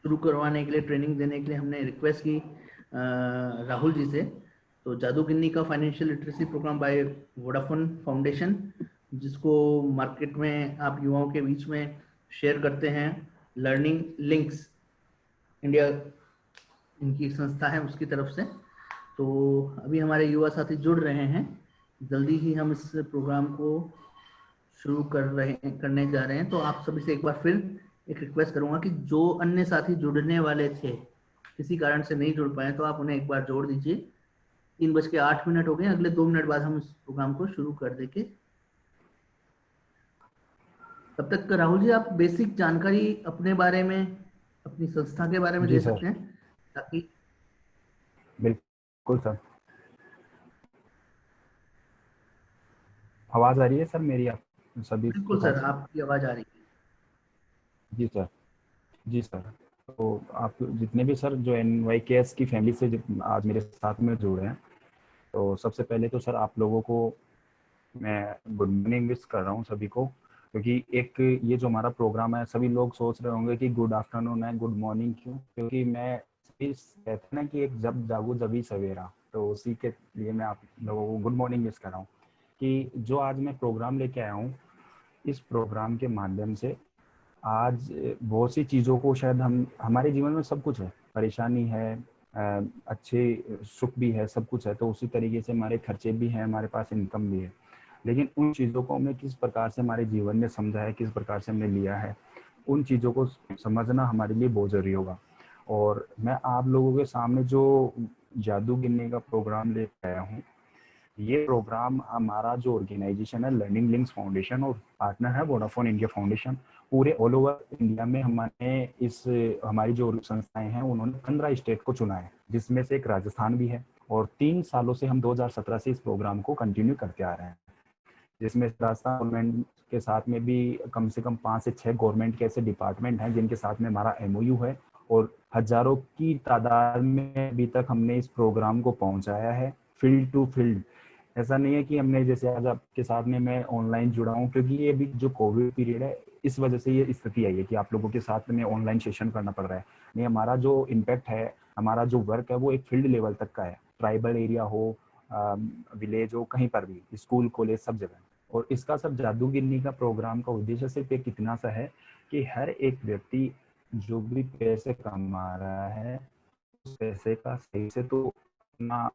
शुरू करवाने के लिए, ट्रेनिंग देने के लिए हमने रिक्वेस्ट की राहुल जी से। तो जादूगिन्नी का financial literacy program by Vodafone foundation, जिसको मार्केट में आप युवाओं के बीच में शेयर करते हैं, लर्निंग लिंक्स इंडिया इनकी संस्था है उसकी तरफ से। तो अभी हमारे युवा साथी जुड़ रहे हैं, जल्दी ही हम इस प्रोग्राम को शुरू करने जा रहे हैं। तो आप सभी से एक बार फिर एक रिक्वेस्ट करूंगा कि जो अन्य साथी जुड़ने वाले थे, किसी कारण से नहीं जुड़ पाए, तो आप उन्हें एक बार जोड़ दीजिए। 3:08 हो गए, अगले 2 मिनट बाद हम इस प्रोग्राम को शुरू कर देंगे। तब तक राहुल जी, आप बेसिक जानकारी अपने बारे में, अपनी संस्था के बारे में जी दे सर, सकते हैं ताकि। बिल्कुल सर। आवाज आ रही है सर मेरी आप सभी के बिल्कुल सर, पास? आपकी आवाज आ रही है। जी सर। जी सर। तो आप जितने भी सर जो NYKS की फैमिली से आज मेरे साथ में जुड़े हैं, तो सबसे पहले तो सर आप लोगों को मैं गुड मॉर्निंग विश कर रहा हूँ सभी को। क्योंकि एक ये जो हमारा प्रोग्राम है, सभी लोग सोच रहे होंगे कि गुड आफ्टरनून है, गुड मॉर्निंग क्यों? क्योंकि मैं कहते हैं ना कि एक जब जागो जभी सवेरा, तो उसी के लिए मैं आप लोगों को गुड मॉर्निंग विश कर रहा हूँ। कि जो आज मैं प्रोग्राम लेके आया हूँ, इस प्रोग्राम के माध्यम से आज बहुत सी चीज़ों को शायद हम हमारे जीवन में सब कुछ है, परेशानी है, अच्छे सुख भी है, सब कुछ है, तो उसी तरीके से हमारे खर्चे भी हैं, हमारे पास इनकम भी है। लेकिन उन चीज़ों को हमने किस प्रकार से हमारे जीवन में समझा है, किस प्रकार से हमने लिया है, उन चीज़ों को समझना हमारे लिए बहुत ज़रूरी होगा। और मैं आप लोगों के सामने जो जादूगिन्नी का प्रोग्राम लेकर आया हूँ, ये प्रोग्राम हमारा जो ऑर्गेनाइजेशन है लर्निंग लिंक्स फाउंडेशन और पार्टनर है वोडाफोन इंडिया फाउंडेशन, पूरे ऑल ओवर इंडिया में हमारी जो संस्थाएं हैं उन्होंने 15 स्टेट को चुना है, जिसमें से एक राजस्थान भी है। और 3 सालों से हम 2017 से इस प्रोग्राम को कंटिन्यू करते आ रहे हैं, जिसमें राजस्थान गवर्नमेंट के साथ में भी कम से कम 5 से 6 गवर्नमेंट के ऐसे डिपार्टमेंट हैं जिनके साथ में हमारा MOU है। और हजारों की तादाद में अभी तक हमने इस प्रोग्राम को पहुंचाया है फील्ड टू फील्ड। ऐसा नहीं है कि हमने जैसे आज आपके साथ में मैं ऑनलाइन जुड़ा हूँ, क्योंकि ये भी जो कोविड पीरियड है इस वजह से ये स्थिति आई है कि आप लोगों के साथ में ऑनलाइन सेशन करना पड़ रहा है। नहीं, हमारा जो इम्पैक्ट है, हमारा जो वर्क है वो एक फील्ड लेवल तक का है, ट्राइबल एरिया हो, विलेज हो, कहीं पर भी, स्कूल कॉलेज सब जगह। और इसका सब जादूगिन्नी का प्रोग्राम का उद्देश्य सिर्फ एक इतना सा है कि हर एक व्यक्ति जो भी पैसे कमा रहा है उस पैसे का सही से तो ना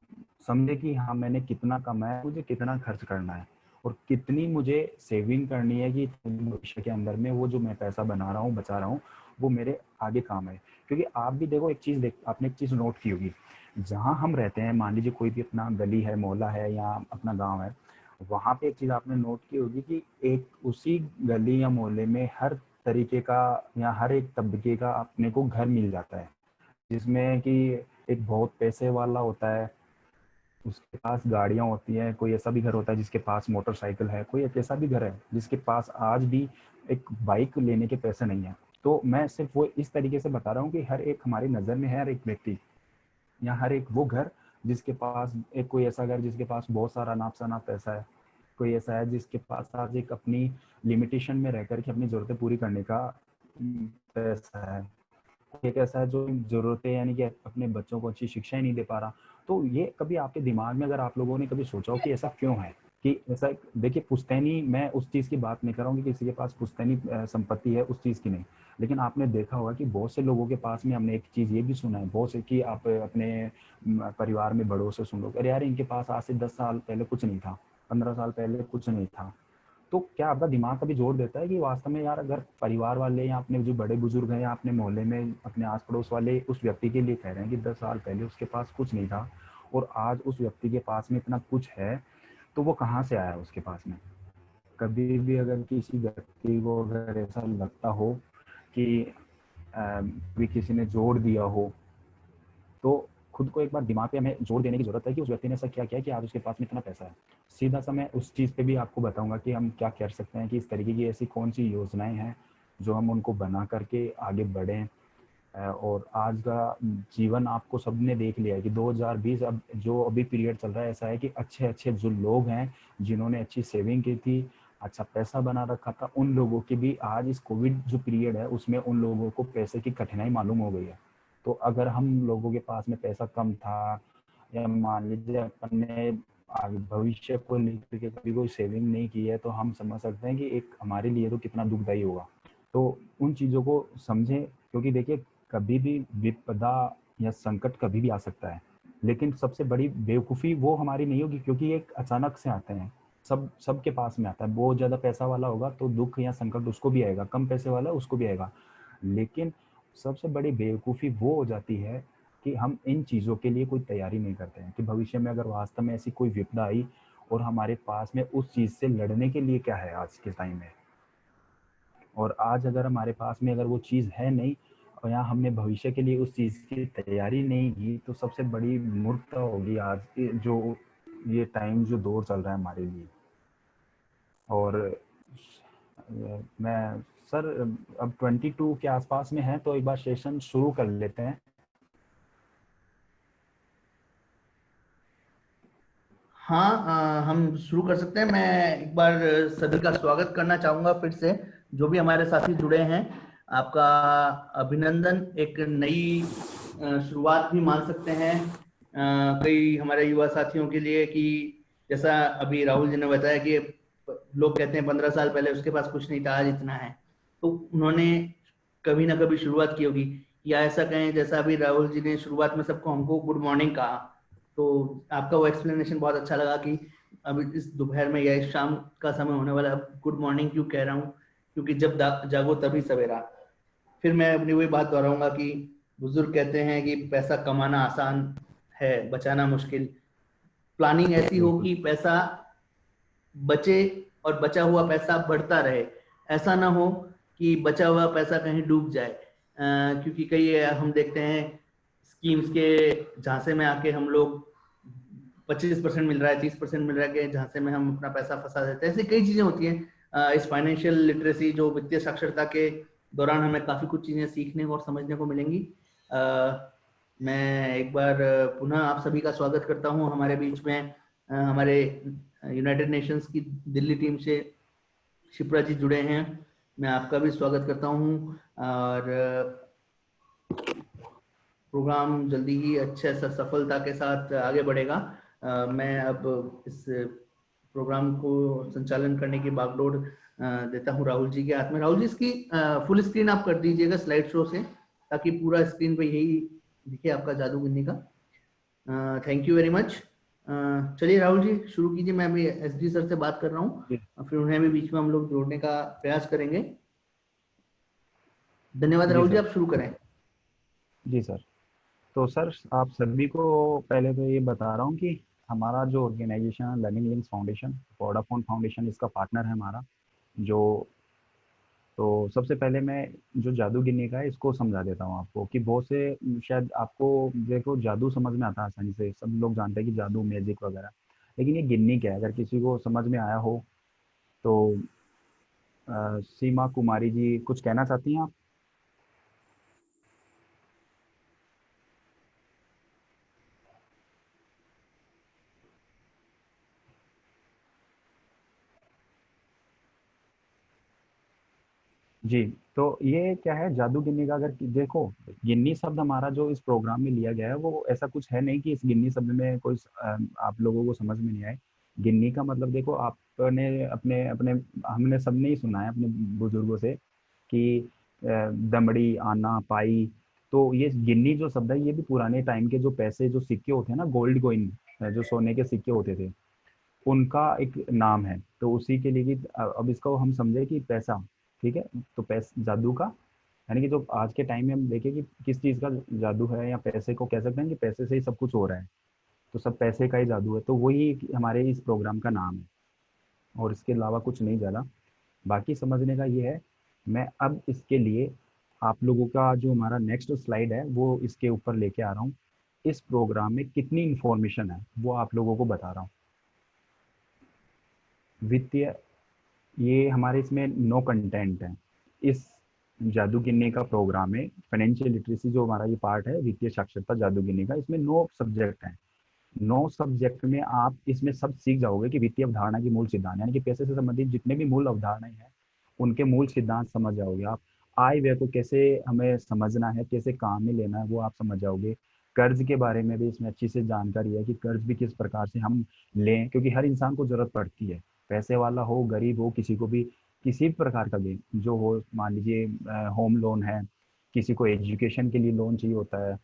समझे कि हाँ मैंने कितना कमाया, मुझे कितना खर्च करना है और कितनी मुझे सेविंग करनी है कि भविष्य के अंदर में वो जो मैं पैसा बना रहा हूँ, बचा रहा हूँ, वो मेरे आगे काम है। क्योंकि आप भी देखो एक चीज़ आपने एक चीज़ नोट की होगी, जहाँ हम रहते हैं, मान लीजिए कोई भी अपना गली है, मोहल्ला है या अपना गाँव है, वहाँ पे एक चीज़ आपने नोट की होगी कि एक उसी गली या मोहल्ले में हर तरीके का या हर एक तबके का अपने को घर मिल जाता है, जिसमें कि एक बहुत पैसे वाला होता है, उसके पास गाड़ियां होती हैं, कोई ऐसा भी घर होता है जिसके पास मोटरसाइकिल है, कोई एक ऐसा भी घर है जिसके पास आज भी एक बाइक लेने के पैसे नहीं है। तो मैं सिर्फ वो इस तरीके से बता रहा हूँ कि हर एक हमारी नज़र में है, हर एक व्यक्ति या हर एक वो घर जिसके पास एक कोई ऐसा घर जिसके पास बहुत सारा नाप शनाप पैसा है, कोई ऐसा है जिसके पास आज एक अपनी लिमिटेशन में रह करके अपनी ज़रूरतें पूरी करने का पैसा है, एक ऐसा है जो ज़रूरतें यानी कि अपने बच्चों को अच्छी शिक्षा ही नहीं दे पा रहा। तो ये कभी आपके दिमाग में अगर आप लोगों ने कभी सोचा हो कि ऐसा क्यों है कि ऐसा, देखिए पुश्तैनी, मैं उस चीज़ की बात नहीं कर रहा हूँ कि किसी के पास पुश्तैनी संपत्ति है, उस चीज़ की नहीं, लेकिन आपने देखा होगा कि बहुत से लोगों के पास में, हमने एक चीज़ ये भी सुना है बहुत से कि आप अपने परिवार में बड़ों से सुन लो, अरे यार इनके पास आज से 10 साल पहले कुछ नहीं था, 15 साल पहले कुछ नहीं था। तो क्या आपका दिमाग कभी जोर देता है कि वास्तव में यार अगर परिवार वाले या अपने जो बड़े बुजुर्ग हैं या अपने मोहल्ले में अपने आस पड़ोस वाले उस व्यक्ति के लिए कह रहे हैं कि 10 साल पहले उसके पास कुछ नहीं था और आज उस व्यक्ति के पास में इतना कुछ है, तो वो कहाँ से आया उसके पास में? कभी भी अगर किसी व्यक्ति को अगर ऐसा लगता हो कि भी किसी ने जोड़ दिया हो, तो खुद को एक बार दिमाग पे हमें जोर देने की जरूरत है कि उस व्यक्ति ने ऐसा क्या किया कि आज उसके पास में इतना पैसा है। सीधा सा मैं उस चीज़ पे भी आपको बताऊंगा कि हम क्या कर सकते हैं, कि इस तरीके की ऐसी कौन सी योजनाएं हैं जो हम उनको बना करके आगे बढ़ें। और आज का जीवन आपको सबने देख लिया है कि 2020 अभी पीरियड चल रहा है, ऐसा है कि अच्छे अच्छे जो लोग हैं जिन्होंने अच्छी सेविंग की थी, अच्छा पैसा बना रखा था, उन लोगों की भी आज इस कोविड जो पीरियड है उसमें उन लोगों को पैसे की कठिनाई मालूम हो गई है। तो अगर हम लोगों के पास में पैसा कम था, या मान लीजिए अपन ने आगे भविष्य को लेकर के कभी कोई सेविंग नहीं की है, तो हम समझ सकते हैं कि एक हमारे लिए तो कितना दुखदायी होगा। तो उन चीज़ों को समझें, क्योंकि देखिए कभी भी विपदा या संकट कभी भी आ सकता है, लेकिन सबसे बड़ी बेवकूफ़ी वो हमारी नहीं होगी, क्योंकि एक अचानक से आते हैं, सबके पास में आता है। बहुत ज़्यादा पैसा वाला होगा तो दुख या संकट उसको भी आएगा, कम पैसे वाला उसको भी आएगा। लेकिन सबसे बड़ी बेवकूफ़ी वो हो जाती है कि हम इन चीज़ों के लिए कोई तैयारी नहीं करते हैं कि भविष्य में अगर वास्तव में ऐसी कोई विपदा आई और हमारे पास में उस चीज़ से लड़ने के लिए क्या है आज के टाइम में। और आज अगर हमारे पास में अगर वो चीज़ है नहीं, और यहाँ हमने भविष्य के लिए उस चीज़ की तैयारी नहीं की, तो सबसे बड़ी मूर्खता होगी आज जो ये टाइम जो दौर चल रहा है हमारे लिए। और मैं सर अब 22 के आसपास में है, तो एक बार सेशन शुरू कर लेते हैं। हाँ, हम शुरू कर सकते हैं। मैं एक बार सभी का स्वागत करना चाहूंगा फिर से, जो भी हमारे साथी जुड़े हैं। आपका अभिनंदन, एक नई शुरुआत भी मान सकते हैं कई हमारे युवा साथियों के लिए, कि जैसा अभी राहुल जी ने बताया कि लोग कहते हैं 15 साल पहले उसके पास कुछ नहीं था, आज इतना है। तो उन्होंने कभी ना कभी शुरुआत की होगी, या ऐसा कहें जैसा अभी राहुल जी ने शुरुआत में सबको हमको गुड मॉर्निंग कहा। तो आपका वो एक्सप्लेनेशन बहुत अच्छा लगा कि अब इस दोपहर में या इस शाम का समय होने वाला, गुड मॉर्निंग क्यों कह रहा हूँ, क्योंकि जब जागो तभी सवेरा। फिर मैं अपनी वही बात दोहराऊंगा कि बुजुर्ग कहते हैं कि पैसा कमाना आसान है, बचाना मुश्किल। प्लानिंग ऐसी हो बिल्कुल कि पैसा बचे और बचा हुआ पैसा बढ़ता रहे। ऐसा ना हो कि बचा हुआ पैसा कहीं डूब जाए, क्योंकि कई हम देखते हैं स्कीम्स के झांसे में आके हम लोग 25% मिल रहा है, 30% मिल रहा है कि झांसे में हम अपना पैसा फंसा देते हैं। ऐसी कई चीजें होती हैं। इस फाइनेंशियल लिटरेसी जो वित्तीय साक्षरता के दौरान हमें काफी कुछ चीजें सीखने और समझने को मिलेंगी। मैं एक बार पुनः आप सभी का स्वागत करता हूं हमारे बीच में। हमारे यूनाइटेड नेशंस की दिल्ली टीम से शिप्रा जी जुड़े हैं, मैं आपका भी स्वागत करता हूं। और प्रोग्राम जल्दी ही अच्छे से सफलता के साथ आगे बढ़ेगा। मैं अब इस प्रोग्राम को संचालन करने की बागडोर देता हूं राहुल जी के हाथ में। राहुल जी, इसकी फुल स्क्रीन आप कर दीजिएगा स्लाइड शो से, ताकि पूरा स्क्रीन पे यही दिखे आपका जादू गिनने का। Thank you very much. चलिए राहुल जी शुरू कीजिए। मैं अभी एसडी सर से बात कर रहा जी। हूँ, फिर उन्हें भी बीच में हम लोग जोड़ने का प्रयास करेंगे। धन्यवाद जी राहुल जी, सर। आप शुरू करें। जी सर। तो सर आप सभी को पहले तो ये बता रहा हूँ कि हमारा जो ऑर्गेनाइजेशन है learning links foundation, Vodafone foundation इसका पार्टनर है हमारा। जो तो सबसे पहले मैं जो जादू गिनने का है इसको समझा देता हूँ आपको, कि बहुत से शायद आपको देखो जादू समझ में आता है आसानी से, सब लोग जानते हैं कि जादू मैजिक वगैरह, लेकिन ये गिननी क्या है अगर किसी को समझ में आया हो तो। सीमा कुमारी जी कुछ कहना चाहती हैं आप? जी। तो ये क्या है जादू गिन्नी का, अगर देखो गिन्नी शब्द हमारा जो इस प्रोग्राम में लिया गया है वो ऐसा कुछ है नहीं कि इस गिन्नी शब्द में कोई आप लोगों को समझ में नहीं आए। गिन्नी का मतलब देखो आपने अपने अपने हमने सबने ही सुना है अपने बुजुर्गों से कि दमड़ी आना पाई। तो ये गिन्नी जो शब्द है ये भी पुराने टाइम के जो पैसे जो सिक्के होते हैं ना, गोल्ड कॉइन जो सोने के सिक्के होते थे, उनका एक नाम है। तो उसी के लिए कि अब इसको हम समझे कि पैसा, ठीक है, तो पैसा जादू का, यानी कि जो आज के टाइम में हम देखें कि किस चीज़ का जादू है, या पैसे को कह सकते हैं कि पैसे से ही सब कुछ हो रहा है, तो सब पैसे का ही जादू है, तो वही हमारे इस प्रोग्राम का नाम है। और इसके अलावा कुछ नहीं ज़्यादा बाकी समझने का ये है। मैं अब इसके लिए आप लोगों का जो हमारा नेक्स्ट स्लाइड है वो इसके ऊपर लेके आ रहा हूँ। इस प्रोग्राम में कितनी इन्फॉर्मेशन है वो आप लोगों को बता रहा हूँ। वित्तीय, ये हमारे इसमें नो कंटेंट है। इस जादू गिनने का प्रोग्राम में फाइनेंशियल लिटरेसी जो हमारा ये पार्ट है वित्तीय साक्षरता जादू गिनने का, इसमें नो सब्जेक्ट है। 9 सब्जेक्ट में आप इसमें सब सीख जाओगे कि वित्तीय अवधारणा की मूल सिद्धांत, यानी कि पैसे से संबंधित जितने भी मूल अवधारणाएं हैं उनके मूल सिद्धांत समझ जाओगे आप। आय व्यय को कैसे हमें समझना है, कैसे काम में लेना है, वो आप समझ जाओगे। कर्ज के बारे में भी इसमें अच्छी से जानकारी है कि कर्ज भी किस प्रकार से हम लें, क्योंकि हर इंसान को जरूरत पड़ती है, पैसे वाला हो गरीब हो, किसी को भी किसी भी प्रकार का भी जो हो। मान लीजिए होम लोन है, किसी को एजुकेशन के लिए लोन चाहिए होता है,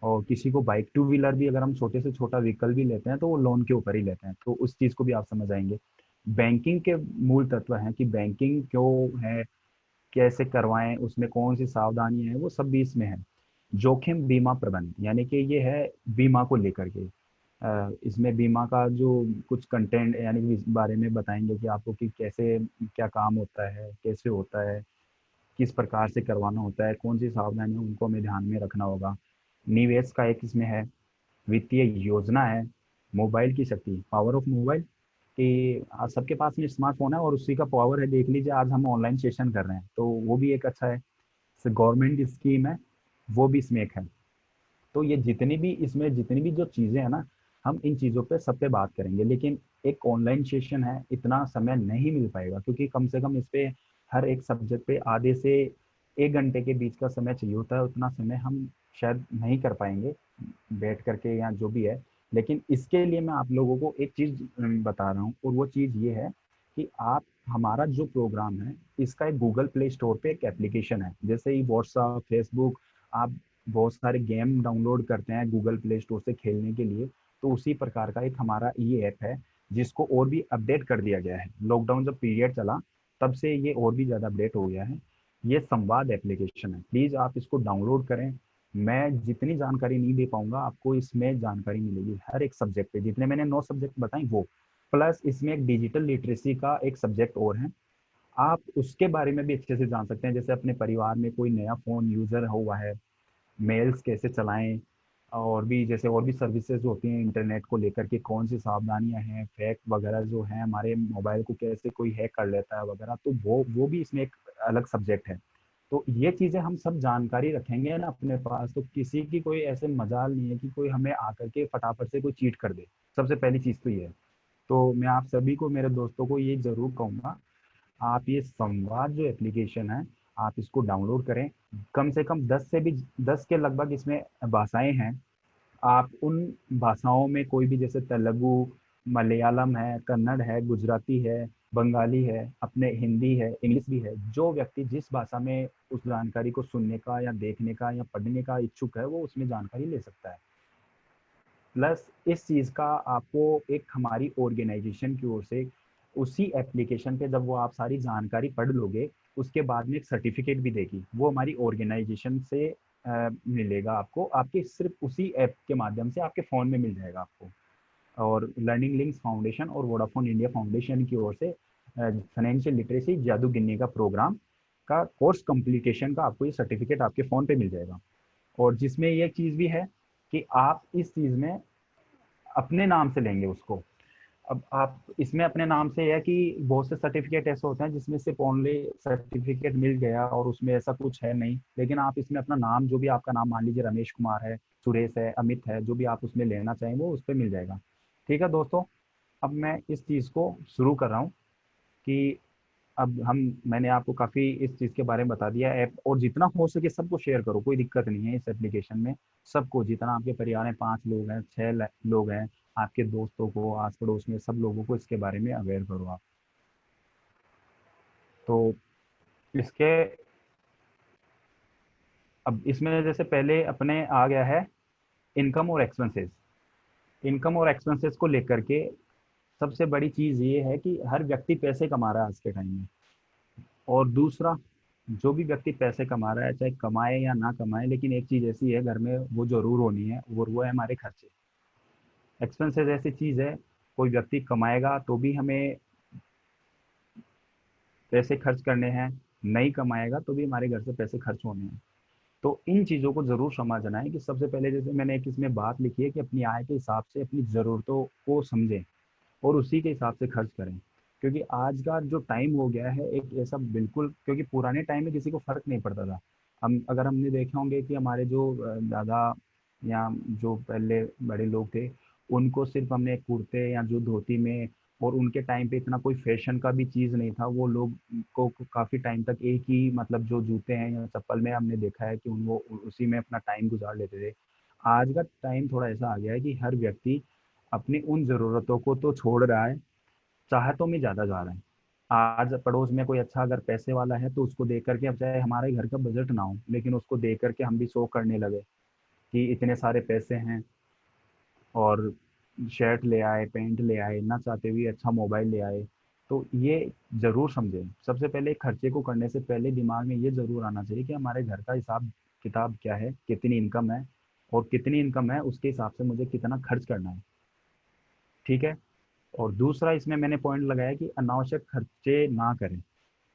और किसी को बाइक टू व्हीलर भी, अगर हम छोटे से छोटा व्हीकल भी लेते हैं तो वो लोन के ऊपर ही लेते हैं, तो उस चीज को भी आप समझ आएंगे। बैंकिंग के मूल तत्व हैं कि बैंकिंग क्यों है, कैसे करवाएं, उसमें कौन सी सावधानी है, वो सब भी इसमें है। जोखिम बीमा प्रबंध, यानी कि ये है बीमा को लेकर के। इसमें बीमा का जो कुछ कंटेंट यानी कि इस बारे में बताएंगे कि आपको कि कैसे क्या काम होता है, कैसे होता है, किस प्रकार से करवाना होता है, कौन सी सावधानी उनको हमें ध्यान में रखना होगा। निवेश का एक इसमें है, वित्तीय योजना है, मोबाइल की शक्ति, पावर ऑफ मोबाइल, कि आज सबके पास में स्मार्टफोन है और उसी का पावर है। देख लीजिए आज हम ऑनलाइन सेशन कर रहे हैं, तो वो भी एक अच्छा है। गवर्नमेंट स्कीम है, वो भी इसमें एक है। तो ये जितनी भी इसमें जितनी भी जो चीजें हैं ना, हम इन चीजों पे सब पे बात करेंगे, लेकिन एक ऑनलाइन सेशन है, इतना समय नहीं मिल पाएगा, क्योंकि कम से कम इस पे हर एक सब्जेक्ट पे आधे से 1 घंटे के बीच का समय चाहिए होता है। उतना समय हम शायद नहीं कर पाएंगे बैठ करके या जो भी है। लेकिन इसके लिए मैं आप लोगों को एक चीज बता रहा हूँ, और वो चीज ये है कि आप, हमारा जो प्रोग्राम है इसका एक गूगल प्ले स्टोर पे एक एप्लीकेशन है, जैसे ही व्हाट्सअप, फेसबुक, आप बहुत सारे गेम डाउनलोड करते हैं गूगल प्ले स्टोर से खेलने के लिए, तो उसी प्रकार का एक हमारा ये ऐप है, जिसको और भी अपडेट कर दिया गया है। लॉकडाउन जब पीरियड चला तब से ये और भी ज़्यादा अपडेट हो गया है। ये संवाद एप्लीकेशन है, प्लीज़ आप इसको डाउनलोड करें। मैं जितनी जानकारी नहीं दे पाऊंगा, आपको इसमें जानकारी मिलेगी हर एक सब्जेक्ट पे, जितने मैंने 9 सब्जेक्ट बताई वो, प्लस इसमें एक डिजिटल लिटरेसी का एक सब्जेक्ट और है, आप उसके बारे में भी अच्छे से जान सकते हैं। जैसे अपने परिवार में कोई नया फ़ोन यूज़र हुआ है, मेल्स कैसे चलाएं, और भी जैसे और भी सर्विसेज होती हैं इंटरनेट को लेकर के, कौन सी सावधानियां हैं, फैक वगैरह जो है हमारे मोबाइल को कैसे कोई हैक कर लेता है वगैरह, तो वो भी इसमें एक अलग सब्जेक्ट है। तो ये चीजें हम सब जानकारी रखेंगे ना अपने पास, तो किसी की कोई ऐसे मजाल नहीं है कि कोई हमें आकर के फटाफट से कोई चीट कर दे। सबसे पहली चीज तो ये है। तो मैं आप सभी को, मेरे दोस्तों को ये जरूर कहूंगा, आप ये संवाद जो एप्लीकेशन है आप इसको डाउनलोड करें। कम से कम 10 के लगभग इसमें भाषाएं हैं। आप उन भाषाओं में कोई भी, जैसे तेलुगु, मलयालम है, कन्नड़ है, गुजराती है, बंगाली है, अपने हिंदी है, इंग्लिश भी है, जो व्यक्ति जिस भाषा में उस जानकारी को सुनने का या देखने का या पढ़ने का इच्छुक है वो उसमें जानकारी ले सकता है। प्लस इस चीज़ का आपको एक हमारी ऑर्गेनाइजेशन की ओर से उसी एप्लीकेशन पे जब वो आप सारी जानकारी पढ़ लोगे, उसके बाद में एक सर्टिफिकेट भी देगी, वो हमारी ऑर्गेनाइजेशन से मिलेगा आपको, आपके सिर्फ उसी ऐप के माध्यम से आपके फ़ोन में मिल जाएगा आपको। और लर्निंग लिंक्स फाउंडेशन और वोडाफोन इंडिया फाउंडेशन की ओर से फाइनेंशियल लिटरेसी जादू गिन्नी का प्रोग्राम का कोर्स कंप्लीटेशन का आपको ये सर्टिफिकेट आपके फ़ोन पे मिल जाएगा। और जिसमें ये चीज़ भी है कि आप इस चीज़ में अपने नाम से लेंगे उसको। अब आप इसमें अपने नाम से है कि बहुत से सर्टिफिकेट ऐसे होते हैं जिसमें सिर्फ ओनली सर्टिफिकेट मिल गया और उसमें ऐसा कुछ है नहीं, लेकिन आप इसमें अपना नाम, जो भी आपका नाम, मान लीजिए रमेश कुमार है, सुरेश है, अमित है, जो भी आप उसमें लेना चाहें वो उस पर मिल जाएगा। ठीक है दोस्तों, अब मैं इस चीज़ को शुरू कर रहा हूँ कि अब हम, मैंने आपको काफ़ी इस चीज़ के बारे में बता दिया ऐप, और जितना हो सके सबको शेयर करो, कोई दिक्कत नहीं है इस एप्लीकेशन में। सबको, जितना आपके परिवार में 5 लोग हैं, 6 लोग हैं, आपके दोस्तों को, आस पड़ोस में सब लोगों को इसके बारे में अवेयर करो आप। तो इसके, अब इसमें जैसे पहले अपने आ गया है इनकम और एक्सपेंसेस। इनकम और एक्सपेंसेस को लेकर के सबसे बड़ी चीज़ ये है कि हर व्यक्ति पैसे कमा रहा है आज के टाइम में। और दूसरा, जो भी व्यक्ति पैसे कमा रहा है, चाहे कमाए या ना कमाए, लेकिन एक चीज ऐसी है घर में वो जरूर होनी है, और वो है हमारे खर्चे। एक्सपेंसेस ऐसी चीज है, कोई व्यक्ति कमाएगा तो भी हमें पैसे खर्च करने हैं, नहीं कमाएगा तो भी हमारे घर से पैसे खर्च होने हैं। तो इन चीज़ों को ज़रूर समझना है कि सबसे पहले, जैसे मैंने एक इसमें बात लिखी है कि अपनी आय के हिसाब से अपनी ज़रूरतों को समझें और उसी के हिसाब से खर्च करें। क्योंकि आज का जो टाइम हो गया है एक ऐसा, बिल्कुल, क्योंकि पुराने टाइम में किसी को फर्क नहीं पड़ता था। हम, अगर हमने देखे होंगे कि हमारे जो दादा या जो पहले बड़े लोग थे, उनको सिर्फ हमने कुर्ते या जो धोती में, और उनके टाइम पे इतना कोई फैशन का भी चीज़ नहीं था, वो लोग को काफ़ी टाइम तक एक ही मतलब जो जूते हैं या चप्पल में हमने देखा है कि उन वो उसी में अपना टाइम गुजार लेते थे। आज का टाइम थोड़ा ऐसा आ गया है कि हर व्यक्ति अपनी उन ज़रूरतों को तो छोड़ रहा है, चाहतों में ज़्यादा जा रहा है। आज पड़ोस में कोई अच्छा अगर पैसे वाला है तो उसको देख करके, अब चाहे हमारे घर का बजट ना हो, लेकिन उसको देख करके हम भी शो करने लगे कि इतने सारे पैसे हैं, और शर्ट ले आए, पैंट ले आए, ना चाहते हुए अच्छा मोबाइल ले आए। तो ये ज़रूर समझें, सबसे पहले खर्चे को करने से पहले दिमाग में ये ज़रूर आना चाहिए कि हमारे घर का हिसाब किताब क्या है, कितनी इनकम है, और कितनी इनकम है उसके हिसाब से मुझे कितना खर्च करना है। ठीक है। और दूसरा इसमें मैंने पॉइंट लगाया कि अनावश्यक खर्चे ना करें।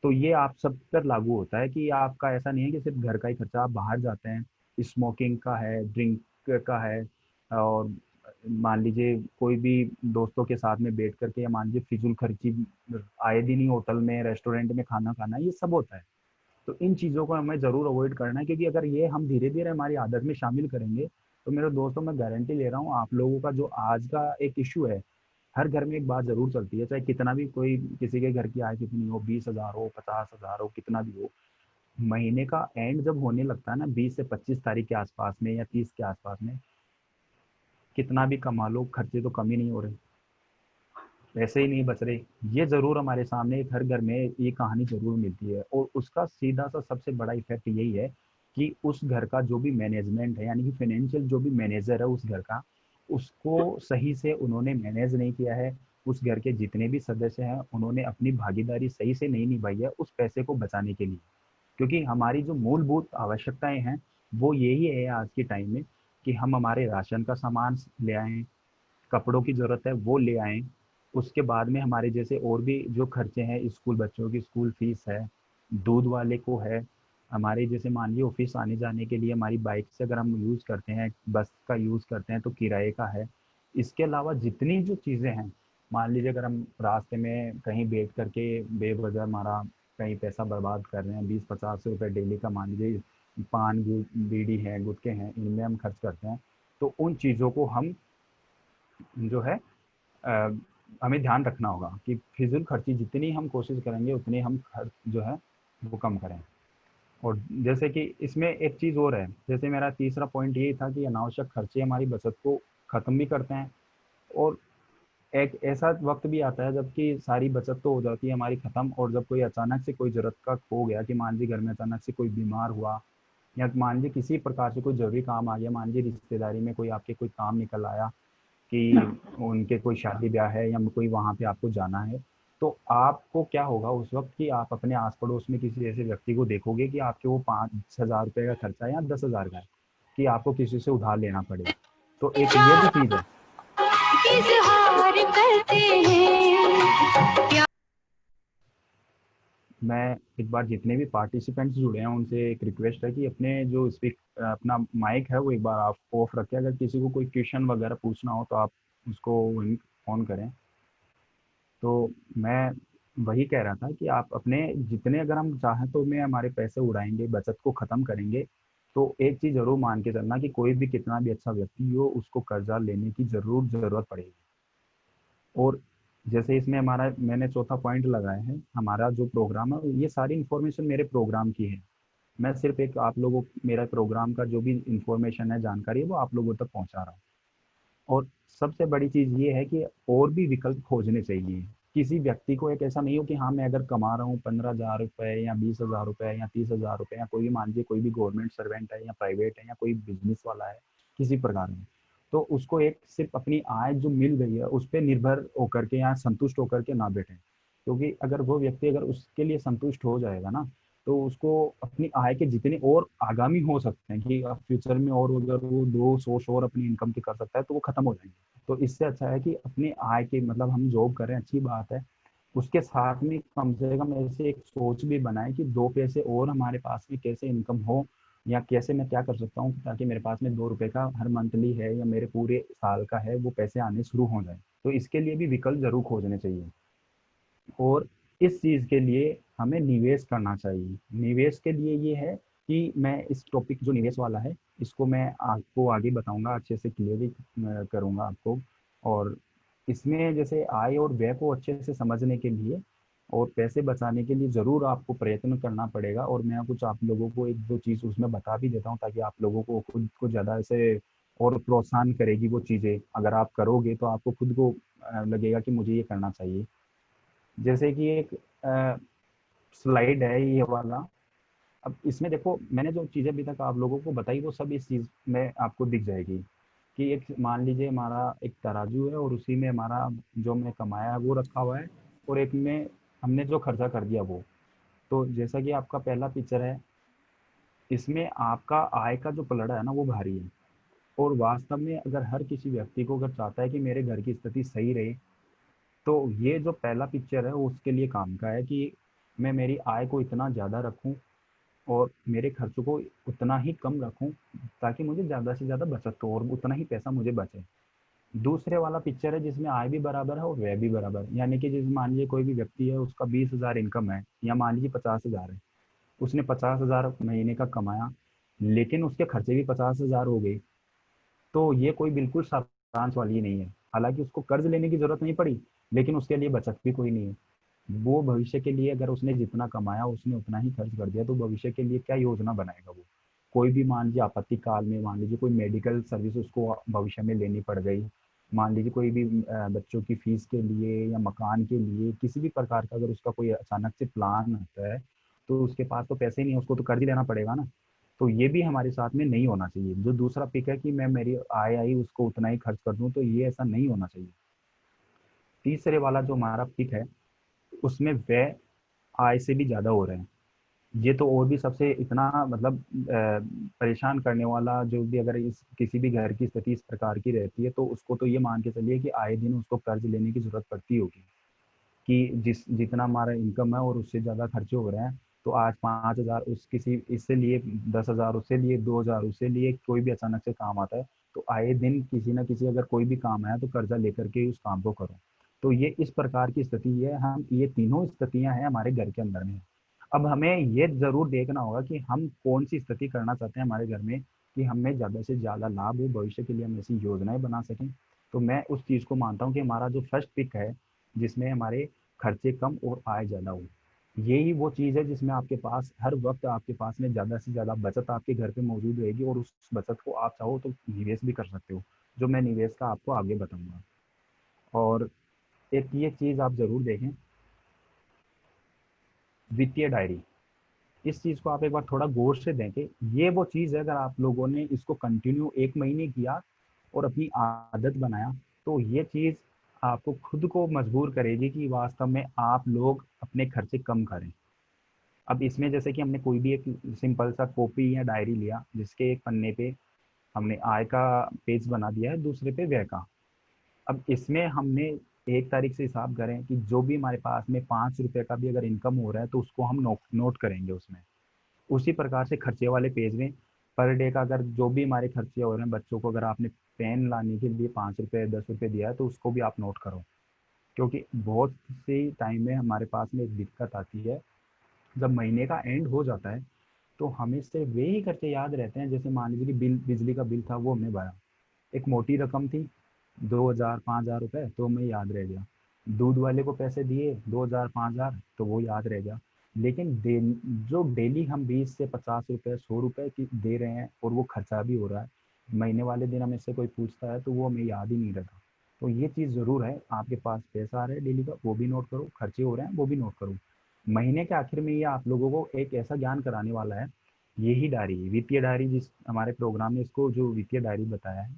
तो ये आप सब पर लागू होता है कि आपका ऐसा नहीं है कि सिर्फ घर का ही खर्चा, आप बाहर जाते हैं, स्मोकिंग का है, ड्रिंक का है, और मान लीजिए कोई भी दोस्तों के साथ में बैठ करके, या मान लीजिए फिजूल खर्ची, आए दिन ही होटल में रेस्टोरेंट में खाना खाना, ये सब होता है। तो इन चीज़ों को हमें ज़रूर अवॉइड करना है, क्योंकि अगर ये हम धीरे धीरे हमारी आदत में शामिल करेंगे, तो मेरे दोस्तों मैं गारंटी ले रहा हूँ, आप लोगों का जो आज का एक इशू है, हर घर में एक बात जरूर चलती है, चाहे कितना भी कोई किसी के घर की आय कितनी हो, 20,000 हो, 50,000 हो, कितना भी हो, महीने का एंड जब होने लगता है ना, 20 से 25 तारीख के आसपास में या 30 के आसपास में, कितना भी कमा लो, खर्चे तो कम ही नहीं हो रहे, पैसे ही नहीं बच रहे। ये जरूर हमारे सामने एक हर घर में ये कहानी जरूर मिलती है, और उसका सीधा सा सबसे बड़ा इफेक्ट यही है कि उस घर का जो भी मैनेजमेंट है, यानी कि फाइनेंशियल जो भी मैनेजर है उस घर का, उसको सही से उन्होंने मैनेज नहीं किया है। उस घर के जितने भी सदस्य हैं, उन्होंने अपनी भागीदारी सही से नहीं निभाई है उस पैसे को बचाने के लिए। क्योंकि हमारी जो मूलभूत आवश्यकताएं हैं, वो यही है आज के टाइम में, कि हम हमारे राशन का सामान ले आएं, कपड़ों की ज़रूरत है वो ले आएँ। उसके बाद में हमारे जैसे और भी जो खर्चे हैं, स्कूल बच्चों की स्कूल फ़ीस है, दूध वाले को है, हमारे जैसे मान लीजिए ऑफ़िस आने-जाने के लिए हमारी बाइक से अगर हम यूज़ करते हैं, बस का यूज़ करते हैं तो किराए का है। इसके अलावा जितनी जो चीज़ें हैं, मान लीजिए अगर हम रास्ते में कहीं बैठ कर के बेवजह हमारा कहीं पैसा बर्बाद कर रहे हैं, 20-50 रुपए डेली का, मान लीजिए पान, बीड़ी है, गुटखे हैं, इनमें हम खर्च करते हैं। तो उन चीज़ों को हम जो है अ, हमें ध्यान रखना होगा कि फिजूल खर्ची जितनी हम कोशिश करेंगे उतनी हम खर्च जो है वो कम करें। और जैसे कि इसमें एक चीज़ और है, जैसे मेरा तीसरा पॉइंट यही था कि अनावश्यक खर्चे हमारी बचत को ख़त्म भी करते हैं, और एक ऐसा वक्त भी आता है जबकि सारी बचत तो हो जाती है हमारी ख़त्म, और जब कोई अचानक से कोई ज़रूरत का खो गया, कि मान लीजिए घर में अचानक से कोई बीमार हुआ, या मान लीजिए किसी प्रकार से कोई ज़रूरी काम आ गया, मान लीजिए रिश्तेदारी में कोई आपके कोई काम निकल आया, कि उनके कोई शादी ब्याह है या कोई वहाँ पे आपको जाना है, तो आपको क्या होगा उस वक्त कि आप अपने आस पड़ोस में किसी ऐसे व्यक्ति को देखोगे कि आपके वो 5,000 रुपये का खर्चा है या 10,000 का है, कि आपको किसी से उधार लेना पड़े। तो एक ये भी चीज़ है। इजहार करते हैं। मैं एक बार जितने भी पार्टिसिपेंट्स जुड़े हैं उनसे एक रिक्वेस्ट है कि अपने जो स्पीक अपना माइक है वो एक बार आप ऑफ रखें, अगर किसी को कोई क्वेश्चन वगैरह पूछना हो तो आप उसको वहीं ऑन करें। तो मैं वही कह रहा था कि आप अपने जितने, अगर हम चाहें तो में हमारे पैसे उड़ाएंगे, बचत को ख़त्म करेंगे, तो एक चीज़ ज़रूर मान के चलना कि कोई भी कितना भी अच्छा व्यक्ति हो, उसको कर्जा लेने की ज़रूरत पड़ेगी। और जैसे इसमें हमारा मैंने चौथा पॉइंट लगाया है, हमारा जो प्रोग्राम है ये सारी इन्फॉर्मेशन मेरे प्रोग्राम की है। मैं सिर्फ एक आप लोगों, मेरा प्रोग्राम का जो भी इंफॉर्मेशन है, जानकारी है, वो आप लोगों तक पहुंचा रहा हूँ। और सबसे बड़ी चीज़ ये है कि और भी विकल्प खोजने चाहिए। किसी व्यक्ति को एक ऐसा नहीं हो कि हाँ मैं अगर कमा रहा हूँ 15,000 रुपये या 20,000 रुपये या 30,000 रुपये, या कोई भी मान लीजिए कोई भी गवर्नमेंट सर्वेंट है या प्राइवेट है या कोई बिजनेस वाला है किसी प्रकार में, तो उसको एक सिर्फ अपनी आय जो मिल गई है उस पर निर्भर होकर के या संतुष्ट होकर के ना बैठे, क्योंकि अगर वो व्यक्ति अगर उसके लिए संतुष्ट हो जाएगा ना, तो उसको अपनी आय के जितने और आगामी हो सकते हैं कि फ्यूचर में, और अगर वो दो सोर्स और अपनी इनकम के कर सकता है तो वो खत्म हो जाएंगे। तो इससे अच्छा है कि अपनी आय के मतलब हम जॉब कर रहे हैं अच्छी बात है, उसके साथ में कम से कम ऐसे एक सोच भी बनाए कि दो पैसे और हमारे पास में कैसे इनकम हो, या कैसे मैं क्या कर सकता हूँ ताकि मेरे पास में 2 रुपए का हर मंथली है या मेरे पूरे साल का है वो पैसे आने शुरू हो जाए। तो इसके लिए भी विकल्प जरूर खोजने चाहिए। और इस चीज़ के लिए हमें निवेश करना चाहिए। निवेश के लिए ये है कि मैं इस टॉपिक जो निवेश वाला है इसको मैं आपको आगे बताऊंगा, अच्छे से क्लियरली करूंगा आपको और इसमें जैसे आय और व्यय को अच्छे से समझने के लिए और पैसे बचाने के लिए ज़रूर आपको प्रयत्न करना पड़ेगा। और मैं कुछ आप लोगों को एक दो चीज़ उसमें बता भी देता हूँ, ताकि आप लोगों को खुद को ज़्यादा ऐसे और प्रोत्साहन करेगी वो चीज़ें। अगर आप करोगे तो आपको खुद को लगेगा कि मुझे ये करना चाहिए। जैसे कि एक स्लाइड है ये वाला। अब इसमें देखो, मैंने जो चीज़ें अभी तक आप लोगों को बताई वो सब इस चीज़ में आपको दिख जाएगी। कि एक मान लीजिए हमारा एक तराजू है और उसी में हमारा जो हमने कमाया है वो रखा हुआ है, और एक में हमने जो खर्चा कर दिया वो। तो जैसा कि आपका पहला पिक्चर है, इसमें आपका आय का जो पलड़ा है ना वो भारी है। और वास्तव में अगर हर किसी व्यक्ति को अगर चाहता है कि मेरे घर की स्थिति सही रहे, तो ये जो पहला पिक्चर है वो उसके लिए काम का है कि मैं मेरी आय को इतना ज़्यादा रखूं और मेरे खर्चों को उतना ही कम रखूं, ताकि मुझे ज़्यादा से ज़्यादा बचत हो और उतना ही पैसा मुझे बचे। दूसरे वाला पिक्चर है जिसमें आय भी बराबर है और व्यय भी बराबर है। यानी कि जिस मान लीजिए कोई भी व्यक्ति है, उसका 20,000 इनकम है, या मान लीजिए 50,000 है। उसने 50,000 महीने का कमाया, लेकिन उसके खर्चे भी 50,000 हो गए। तो ये कोई बिल्कुल सारांश वाली नहीं है। हालांकि उसको कर्ज लेने की जरूरत नहीं पड़ी, लेकिन उसके लिए बचत भी कोई नहीं है। वो भविष्य के लिए अगर उसने जितना कमाया उसने उतना ही खर्च कर दिया, तो भविष्य के लिए क्या योजना बनाएगा वो। कोई भी मान लीजिए आपत्ति काल में, मान लीजिए कोई मेडिकल सर्विस उसको भविष्य में लेनी पड़ गई, मान लीजिए कोई भी बच्चों की फीस के लिए या मकान के लिए किसी भी प्रकार का अगर उसका कोई अचानक से प्लान आता है, तो उसके पास तो पैसे नहीं है, उसको तो कर्ज लेना पड़ेगा ना। तो ये भी हमारे साथ में नहीं होना चाहिए। जो दूसरा पिक है कि मैं मेरी आय आई उसको उतना ही खर्च कर दूं, तो ये ऐसा नहीं होना चाहिए। तीसरे वाला जो हमारा पिक है, उसमें व्यय आय से भी ज़्यादा हो रहे हैं। ये तो और भी सबसे इतना मतलब परेशान करने वाला, जो भी अगर इस किसी भी घर की स्थिति इस प्रकार की रहती है, तो उसको तो ये मान के चलिए कि आए दिन उसको कर्ज लेने की जरूरत पड़ती होगी। कि जितना हमारा इनकम है और उससे ज़्यादा खर्चे हो रहे हैं, तो आज 5,000 उस किसी इससे लिए, 10,000 उससे लिए, 2,000 उससे लिए, कोई भी अचानक से काम आता है, तो आए दिन किसी ना किसी अगर कोई भी काम आया तो कर्जा लेकर के उस काम को करो। तो ये इस प्रकार की स्थिति है। हम ये तीनों स्थितियां हैं हमारे घर के अंदर में। अब हमें ये जरूर देखना होगा कि हम कौन सी स्थिति करना चाहते हैं हमारे घर में, कि हमें ज़्यादा से ज़्यादा लाभ हो, भविष्य के लिए हम ऐसी योजनाएं बना सकें। तो मैं उस चीज़ को मानता हूँ कि हमारा जो फर्स्ट पिक है, जिसमें हमारे खर्चे कम और आय ज़्यादा हो, यही वो चीज़ है जिसमें आपके पास हर वक्त आपके पास में ज़्यादा से ज़्यादा बचत आपके घर पे मौजूद रहेगी, और उस बचत को आप चाहो तो निवेश भी कर सकते हो, जो मैं निवेश का आपको आगे बताऊंगा। और एक ये चीज़ आप ज़रूर देखें, वित्तीय डायरी। इस चीज़ को आप एक बार थोड़ा गौर से देखें। ये वो चीज़ है, अगर आप लोगों ने इसको कंटिन्यू 1 महीने किया और अपनी आदत बनाया, तो ये चीज़ आपको खुद को मजबूर करेगी कि वास्तव में आप लोग अपने खर्चे कम करें। अब इसमें जैसे कि हमने कोई भी एक सिंपल सा कॉपी या डायरी लिया, जिसके एक पन्ने पे हमने आय का पेज बना दिया है, दूसरे पे व्यय का। अब इसमें हमने 1 तारीख से हिसाब करें कि जो भी हमारे पास में 5 रुपए का भी अगर इनकम हो रहा है, तो उसको हम नोट करेंगे उसमें। उसी प्रकार से खर्चे वाले पेज में पर डे का अगर जो भी हमारे खर्चे हो रहे हैं, बच्चों को अगर आपने पेन लाने के लिए 5 रुपए 10 रुपए दिया है, तो उसको भी आप नोट करो। क्योंकि बहुत सी टाइम में हमारे पास में एक दिक्कत आती है, जब महीने का एंड हो जाता है, तो हमें सिर्फ वे ही खर्चे याद रहते हैं। जैसे मान लीजिए कि बिजली का बिल था, वो हमने भरा, एक मोटी रकम थी, 2,000 5,000 रुपए, तो हमें याद रह गया। दूध वाले को पैसे दिए 2,000 5,000, तो वो याद रह गया। लेकिन जो डेली हम 20 से 50 रुपए 100 रुपए की दे रहे हैं, और वो खर्चा भी हो रहा है, महीने वाले दिन हमें से कोई पूछता है तो वो हमें याद ही नहीं रहता। तो ये चीज़ ज़रूर है, आपके पास पैसा आ रहा है डेली का, वो भी नोट करो, खर्चे हो रहे हैं वो भी नोट करो। महीने के आखिर में ये आप लोगों को एक ऐसा ज्ञान कराने वाला है, यही डायरी, वित्तीय डायरी, जिस हमारे प्रोग्राम में इसको जो वित्तीय डायरी बताया है,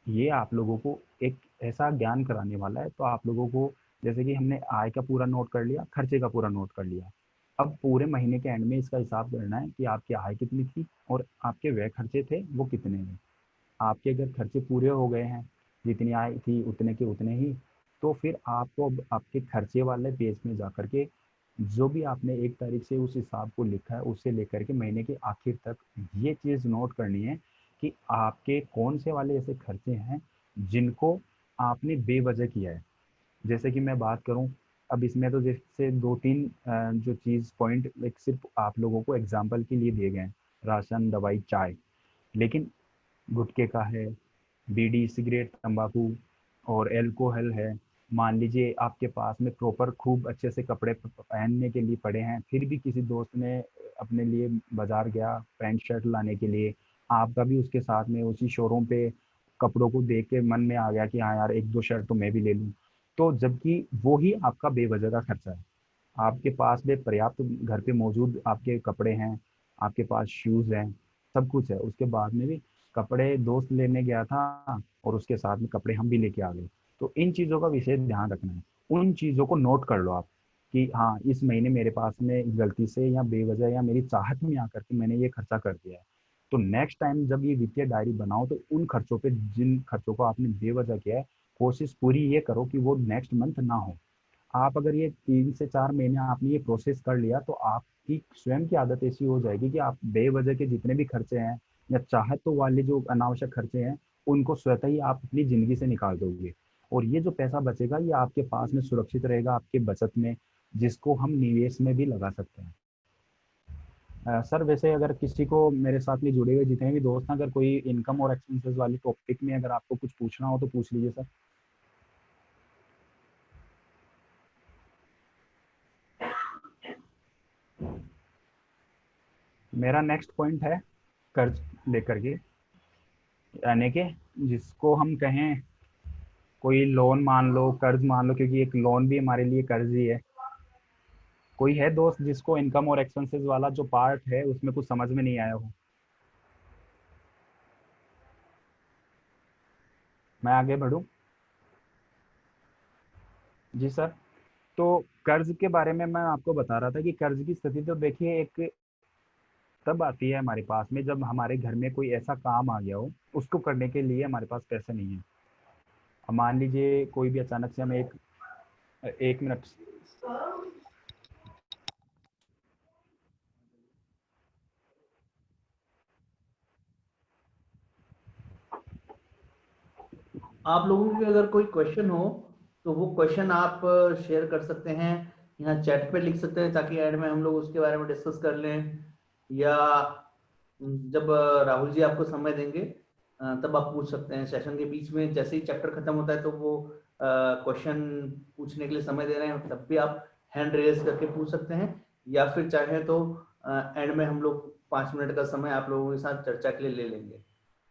ये आप लोगों को एक ऐसा ज्ञान कराने वाला है। तो आप लोगों को, जैसे कि हमने आय का पूरा नोट कर लिया, खर्चे का पूरा नोट कर लिया, अब पूरे महीने के एंड में इसका हिसाब करना है कि आपकी आय कितनी थी और आपके व्यय खर्चे थे वो कितने हैं। आपके अगर खर्चे पूरे हो गए हैं, जितनी आय थी उतने के उतने ही, तो फिर आपको अब आपके खर्चे वाले पेज में जा करके जो भी आपने 1 तारीख से उस हिसाब को लिखा है, उससे लेकर के महीने के आखिर तक ये चीज़ नोट करनी है कि आपके कौन से वाले ऐसे खर्चे हैं जिनको आपने बेवजह किया है। जैसे कि मैं बात करूं, अब इसमें तो जैसे 2-3 जो चीज़ पॉइंट एक सिर्फ आप लोगों को एग्जाम्पल के लिए दिए गए हैं, राशन, दवाई, चाय। लेकिन गुटखे का है, बीड़ी, सिगरेट, तंबाकू, और अल्कोहल है। मान लीजिए आपके पास में प्रॉपर खूब अच्छे से कपड़े पहनने के लिए पड़े हैं, फिर भी किसी दोस्त ने अपने लिए बाजार गया पैंट शर्ट लाने के लिए, आपका भी उसके साथ में उसी शोरूम पे कपड़ों को देख के मन में आ गया कि हाँ यार एक दो शर्ट तो मैं भी ले लूँ, तो जबकि वो ही आपका बेवजह का खर्चा है। आपके पास में पर्याप्त घर पे मौजूद आपके कपड़े हैं, आपके पास शूज हैं, सब कुछ है, उसके बाद में भी कपड़े दोस्त लेने गया था और उसके साथ में कपड़े हम भी लेके आ गए। तो इन चीज़ों का विशेष ध्यान रखना है, उन चीज़ों को नोट कर लो आप कि हाँ इस महीने मेरे पास में गलती से या बेवजह या मेरी चाहत में आकर के मैंने ये खर्चा कर दिया है। तो नेक्स्ट टाइम जब ये वित्तीय डायरी बनाओ तो उन खर्चों पे, जिन खर्चों को आपने बेवजह किया है, कोशिश पूरी ये करो कि वो नेक्स्ट मंथ ना हो। आप अगर ये 3 से 4 महीने आपने ये प्रोसेस कर लिया तो आपकी स्वयं की आदत ऐसी हो जाएगी कि आप बेवजह के जितने भी खर्चे हैं या चाहतों वाले जो अनावश्यक खर्चे हैं, उनको स्वतः ही आप अपनी ज़िंदगी से निकाल दोगे। और ये जो पैसा बचेगा ये आपके पास में सुरक्षित रहेगा आपके बचत में, जिसको हम निवेश में भी लगा सकते हैं। सर वैसे अगर किसी को मेरे साथ में जुड़े हुए जितने भी दोस्त हैं, अगर कोई इनकम और एक्सपेंसेस वाली टॉपिक में अगर आपको कुछ पूछना हो तो पूछ लीजिए सर। मेरा नेक्स्ट पॉइंट है कर्ज लेकर के, यानी कि जिसको हम कहें कोई लोन मान लो, कर्ज मान लो, क्योंकि एक लोन भी हमारे लिए कर्ज ही है। कोई है दोस्त जिसको इनकम और एक्सपेंसेस वाला जो पार्ट है उसमें कुछ समझ में नहीं आया हो? मैं आगे बढ़ूं? जी सर। तो कर्ज के बारे में मैं आपको बता रहा था कि कर्ज की स्थिति तो देखिए एक तब आती है हमारे पास में जब हमारे घर में कोई ऐसा काम आ गया हो उसको करने के लिए हमारे पास पैसे नहीं है। अब मान लीजिए कोई भी अचानक से हमें एक एक मिनट। आप लोगों के अगर कोई क्वेश्चन हो तो वो क्वेश्चन आप शेयर कर सकते हैं, यहाँ चैट पे लिख सकते हैं ताकि एंड में हम लोग उसके बारे में डिस्कस कर लें, या जब राहुल जी आपको समय देंगे तब आप पूछ सकते हैं। सेशन के बीच में जैसे ही चैप्टर खत्म होता है तो वो क्वेश्चन पूछने के लिए समय दे रहे हैं तब भी आप हैंड रेज करके पूछ सकते हैं, या फिर चाहे तो एंड में हम लोग 5 मिनट का समय आप लोगों के साथ चर्चा के लिए ले लेंगे।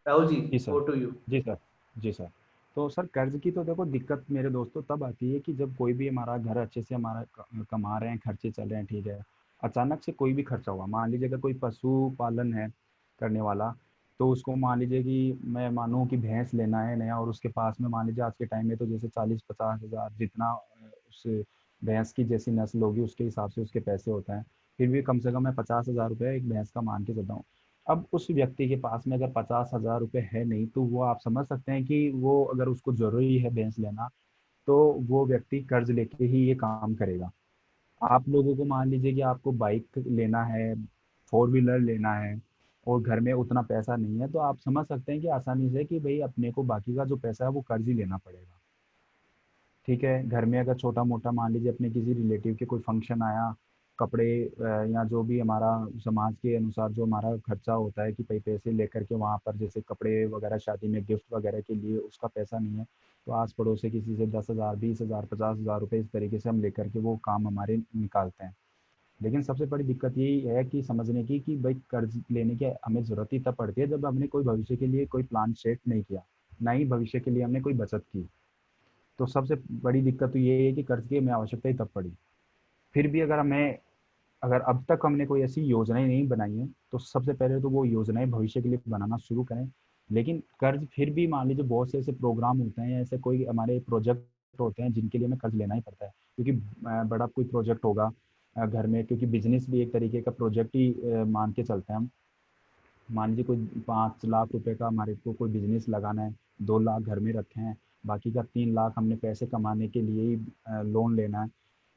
राहुल जी, जी सर। Over to you. जी सर। जी सर। तो सर कर्ज की तो देखो दिक्कत मेरे दोस्तों तब आती है कि जब कोई भी हमारा घर अच्छे से हमारा कमा रहे हैं, खर्चे चल रहे हैं, ठीक है, अचानक से कोई भी खर्चा हुआ, मान लीजिए अगर कोई पशु पालन है करने वाला, तो उसको मान लीजिए कि मैं मानूँ कि भैंस लेना है नया, और उसके पास में मान लीजिए आज के टाइम में तो जैसे 40-50 हज़ार जितना उस भैंस की जैसी नस्ल होगी उसके हिसाब से उसके पैसे होते हैं, फिर भी कम से कम मैं 50 हज़ार रुपये एक भैंस का मान के चलता हूँ। अब उस व्यक्ति के पास में अगर 50 हज़ार रुपये है नहीं, तो वो आप समझ सकते हैं कि वो अगर उसको ज़रूरी है भैंस लेना, तो वो व्यक्ति कर्ज लेके ही ये काम करेगा। आप लोगों को मान लीजिए कि आपको बाइक लेना है, फोर व्हीलर लेना है, और घर में उतना पैसा नहीं है, तो आप समझ सकते हैं कि आसानी से कि भाई अपने को बाकी का जो पैसा है वो कर्ज ही लेना पड़ेगा। ठीक है, घर में अगर छोटा मोटा मान लीजिए अपने किसी रिलेटिव के कोई फंक्शन आया, कपड़े या जो भी हमारा समाज के अनुसार जो हमारा खर्चा होता है कि भाई पैसे लेकर के वहाँ पर जैसे कपड़े वगैरह शादी में गिफ्ट वगैरह के लिए उसका पैसा नहीं है, तो आस पड़ोस से किसी से 10 हज़ार 20 हज़ार 50 हज़ार रुपये इस तरीके से हम लेकर के वो काम हमारे निकालते हैं। लेकिन सबसे बड़ी दिक्कत यही है कि समझने की कि भाई कर्ज लेने की हमें ज़रूरत ही तब पड़ती है जब हमने कोई भविष्य के लिए कोई प्लान सेट नहीं किया, ना ही भविष्य के लिए हमने कोई बचत की। तो सबसे बड़ी दिक्कत तो ये है कि कर्ज की हमें आवश्यकता ही तब पड़ी। फिर भी अगर अब तक हमने कोई ऐसी योजनाएं नहीं बनाई है तो सबसे पहले तो वो योजनाएं भविष्य के लिए बनाना शुरू करें। लेकिन कर्ज फिर भी मान लीजिए बहुत से ऐसे प्रोग्राम होते हैं, ऐसे कोई हमारे प्रोजेक्ट होते हैं जिनके लिए हमें कर्ज लेना ही पड़ता है, क्योंकि बड़ा कोई प्रोजेक्ट होगा घर में, क्योंकि बिजनेस भी एक तरीके का प्रोजेक्ट ही मान के चलते हैं हम। मान लीजिए कोई 5 लाख रुपए का हमारे को कोई बिजनेस लगाना है, 2 लाख घर में रखे हैं, बाकी का 3 लाख हमने पैसे कमाने के लिए ही लोन लेना है।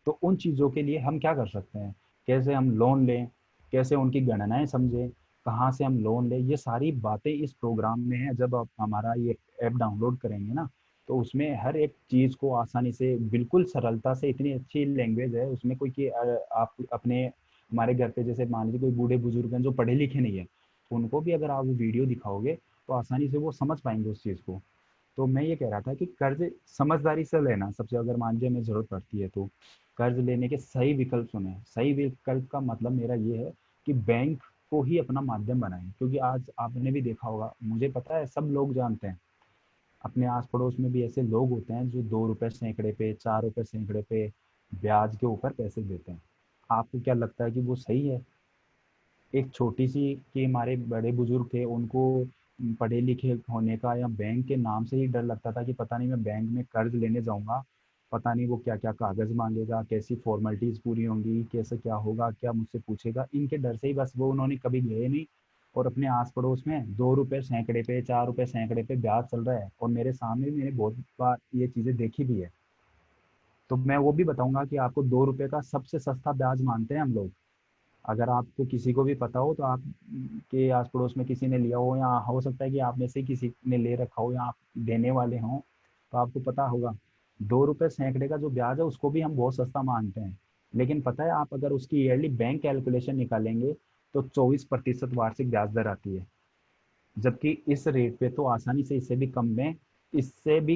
तो उन चीज़ों के लिए हम क्या कर सकते हैं, कैसे हम लोन लें, कैसे उनकी गणनाएं समझें, कहाँ से हम लोन लें, ये सारी बातें इस प्रोग्राम में है। जब आप हमारा ये ऐप डाउनलोड करेंगे ना, तो उसमें हर एक चीज़ को आसानी से बिल्कुल सरलता से, इतनी अच्छी लैंग्वेज है उसमें कोई कि आप अपने हमारे घर पे जैसे मान लीजिए कोई बूढ़े बुजुर्ग हैं जो पढ़े लिखे नहीं है, उनको भी अगर आप वो वीडियो दिखाओगे तो आसानी से वो समझ पाएंगे उस चीज़ को। तो मैं ये कह रहा था कि कर्ज समझदारी से लेना सबसे, अगर मान लीजिए हमें जरूरत पड़ती है तो कर्ज लेने के सही विकल्प चुने। सही विकल्प का मतलब मेरा ये है कि बैंक को ही अपना माध्यम बनाएं, क्योंकि आज आपने भी देखा होगा, मुझे पता है, सब लोग जानते हैं, अपने आस पड़ोस में भी ऐसे लोग होते हैं जो 2 रुपए सैकड़े पे, 4 रुपए सैकड़े पे ब्याज के ऊपर पैसे देते हैं। आपको क्या लगता है कि वो सही है? एक छोटी सी कि हमारे बड़े बुजुर्ग थे, उनको पढ़े लिखे होने का या बैंक के नाम से ही डर लगता था कि पता नहीं मैं बैंक में कर्ज लेने जाऊंगा, पता नहीं वो क्या क्या कागज मांगेगा, कैसी फॉर्मेलिटीज पूरी होंगी, कैसे क्या होगा, क्या मुझसे पूछेगा, इनके डर से ही बस वो उन्होंने कभी गए नहीं। और अपने आस पड़ोस में 2 रुपए सैकड़े पे, 4 रुपए सैकड़े पे ब्याज चल रहा है, और मेरे सामने भी मैंने बहुत बार ये चीजें देखी भी है। तो मैं वो भी बताऊंगा कि आपको 2 रुपए का सबसे सस्ता ब्याज मानते हैं हम लोग। अगर आपको किसी को भी पता हो तो आप के आस पड़ोस में किसी ने लिया हो, या हो सकता है कि आप में से किसी ने ले रखा हो, या आप देने वाले हों, तो आपको पता होगा 2 रुपए सैकड़े का जो ब्याज है उसको भी हम बहुत सस्ता मानते हैं। लेकिन पता है, आप अगर उसकी ईयरली बैंक कैलकुलेशन निकालेंगे तो 24% वार्षिक ब्याज दर आती है। जबकि इस रेट पे तो आसानी से इससे भी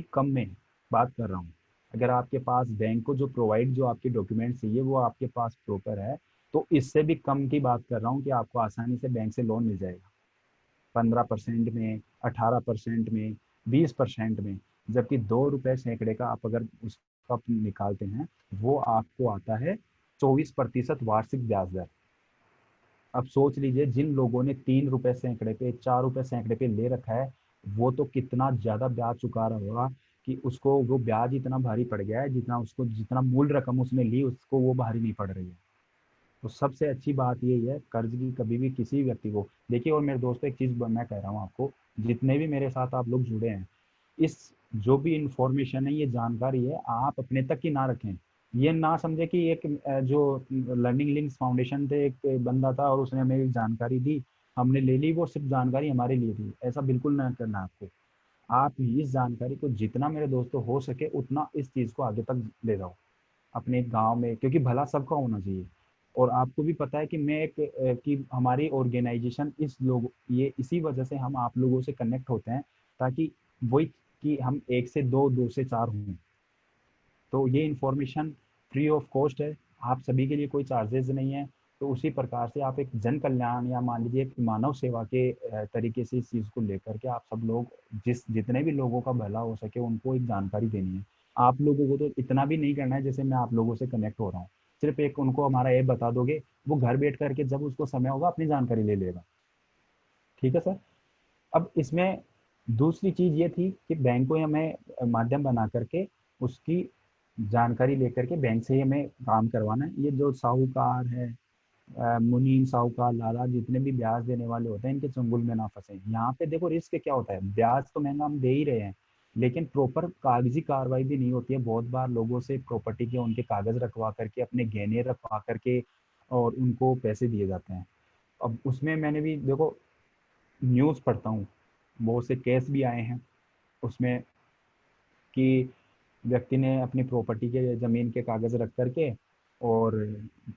कम में बात कर रहा हूँ। अगर आपके पास बैंक को जो आपके डॉक्यूमेंट चाहिए वो आपके पास प्रॉपर है, तो इससे भी कम की बात कर रहा हूँ कि आपको आसानी से बैंक से लोन मिल जाएगा, 15% में, 18% में, 20% में। जबकि 2 रुपए सैकड़े का आप अगर उसका निकालते हैं, वो आपको आता है 24% वार्षिक ब्याज दर। अब सोच लीजिए, जिन लोगों ने 3 रुपए सैकड़े पे, 4 रुपए सैकड़े पे ले रखा है, वो तो कितना ज्यादा ब्याज चुका रहा होगा कि उसको वो ब्याज इतना भारी पड़ गया है, जितना उसको, जितना मूल रकम उसने ली उसको वो भारी नहीं पड़ रही है। तो सबसे अच्छी बात यही है कर्ज की, कभी भी किसी व्यक्ति को देखिए। और मेरे दोस्तों, एक चीज मैं कह रहा हूँ आपको, जितने भी मेरे साथ आप लोग जुड़े हैं, इस जो भी इंफॉर्मेशन है, ये जानकारी है, आप अपने तक ही ना रखें। ये ना समझे कि एक जो लर्निंग लिंक्स फाउंडेशन थे, एक बंदा था और उसने हमें एक जानकारी दी, हमने ले ली, वो सिर्फ जानकारी हमारे लिए थी, ऐसा बिल्कुल ना करना आपको। आप इस जानकारी को जितना मेरे दोस्तों हो सके उतना इस चीज को आगे तक ले जाओ अपने गांव में, क्योंकि भला सबका होना चाहिए। और आपको भी पता है कि मैं एक कि हमारी ऑर्गेनाइजेशन ये इसी वजह से हम आप लोगों से कनेक्ट होते हैं, ताकि वही कि हम 1 से 2, 2 से 4 हों। तो ये इंफॉर्मेशन फ्री ऑफ कॉस्ट है, आप सभी के लिए कोई चार्जेस नहीं है। तो उसी प्रकार से आप एक जन कल्याण या मान लीजिए एक मानव सेवा के तरीके से इस चीज़ को लेकर के आप सब लोग, जितने भी लोगों का भला हो सके उनको एक जानकारी देनी है। आप लोगों को तो इतना भी नहीं करना है जैसे मैं आप लोगों से कनेक्ट हो रहा हूँ, सिर्फ एक उनको हमारा ऐप बता दोगे, वो घर बैठ करके जब उसको समय होगा अपनी जानकारी ले लेगा। ठीक है सर। अब इसमें दूसरी चीज ये थी कि बैंक को हमें माध्यम बना करके उसकी जानकारी लेकर के बैंक से ही हमें काम करवाना है। ये जो साहूकार है, मुनीम साहूकार लाला, जितने भी ब्याज देने वाले होते हैं, इनके चंगुल में ना फंसे। यहाँ पे देखो रिस्क क्या होता है, ब्याज तो महंगा हम दे ही रहे हैं, लेकिन प्रॉपर कागजी कार्रवाई भी नहीं होती है। बहुत बार लोगों से प्रॉपर्टी के उनके कागज रखवा करके, अपने गहने रखवा करके और उनको पैसे दिए जाते हैं। अब उसमें मैंने भी देखो न्यूज़ पढ़ता हूँ, बहुत से केस भी आए हैं उसमें कि व्यक्ति ने अपनी प्रॉपर्टी के ज़मीन के कागज़ रख करके और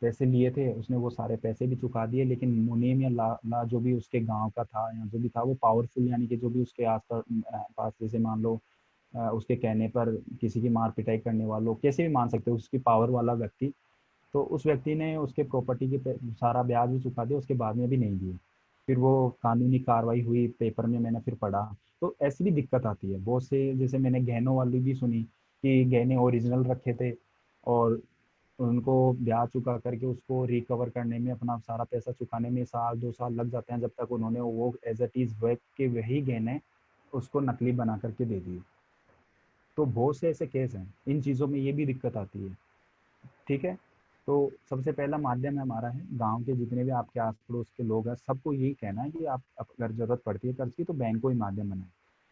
पैसे लिए थे, उसने वो सारे पैसे भी चुका दिए, लेकिन मुनीम या ला जो भी उसके गांव का था या जो भी था, वो पावरफुल, यानी कि जो भी उसके आस पास, जैसे मान लो उसके कहने पर किसी की मार पिटाई करने वालों, कैसे भी मान सकते हो, उसकी पावर वाला व्यक्ति, तो उस व्यक्ति ने उसके प्रॉपर्टी के सारा ब्याज भी चुका दिया, उसके बाद में भी नहीं दिए। फिर वो कानूनी कार्रवाई हुई, पेपर में मैंने फिर पढ़ा। तो ऐसी भी दिक्कत आती है बहुत से, जैसे मैंने गहनों वाली भी सुनी कि गहने ओरिजिनल रखे थे और उनको ब्याज चुका करके उसको रिकवर करने में, अपना सारा पैसा चुकाने में 1 साल 2 साल लग जाते हैं, जब तक उन्होंने वो एज इट इज वर्क के वही गहने उसको नकली बना करके दे दिए। तो बहुत से ऐसे केस हैं, इन चीज़ों में ये भी दिक्कत आती है। ठीक है। तो सबसे पहला माध्यम हमारा है, गांव के जितने भी आपके आस पड़ोस के लोग हैं, सबको यही कहना है कि आप अगर जरूरत पड़ती है कर्ज की तो बैंक को ही माध्यम बनाए।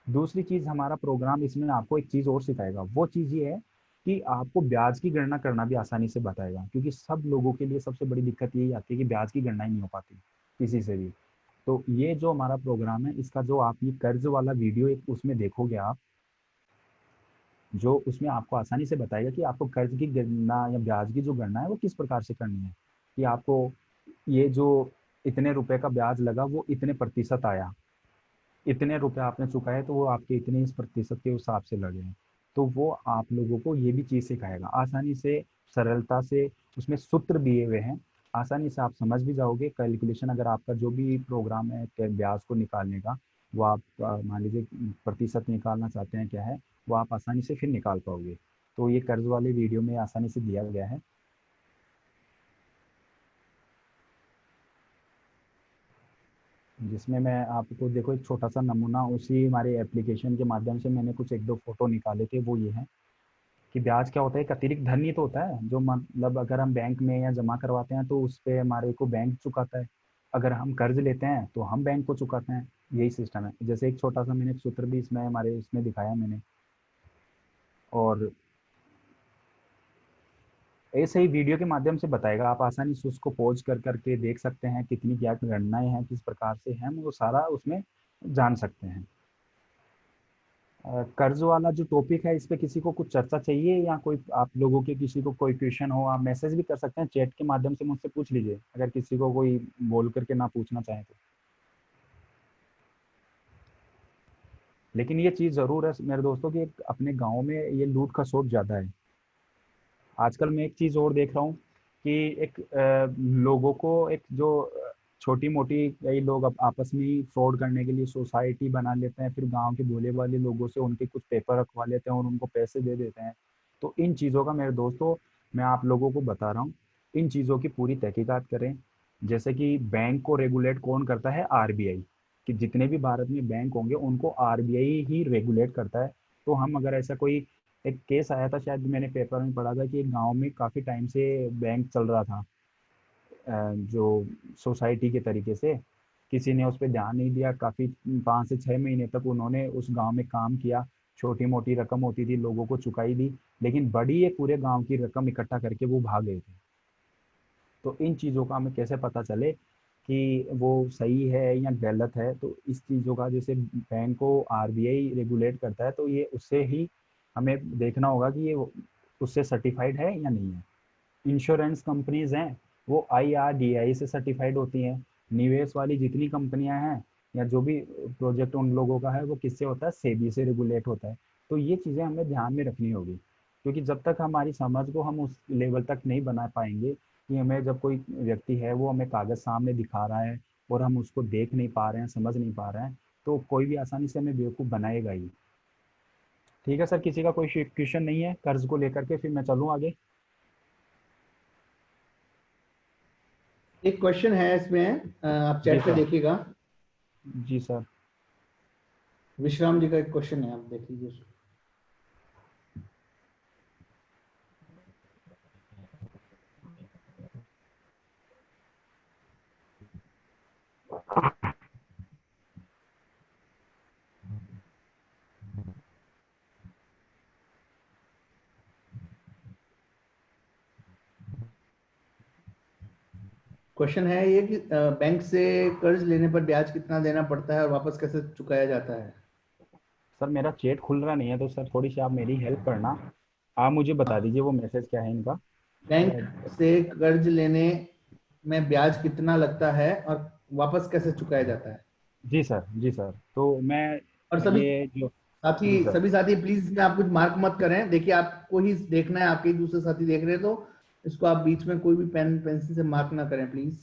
दूसरी चीज, हमारा प्रोग्राम इसमें आपको एक चीज और सिखाएगा, वो चीज ये है कि आपको ब्याज की गणना करना भी आसानी से बताएगा, क्योंकि सब लोगों के लिए सबसे बड़ी दिक्कत यही आती है कि ब्याज की गणना ही नहीं हो पाती किसी से भी। तो ये जो हमारा प्रोग्राम है, इसका जो आप ये कर्ज वाला वीडियो एक उसमें देखोगे आप, जो उसमें आपको आसानी से बताएगा कि आपको कर्ज की गणना या ब्याज की जो गणना है वो किस प्रकार से करनी है। कि आपको ये जो इतने रुपए का ब्याज लगा वो इतने प्रतिशत आया, इतने रुपए आपने चुकाए तो वो आपके इतने इस प्रतिशत के हिसाब से लगे हैं। तो वो आप लोगों को ये भी चीज़ सिखाएगा आसानी से, सरलता से। उसमें सूत्र दिए हुए हैं, आसानी से आप समझ भी जाओगे। कैलकुलेशन अगर आपका जो भी प्रोग्राम है ब्याज को निकालने का, वो आप मान लीजिए प्रतिशत निकालना चाहते हैं क्या है, वो आप आसानी से फिर निकाल पाओगे। तो ये कर्ज वाले वीडियो में आसानी से दिया गया है। जिसमें मैं आपको देखो एक छोटा सा नमूना उसी हमारे एप्लीकेशन के माध्यम से मैंने कुछ एक दो फोटो निकाले थे। वो ये है कि ब्याज क्या होता है, एक अतिरिक्त धन ही तो होता है जो मतलब अगर हम बैंक में या जमा करवाते हैं तो उस पे हमारे को बैंक चुकाता है। अगर हम कर्ज लेते हैं तो हम बैंक को चुकाते हैं। यही सिस्टम है। जैसे एक छोटा सा मैंने एक सूत्र भी इसमें हमारे इसमें दिखाया मैंने। और ऐसे ही वीडियो के माध्यम से बताएगा, आप आसानी से उसको पॉज कर करके देख सकते हैं कितनी क्या गणनाएं हैं, किस प्रकार से हैं, वो सारा उसमें जान सकते हैं। कर्ज वाला जो टॉपिक है, इस पे किसी को कुछ चर्चा चाहिए या कोई आप लोगों के किसी को कोई क्वेश्चन हो, आप मैसेज भी कर सकते हैं, चैट के माध्यम से मुझसे पूछ लीजिए अगर किसी को कोई बोल करके ना पूछना चाहे तो। लेकिन ये चीज़ ज़रूर है मेरे दोस्तों कि अपने गांव में ये लूट खसोट ज़्यादा है। आजकल मैं एक चीज़ और देख रहा हूँ कि एक लोगों को एक जो छोटी मोटी कई लोग आपस में ही फ्रॉड करने के लिए सोसाइटी बना लेते हैं, फिर गांव के भोले वाले लोगों से उनके कुछ पेपर रखवा लेते हैं और उनको पैसे दे देते हैं। तो इन चीज़ों का मेरे दोस्तों मैं आप लोगों को बता रहा हूँ, इन चीज़ों की पूरी तहकीकात करें। जैसे कि बैंक को रेगुलेट कौन करता है, आरबीआई। कि जितने भी भारत में बैंक होंगे उनको आरबीआई ही रेगुलेट करता है। तो हम अगर ऐसा कोई एक केस आया था, शायद मैंने पेपर में पढ़ा था कि एक गांव में काफी टाइम से बैंक चल रहा था, जो सोसाइटी के तरीके से। किसी ने उस पर ध्यान नहीं दिया, काफी 5 से 6 महीने तक उन्होंने उस गांव में काम किया। छोटी मोटी रकम होती थी, लोगों को चुकाई दी, लेकिन बड़ी ये पूरे गांव की रकम इकट्ठा करके वो भाग गए थे। तो इन चीज़ों का हमें कैसे पता चले कि वो सही है या गलत है, तो इस चीज़ों का जैसे बैंक को आरबीआई रेगुलेट करता है तो ये उससे ही हमें देखना होगा कि ये उससे सर्टिफाइड है या नहीं है। इंश्योरेंस कंपनीज हैं, वो आईआरडीआई से सर्टिफाइड होती हैं। निवेश वाली जितनी कंपनियां हैं या जो भी प्रोजेक्ट उन लोगों का है वो किससे होता है, सेबी से रेगुलेट होता है। तो ये चीज़ें हमें ध्यान में रखनी होगी, क्योंकि जब तक हमारी समझ को हम उस लेवल तक नहीं बना पाएंगे कि हमें जब कोई व्यक्ति है वो हमें कागज़ सामने दिखा रहा है और हम उसको देख नहीं पा रहे हैं, समझ नहीं पा रहे हैं, तो कोई भी आसानी से हमें बेवकूफ़ बनाएगा ही। ठीक है सर, किसी का कोई क्वेश्चन नहीं है कर्ज को लेकर के, फिर मैं चलूँ आगे। एक क्वेश्चन है इसमें, आप जी चैट पे सर। देखिएगा। जी सर। विश्राम जी का एक क्वेश्चन है, आप देख लीजिए उसको। क्वेश्चन है ये कि बैंक से कर्ज लेने पर ब्याज कितना देना पड़ता है और वापस कैसे चुकाया जाता है। सर मेरा चैट खुल रहा नहीं है, तो सर थोड़ी सी आप मेरी हेल्प करना, आप मुझे बता दीजिए वो मैसेज क्या है इनका। बैंक से कर्ज लेने में ब्याज कितना लगता है और वापस कैसे चुकाया जाता है। जी सर। जी सर, तो मैं और सभी ये जो। साथी जी सर। सभी साथी प्लीज इसमें आप कुछ मार्क मत करें, देखिए आपको ही देखना है, आपके ही दूसरे साथी देख रहे हैं, तो इसको आप बीच में कोई भी पेन पेंसिल से मार्क ना करें प्लीज।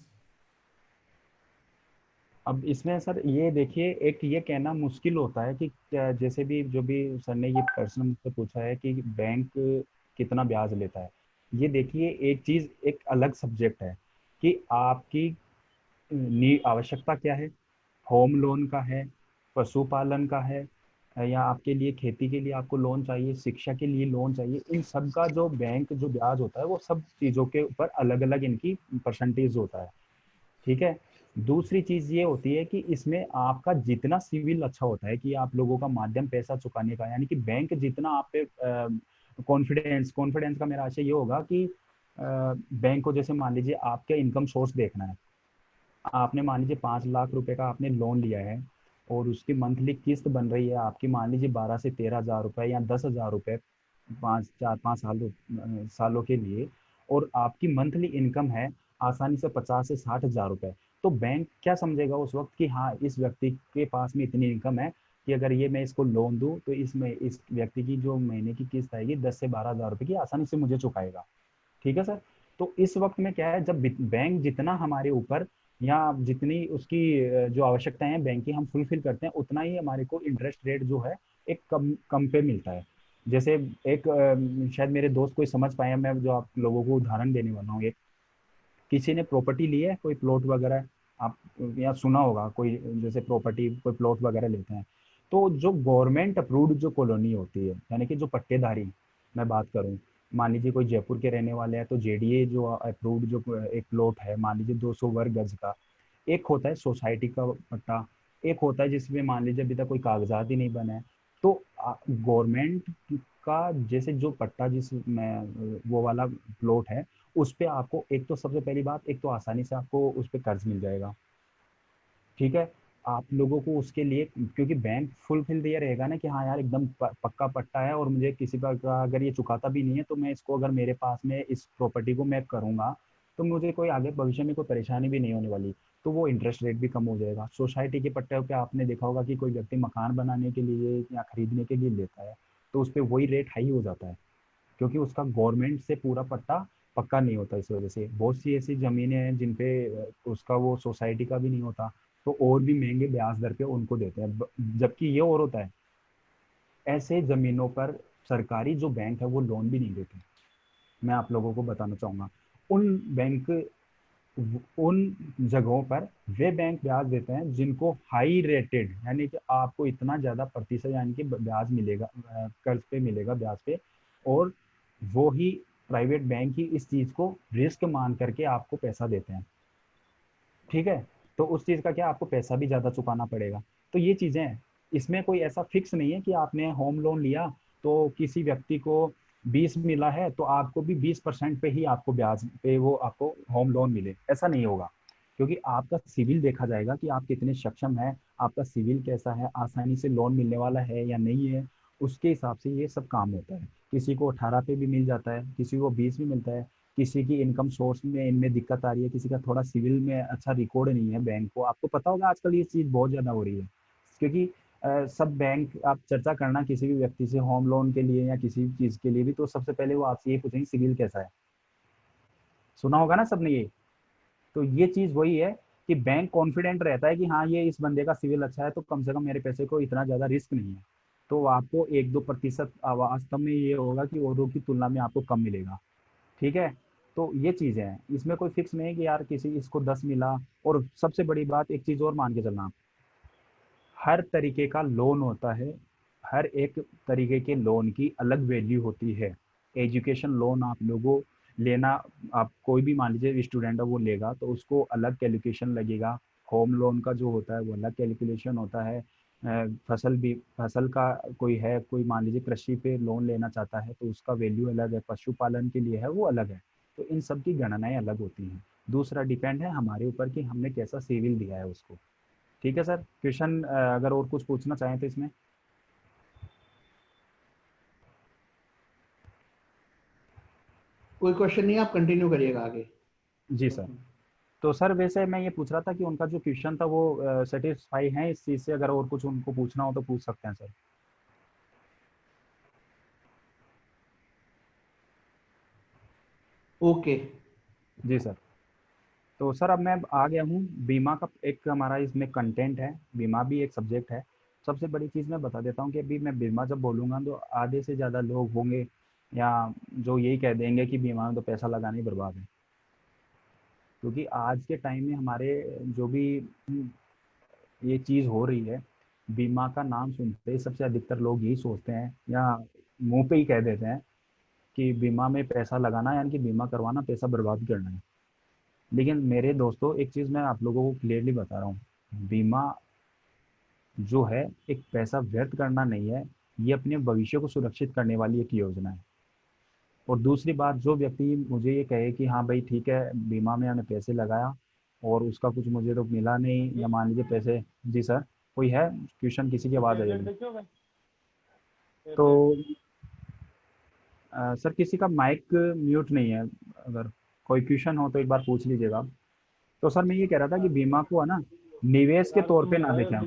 अब इसमें सर ये देखिए, एक ये कहना मुश्किल होता है कि जैसे भी जो भी सर ने ये प्रश्न मुझसे पूछा है कि बैंक कितना ब्याज लेता है। ये देखिए एक चीज़, एक अलग सब्जेक्ट है कि आपकी आवश्यकता क्या है। होम लोन का है, पशुपालन का है, या आपके लिए खेती के लिए आपको लोन चाहिए, शिक्षा के लिए लोन चाहिए, इन सब का जो बैंक जो ब्याज होता है वो सब चीज़ों के ऊपर अलग अलग इनकी परसेंटेज होता है। ठीक है। दूसरी चीज ये होती है कि इसमें आपका जितना सिविल अच्छा होता है कि आप लोगों का माध्यम पैसा चुकाने का, यानी कि बैंक जितना आप पे कॉन्फिडेंस कॉन्फिडेंस का मेरा आशय ये होगा कि बैंक को जैसे मान लीजिए आपके इनकम सोर्स देखना है। आपने मान लीजिए 5 लाख रुपए का आपने लोन लिया है और उसकी मंथली किस्त बन रही है आपकी मान लीजिए 12 से 13 हजार रुपए या 10 हजार रुपए, 5 4 5 सालों के लिए, और आपकी मंथली इनकम है आसानी से 50 से 60 हजार रुपए। तो बैंक क्या समझेगा उस वक्त कि हाँ इस व्यक्ति के पास में इतनी इनकम है कि अगर ये मैं इसको लोन दूं तो इसमें इस व्यक्ति की जो महीने की किस्त आएगी 10 से 12 हज़ार रुपए की आसानी से मुझे चुकाएगा। ठीक है सर। तो इस वक्त में क्या है, जब बैंक जितना हमारे ऊपर या जितनी उसकी जो आवश्यकताएं हैं बैंक की हम फुलफिल करते हैं, उतना ही हमारे को इंटरेस्ट रेट जो है एक कम कम पे मिलता है। जैसे एक शायद मेरे दोस्त कोई समझ पाए, मैं जो आप लोगों को उदाहरण देने वाला हूँ। एक किसी ने प्रॉपर्टी ली है, कोई प्लॉट वगैरह, आप या सुना होगा कोई, जैसे प्रॉपर्टी कोई प्लॉट वगैरह लेते हैं, तो जो गवर्नमेंट अप्रूव्ड जो कॉलोनी होती है, यानी कि जो पट्टेदारी मैं बात करूं, मान लीजिए कोई जयपुर के रहने वाले हैं तो जेडीए जो अप्रूव्ड जो एक प्लॉट है, मान लीजिए 200 वर्ग गज का, एक होता है सोसाइटी का पट्टा, एक होता है जिसमें मान लीजिए अभी तक कोई कागजात ही नहीं बने हैं। तो गवर्नमेंट का जैसे जो पट्टा जिसमें वो वाला प्लॉट है, उस पे आपको एक तो सबसे पहली बात, एक तो आसानी से आपको उस पे कर्ज मिल जाएगा। ठीक है। आप लोगों को उसके लिए, क्योंकि बैंक फुलफिल दिया रहेगा ना कि हाँ यार एकदम पक्का पट्टा है और मुझे किसी का अगर ये चुकाता भी नहीं है तो मैं इसको, अगर मेरे पास में इस प्रॉपर्टी को मैं करूंगा तो मुझे कोई आगे भविष्य में कोई परेशानी भी नहीं होने वाली। तो वो इंटरेस्ट रेट भी कम हो जाएगा। सोसाइटी के पट्टे पे आपने देखा होगा कि कोई व्यक्ति मकान बनाने के लिए या खरीदने के लिए लेता है तो उस पर वही रेट हाई हो जाता है, क्योंकि उसका गवर्नमेंट से पूरा पट्टा पक्का नहीं होता। इस वजह से बहुत सी ऐसी जमीनें हैं जिन पे उसका वो सोसाइटी का भी नहीं होता, तो और भी महंगे ब्याज दर पे उनको देते हैं। जबकि ये और होता है, ऐसे जमीनों पर सरकारी जो बैंक है वो लोन भी नहीं देते। मैं आप लोगों को बताना चाहूंगा, उन बैंक उन जगहों पर वे बैंक ब्याज देते हैं जिनको हाई रेटेड, यानी कि आपको इतना ज्यादा प्रतिशत यानी कि ब्याज मिलेगा, कर्ज पे मिलेगा ब्याज पे, और वो ही प्राइवेट बैंक ही इस चीज को रिस्क मान करके आपको पैसा देते हैं। ठीक है। तो उस चीज का क्या, आपको पैसा भी ज्यादा चुकाना पड़ेगा। तो ये चीजें हैं, इसमें कोई ऐसा फिक्स नहीं है कि आपने होम लोन लिया तो किसी व्यक्ति को 20 मिला है तो आपको भी 20% पे ही आपको ब्याज पे वो आपको होम लोन मिले, ऐसा नहीं होगा। क्योंकि आपका सिविल देखा जाएगा कि आप कितने सक्षम है, आपका सिविल कैसा है, आसानी से लोन मिलने वाला है या नहीं है, उसके हिसाब से ये सब काम होता है। किसी को 18 पे भी मिल जाता है, किसी को 20 भी मिलता है, किसी की इनकम सोर्स में इनमें दिक्कत आ रही है, किसी का थोड़ा सिविल में अच्छा रिकॉर्ड नहीं है बैंक को। आपको पता होगा आजकल ये चीज़ बहुत ज़्यादा हो रही है, क्योंकि सब बैंक, आप चर्चा करना किसी भी व्यक्ति से होम लोन के लिए या किसी भी चीज़ के लिए भी, तो सबसे पहले वो आपसे ये पूछेंगे सिविल कैसा है। सुना होगा ना सबने ये। तो ये चीज़ वही है कि बैंक कॉन्फिडेंट रहता है कि हाँ ये इस बंदे का सिविल अच्छा है तो कम से कम मेरे पैसे को इतना ज़्यादा रिस्क नहीं है। तो आपको 1-2% वास्तव में ये होगा कि औरों की तुलना में आपको कम मिलेगा। ठीक है। तो ये चीजें हैं, इसमें कोई फिक्स नहीं है कि यार किसी इसको 10 मिला। और सबसे बड़ी बात, एक चीज और मान के चलना, हर तरीके का लोन होता है, हर एक तरीके के लोन की अलग वैल्यू होती है। एजुकेशन लोन आप लोगों लेना, आप कोई भी मान लीजिए स्टूडेंट है वो लेगा तो उसको अलग कैलकुलेशन लगेगा। होम लोन का जो होता है वो अलग कैलकुलेशन होता है। फसल भी, फसल का कोई है, कोई मान लीजिए कृषि पे लोन लेना चाहता है तो उसका वैल्यू अलग है, पशुपालन के लिए है वो अलग है। तो इन सब की गणनाएं अलग होती हैं। दूसरा डिपेंड है हमारे ऊपर कि हमने कैसा सिविल दिया है उसको। ठीक है सर। क्वेश्चन अगर और कुछ पूछना चाहें तो इसमें। कोई क्वेश्चन नहीं, आप कंटिन्यू करिएगा आगे। जी सर। तो सर वैसे मैं ये पूछ रहा था कि उनका जो क्वेश्चन था वो सेटिस्फाई है इस चीज़ से, अगर और कुछ उनको पूछना हो तो पूछ सकते हैं सर। ओके। जी सर। तो सर अब मैं आ गया हूँ बीमा का, एक हमारा इसमें कंटेंट है, बीमा भी एक सब्जेक्ट है। सबसे बड़ी चीज़ मैं बता देता हूँ कि अभी मैं बीमा जब बोलूँगा तो आधे से ज़्यादा लोग होंगे या जो यही कह देंगे कि बीमा में तो पैसा लगाना ही बर्बाद है। क्योंकि आज के टाइम में हमारे जो भी ये चीज़ हो रही है, बीमा का नाम सुनते ही सबसे अधिकतर लोग यही सोचते हैं या मुंह पे ही कह देते हैं कि बीमा में पैसा लगाना यानी कि बीमा करवाना पैसा बर्बाद करना है। लेकिन मेरे दोस्तों एक चीज़ मैं आप लोगों को क्लियरली बता रहा हूँ, बीमा जो है एक पैसा व्यर्थ करना नहीं है, ये अपने भविष्य को सुरक्षित करने वाली एक योजना है। और दूसरी बात, जो व्यक्ति मुझे ये कहे कि हाँ भाई ठीक है बीमा में हमने पैसे लगाया और उसका कुछ मुझे तो मिला नहीं, या मान लीजिए पैसे। जी सर, कोई है क्वेश्चन, किसी की आवाज़ आई होगी। तो सर किसी का माइक म्यूट नहीं है, अगर कोई क्वेश्चन हो तो एक बार पूछ लीजिएगा। तो सर मैं ये कह रहा था कि बीमा को है ना निवेश के तौर पे ना देखें आप।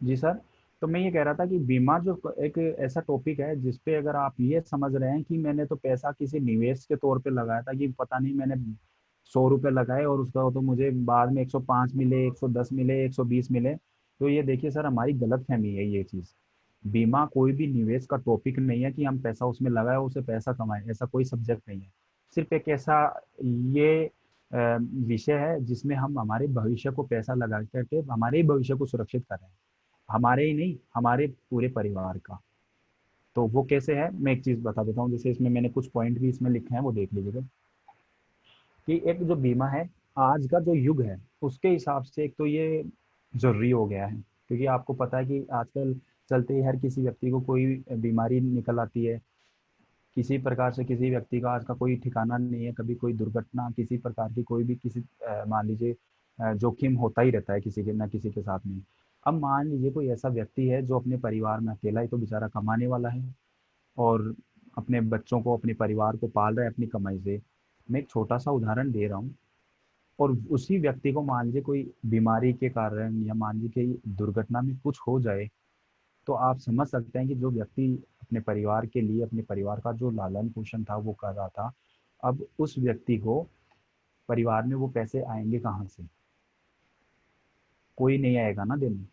जी सर। तो मैं ये कह रहा था कि बीमा जो एक ऐसा टॉपिक है जिसपे अगर आप ये समझ रहे हैं कि मैंने तो पैसा किसी निवेश के तौर पे लगाया था, कि पता नहीं मैंने 100 रुपये लगाए और उसका तो मुझे बाद में 105 मिले, 110 मिले, 120 मिले, तो ये देखिए सर हमारी गलत फहमी है ये चीज़। बीमा कोई भी निवेश का टॉपिक नहीं है कि हम पैसा उसमें लगाए और उसे पैसा कमाए, ऐसा कोई सब्जेक्ट नहीं है। सिर्फ एक ऐसा ये विषय है जिसमें हम हमारे भविष्य को पैसा लगा करके हमारे ही भविष्य को सुरक्षित कर रहे हैं, हमारे ही नहीं हमारे पूरे परिवार का। तो वो कैसे है मैं एक चीज बता देता हूँ, जैसे इसमें मैंने कुछ पॉइंट भी इसमें लिखे हैं वो देख लीजिएगा। कि एक जो बीमा है आज का जो युग है उसके हिसाब से एक तो ये जरूरी हो गया है, क्योंकि आपको पता है कि आजकल चलते ही हर किसी व्यक्ति को कोई बीमारी निकल आती है। किसी प्रकार से किसी व्यक्ति का आज का कोई ठिकाना नहीं है, कभी कोई दुर्घटना किसी प्रकार की कोई भी किसी मान लीजिए जोखिम होता ही रहता है किसी के ना किसी के साथ में। अब मान लीजिए कोई ऐसा व्यक्ति है जो अपने परिवार में अकेला ही तो बेचारा कमाने वाला है और अपने बच्चों को अपने परिवार को पाल रहा है अपनी कमाई से। मैं एक छोटा सा उदाहरण दे रहा हूँ। और उसी व्यक्ति को मान लीजिए कोई बीमारी के कारण या मान लीजिए कि दुर्घटना में कुछ हो जाए, तो आप समझ सकते हैं कि जो व्यक्ति अपने परिवार के लिए अपने परिवार का जो लालन पोषण था वो कर रहा था, अब उस व्यक्ति को परिवार में वो पैसे आएंगे कहाँ से? कोई नहीं आएगा ना देने।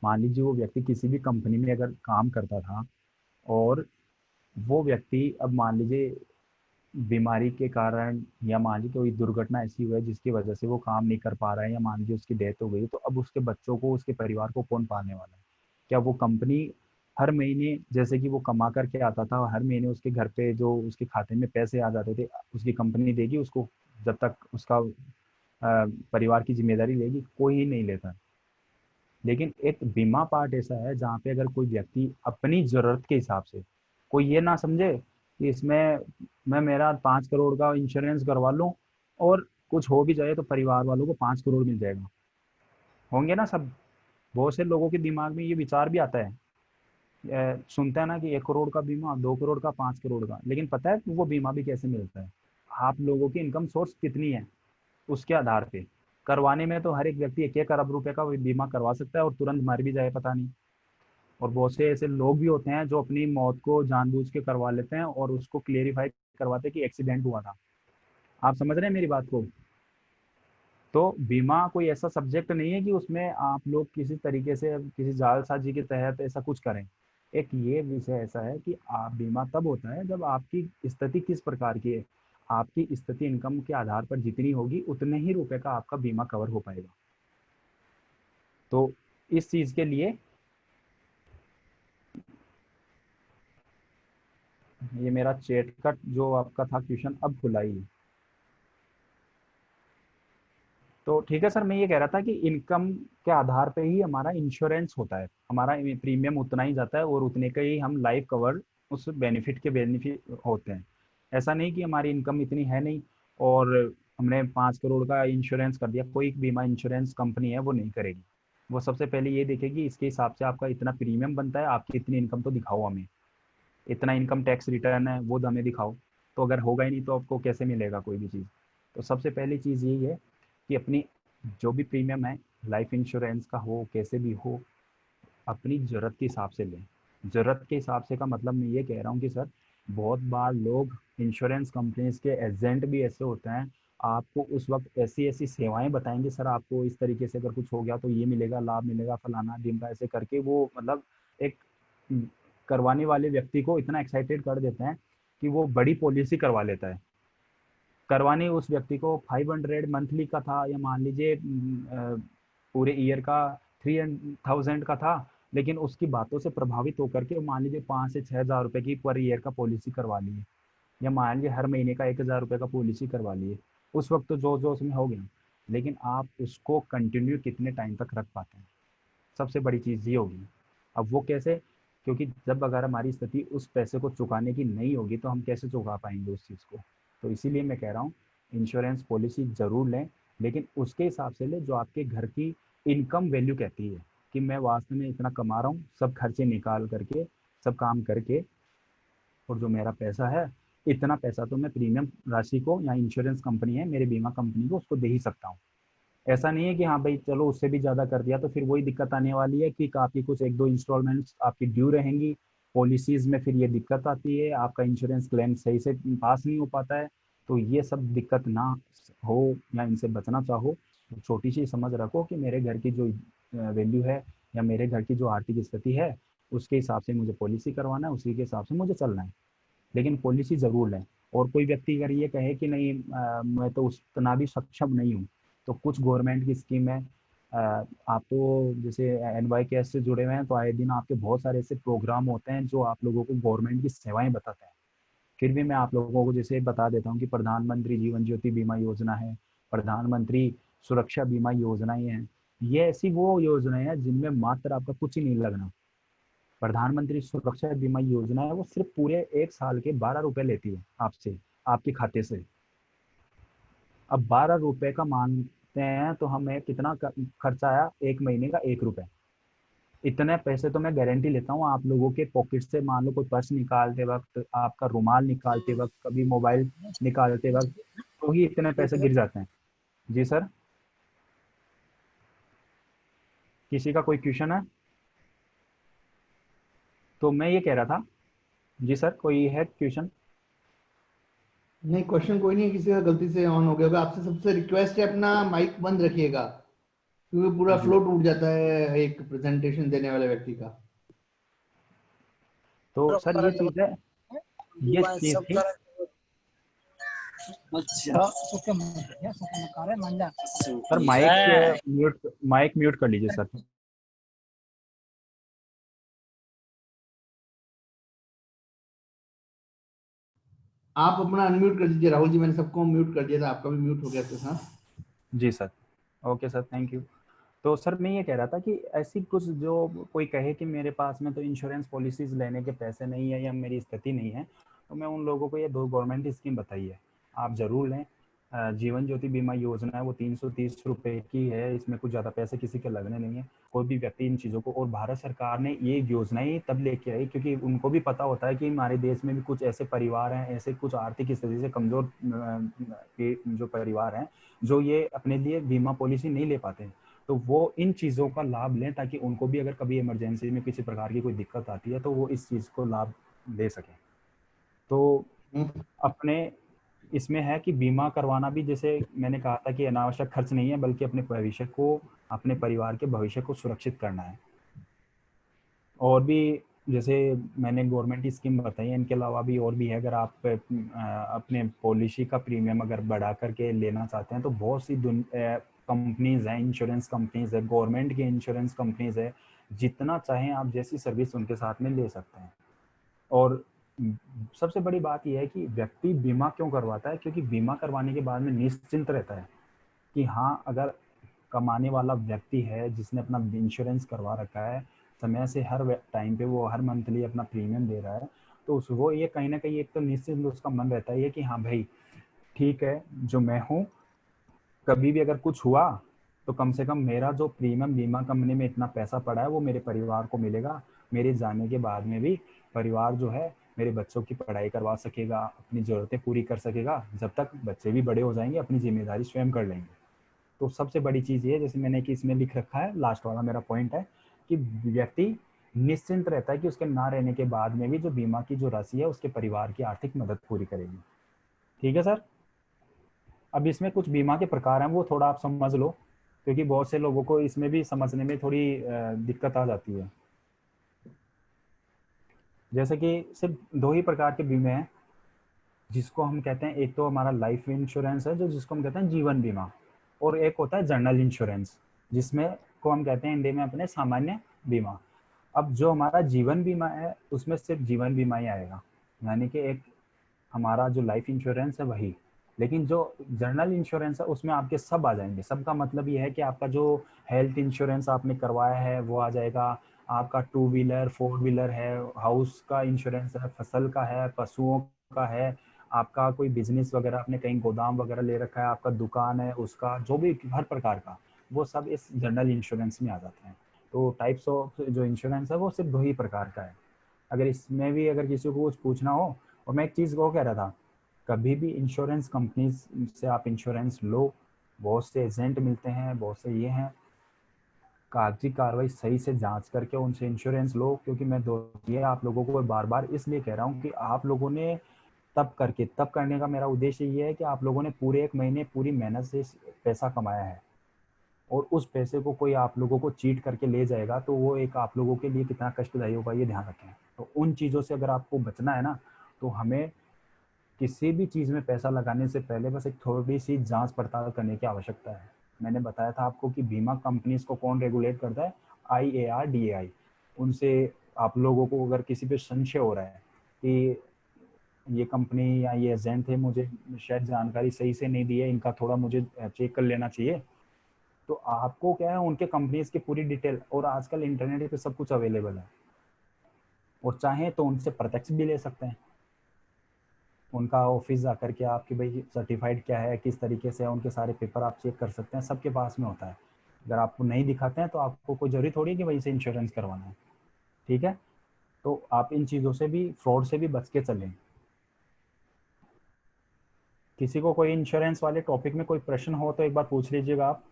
मान लीजिए वो व्यक्ति किसी भी कंपनी में अगर काम करता था और वो व्यक्ति अब मान लीजिए बीमारी के कारण या मान लीजिए कोई दुर्घटना ऐसी हुई है जिसकी वजह से वो काम नहीं कर पा रहा है या मान लीजिए उसकी डेथ हो गई, तो अब उसके बच्चों को उसके परिवार को कौन पालने वाला है? क्या वो कंपनी हर महीने जैसे कि वो कमा करके आता था हर महीने उसके घर पे जो उसके खाते में पैसे आ जाते थे उसकी कंपनी देगी उसको, जब तक उसका परिवार की जिम्मेदारी लेगी? कोई ही नहीं लेता। लेकिन एक बीमा पार्ट ऐसा है जहाँ पे अगर कोई व्यक्ति अपनी जरूरत के हिसाब से, कोई ये ना समझे कि इसमें मैं मेरा 5 करोड़ का इंश्योरेंस करवा लूं और कुछ हो भी जाए तो परिवार वालों को 5 करोड़ मिल जाएगा। होंगे ना सब। बहुत से लोगों के दिमाग में ये विचार भी आता है। सुनते हैं ना कि 1 करोड़ का बीमा, 2 करोड़ का, 5 करोड़ का, लेकिन पता है वो बीमा भी कैसे मिलता है? आप लोगों की इनकम सोर्स कितनी है उसके आधार पे। करवाने में तो हर एक व्यक्ति 1 1 अरब रुपए का बीमा करवा सकता है और तुरंत मर भी जाए पता नहीं। और बहुत से ऐसे लोग भी होते हैं जो अपनी मौत को जानबूझ के करवा लेते हैं और उसको क्लेरिफाई करवाते हैं कि एक्सीडेंट हुआ था। आप समझ रहे हैं मेरी बात को? तो बीमा कोई ऐसा सब्जेक्ट नहीं है कि उसमें आप लोग किसी तरीके से किसी जालसाजी के तहत ऐसा कुछ करें। एक ये विषय ऐसा है कि आप बीमा तब होता है जब आपकी स्थिति किस प्रकार की है। आपकी स्थिति इनकम के आधार पर जितनी होगी उतने ही रुपए का आपका बीमा कवर हो पाएगा। तो इस चीज के लिए ये मेरा चैट का जो आपका था क्वेश्चन अब खुला ही है। तो ठीक है सर, मैं ये कह रहा था कि इनकम के आधार पे ही हमारा इंश्योरेंस होता है, हमारा प्रीमियम उतना ही जाता है और उतने का ही हम लाइफ कवर उस बेनिफिट के बेनिफिट होते हैं। ऐसा नहीं कि हमारी इनकम इतनी है नहीं और हमने 5 करोड़ का इंश्योरेंस कर दिया, कोई बीमा इंश्योरेंस कंपनी है वो नहीं करेगी। वो सबसे पहले ये देखेगी इसके हिसाब से आपका इतना प्रीमियम बनता है, आपकी इतनी इनकम तो दिखाओ हमें, इतना इनकम टैक्स रिटर्न है वो हमें दिखाओ। तो अगर होगा ही नहीं तो आपको कैसे मिलेगा कोई भी चीज़? तो सबसे पहली चीज़ यही है कि अपनी जो भी प्रीमियम है लाइफ इंश्योरेंस का हो कैसे भी हो, अपनी ज़रूरत के हिसाब से लें। ज़रूरत के हिसाब से का मतलब मैं ये कह रहा हूँ कि सर बहुत बार लोग इंश्योरेंस कंपनीज के एजेंट भी ऐसे होते हैं, आपको उस वक्त ऐसी ऐसी सेवाएं बताएंगे, सर आपको इस तरीके से अगर कुछ हो गया तो ये मिलेगा, लाभ मिलेगा, फलाना ढिमका, ऐसे करके वो मतलब एक करवाने वाले व्यक्ति को इतना एक्साइटेड कर देते हैं कि वो बड़ी पॉलिसी करवा लेता है। करवानी उस व्यक्ति को 500 मंथली का था या मान लीजिए पूरे ईयर का 3000 का था, लेकिन उसकी बातों से प्रभावित होकर के मान लीजिए 5 से 6 हज़ार रुपए की पर ईयर का पॉलिसी करवा ली है, या मान लीजिए हर महीने का 1 हज़ार रुपए का पॉलिसी करवा ली है। उस वक्त तो जो जो उसमें हो गया, लेकिन आप उसको कंटिन्यू कितने टाइम तक रख पाते हैं, सबसे बड़ी चीज़ ये होगी। अब वो कैसे? क्योंकि जब अगर हमारी स्थिति उस पैसे को चुकाने की नहीं होगी तो हम कैसे चुका पाएंगे उस चीज़ को? तो इसीलिए मैं कह रहा हूँ इंश्योरेंस पॉलिसी ज़रूर लें, लेकिन उसके हिसाब से लें जो आपके घर की इनकम वैल्यू कहती है कि मैं वास्तव में इतना कमा रहा हूँ, सब खर्चे निकाल करके, सब काम करके और जो मेरा पैसा है, इतना पैसा तो मैं प्रीमियम राशि को, या इंश्योरेंस कंपनी है मेरे बीमा कंपनी को, उसको दे ही सकता हूँ। ऐसा नहीं है कि हाँ भाई चलो उससे भी ज्यादा कर दिया तो फिर वही दिक्कत आने वाली है कि आपकी कुछ एक दो इंस्टॉलमेंट्स आपकी ड्यू रहेंगी पॉलिसीज में, फिर ये दिक्कत आती है, आपका इंश्योरेंस क्लेम सही से पास नहीं हो पाता है। तो ये सब दिक्कत ना हो या इनसे बचना चाहो तो छोटी सी समझ रखो कि मेरे घर की जो वैल्यू है या मेरे घर की जो आर्थिक स्थिति है उसके हिसाब से मुझे पॉलिसी करवाना है, उसी के हिसाब से मुझे चलना है। लेकिन पॉलिसी जरूर लें। और कोई व्यक्ति अगर ये कहे कि नहीं मैं तो उतना भी सक्षम नहीं हूँ, तो कुछ गवर्नमेंट की स्कीम है। आप तो जैसे NYKS से जुड़े हुए हैं तो आए दिन आपके बहुत सारे ऐसे प्रोग्राम होते हैं जो आप लोगों को गवर्नमेंट की सेवाएं बताते हैं। फिर भी मैं आप लोगों को जैसे बता देता हूँ कि प्रधानमंत्री जीवन ज्योति बीमा योजना है, प्रधानमंत्री सुरक्षा बीमा योजनाएं हैं। ये ऐसी वो योजनाएं हैं जिनमें मात्र आपका कुछ ही नहीं लगना। प्रधानमंत्री सुरक्षा बीमा योजना है वो सिर्फ पूरे 1 साल के 12 रुपए लेती है आपसे, आपके खाते से। अब 12 रुपए का मानते हैं तो हमें कितना खर्चा आया, 1 महीने का 1 रुपए। इतने पैसे तो मैं गारंटी लेता हूँ आप लोगों के पॉकेट से, मान लो कोई पर्स निकालते वक्त, आपका रुमाल निकालते वक्त, कभी मोबाइल निकालते वक्त, तो ही इतने पैसे गिर जाते हैं। जी सर, किसी का कोई क्वेश्चन है? तो मैं ये कह रहा था, जी सर कोई है क्वेश्चन? नहीं, क्वेश्चन कोई नहीं है, किसी का गलती से ऑन हो गया होगा। आपसे सबसे रिक्वेस्ट है अपना माइक बंद रखिएगा, क्योंकि पूरा जी फ्लो टूट जाता है एक प्रेजेंटेशन देने वाले व्यक्ति का। तो सर ये चीज है, ये चीज थी। अच्छा सर माइक म्यूट कर लीजिए सर। आप अपना अनम्यूट कर दीजिए राहुल जी, मैंने सबको म्यूट कर दिया था, आपका भी म्यूट हो गया इसके साथ। जी sir, okay sir, thank you. तो सर मैं ये कह रहा था कि ऐसी कुछ जो कोई कहे कि मेरे पास में तो इंश्योरेंस पॉलिसीज लेने के पैसे नहीं है या मेरी स्थिति नहीं है, तो मैं उन लोगों को ये 2 गवर्नमेंट स्कीम बताई है, आप ज़रूर लें। जीवन ज्योति बीमा योजना है वो 330 रुपये की है, इसमें कुछ ज़्यादा पैसे किसी के लगने नहीं है। कोई भी व्यक्ति इन चीज़ों को, और भारत सरकार ने ये योजनाएं तब लेके आई क्योंकि उनको भी पता होता है कि हमारे देश में भी कुछ ऐसे परिवार हैं, ऐसे कुछ आर्थिक स्थिति से कमज़ोर जो परिवार हैं जो ये अपने लिए बीमा पॉलिसी नहीं ले पाते। तो वो इन चीज़ों का लाभ लें ताकि उनको भी अगर कभी इमरजेंसी में किसी प्रकार की कोई दिक्कत आती है तो वो इस चीज़ को लाभ ले सकें। तो अपने इसमें है कि बीमा करवाना भी, जैसे मैंने कहा था कि अनावश्यक खर्च नहीं है, बल्कि अपने भविष्य को, अपने परिवार के भविष्य को सुरक्षित करना है। और भी जैसे मैंने गवर्नमेंट की स्कीम बताई है, इनके अलावा भी और भी है। अगर आप अपने पॉलिसी का प्रीमियम अगर बढ़ा करके लेना चाहते हैं तो बहुत सी कंपनीज हैं, इंश्योरेंस कंपनीज है, गवर्नमेंट की इंश्योरेंस कंपनीज है, जितना चाहें आप जैसी सर्विस उनके साथ में ले सकते हैं। और सबसे बड़ी बात यह है कि व्यक्ति बीमा क्यों करवाता है, क्योंकि बीमा करवाने के बाद में निश्चिंत रहता है कि हाँ, अगर कमाने वाला व्यक्ति है जिसने अपना इंश्योरेंस करवा रखा है, समय से हर टाइम पे वो हर मंथली अपना प्रीमियम दे रहा है, तो उस वो ये कहीं ना कहीं एक तो निश्चित उसका मन रहता है कि हाँ भाई ठीक है, जो मैं हूँ, कभी भी अगर कुछ हुआ तो कम से कम मेरा जो प्रीमियम बीमा कंपनी में इतना पैसा पड़ा है वो मेरे परिवार को मिलेगा। मेरे जाने के बाद में भी परिवार जो है मेरे बच्चों की पढ़ाई करवा सकेगा, अपनी ज़रूरतें पूरी कर सकेगा, जब तक बच्चे भी बड़े हो जाएंगे अपनी जिम्मेदारी स्वयं कर लेंगे। तो सबसे बड़ी चीज़ ये, जैसे मैंने कि इसमें लिख रखा है, लास्ट वाला मेरा पॉइंट है कि व्यक्ति निश्चिंत रहता है कि उसके ना रहने के बाद में भी जो बीमा की जो राशि है उसके परिवार की आर्थिक मदद पूरी करेगी। ठीक है सर। अब इसमें कुछ बीमा के प्रकार हैं, वो थोड़ा आप समझ लो, क्योंकि बहुत से लोगों को इसमें भी समझने में थोड़ी दिक्कत आ जाती है। जैसे कि सिर्फ 2 ही प्रकार के बीमे हैं जिसको हम कहते हैं, एक तो हमारा लाइफ इंश्योरेंस है जो जिसको हम कहते हैं जीवन बीमा, और एक होता है जनरल इंश्योरेंस जिसमें को हम कहते हैं हिंदी में अपने सामान्य बीमा। अब जो हमारा जीवन बीमा है उसमें सिर्फ जीवन बीमा ही आएगा, यानी कि एक हमारा जो लाइफ इंश्योरेंस है वही। लेकिन जो जनरल इंश्योरेंस है उसमें आपके सब आ जाएंगे। सबका मतलब ये है कि आपका जो हेल्थ इंश्योरेंस आपने करवाया है वो आ जाएगा, आपका 2 व्हीलर 4 व्हीलर है, हाउस का इंश्योरेंस है, फसल का है, पशुओं का है, आपका कोई बिजनेस वगैरह आपने कहीं गोदाम वगैरह ले रखा है, आपका दुकान है, उसका जो भी हर प्रकार का, वो सब इस जनरल इंश्योरेंस में आ जाते हैं। तो टाइप्स ऑफ जो इंश्योरेंस है वो सिर्फ 2 ही प्रकार का है। अगर इसमें भी अगर किसी को कुछ पूछना हो। और मैं एक चीज़ वो कह रहा था, कभी भी इंश्योरेंस कंपनी से आप इंश्योरेंस लो, बहुत से एजेंट मिलते हैं, बहुत से ये हैं, कागजी कार्रवाई सही से जांच करके उनसे इंश्योरेंस लो। क्योंकि मैं ये आप लोगों को बार बार इसलिए कह रहा हूँ कि आप लोगों ने तब करने का मेरा उद्देश्य ये है कि आप लोगों ने पूरे 1 महीने पूरी मेहनत से पैसा कमाया है, और उस पैसे को कोई आप लोगों को चीट करके ले जाएगा तो वो एक आप लोगों के लिए कितना कष्टदायी होगा, ये ध्यान रखें। तो उन चीज़ों से अगर आपको बचना है ना, तो हमें किसी भी चीज़ में पैसा लगाने से पहले बस एक थोड़ी सी जांच पड़ताल करने की आवश्यकता है। मैंने बताया था आपको कि बीमा कंपनीज को कौन रेगुलेट करता है, IARDAI। उनसे आप लोगों को अगर किसी पे संशय हो रहा है कि ये कंपनी या ये एजेंट है, मुझे शायद जानकारी सही से नहीं दी है, इनका थोड़ा मुझे चेक कर लेना चाहिए, तो आपको क्या है उनके कंपनीज की पूरी डिटेल, और आजकल इंटरनेट पे सब कुछ अवेलेबल है, और चाहें तो उनसे प्रत्यक्ष भी ले सकते हैं। उनका ऑफिस जा करके आपकी भाई सर्टिफाइड क्या है, किस तरीके से है, उनके सारे पेपर आप चेक कर सकते हैं, सबके पास में होता है। अगर आपको नहीं दिखाते हैं तो आपको कोई जरूरी थोड़ी है कि वहीं से इंश्योरेंस करवाना है। ठीक है, तो आप इन चीज़ों से भी, फ्रॉड से भी बच के चलें। किसी को कोई इंश्योरेंस वाले टॉपिक में कोई प्रश्न हो तो एक बार पूछ लीजिएगा आप।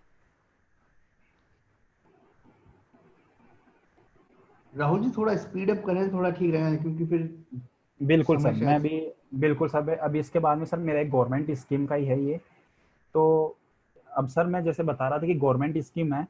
राहुल जी थोड़ा स्पीड अप करें, थोड़ा ठीक रहेगा, क्योंकि फिर बिल्कुल समय सर, मैं शायद। भी बिल्कुल सर। अभी इसके बाद में सर मेरा एक गवर्नमेंट स्कीम का ही है ये। तो अब सर मैं जैसे बता रहा था कि गवर्नमेंट स्कीम है,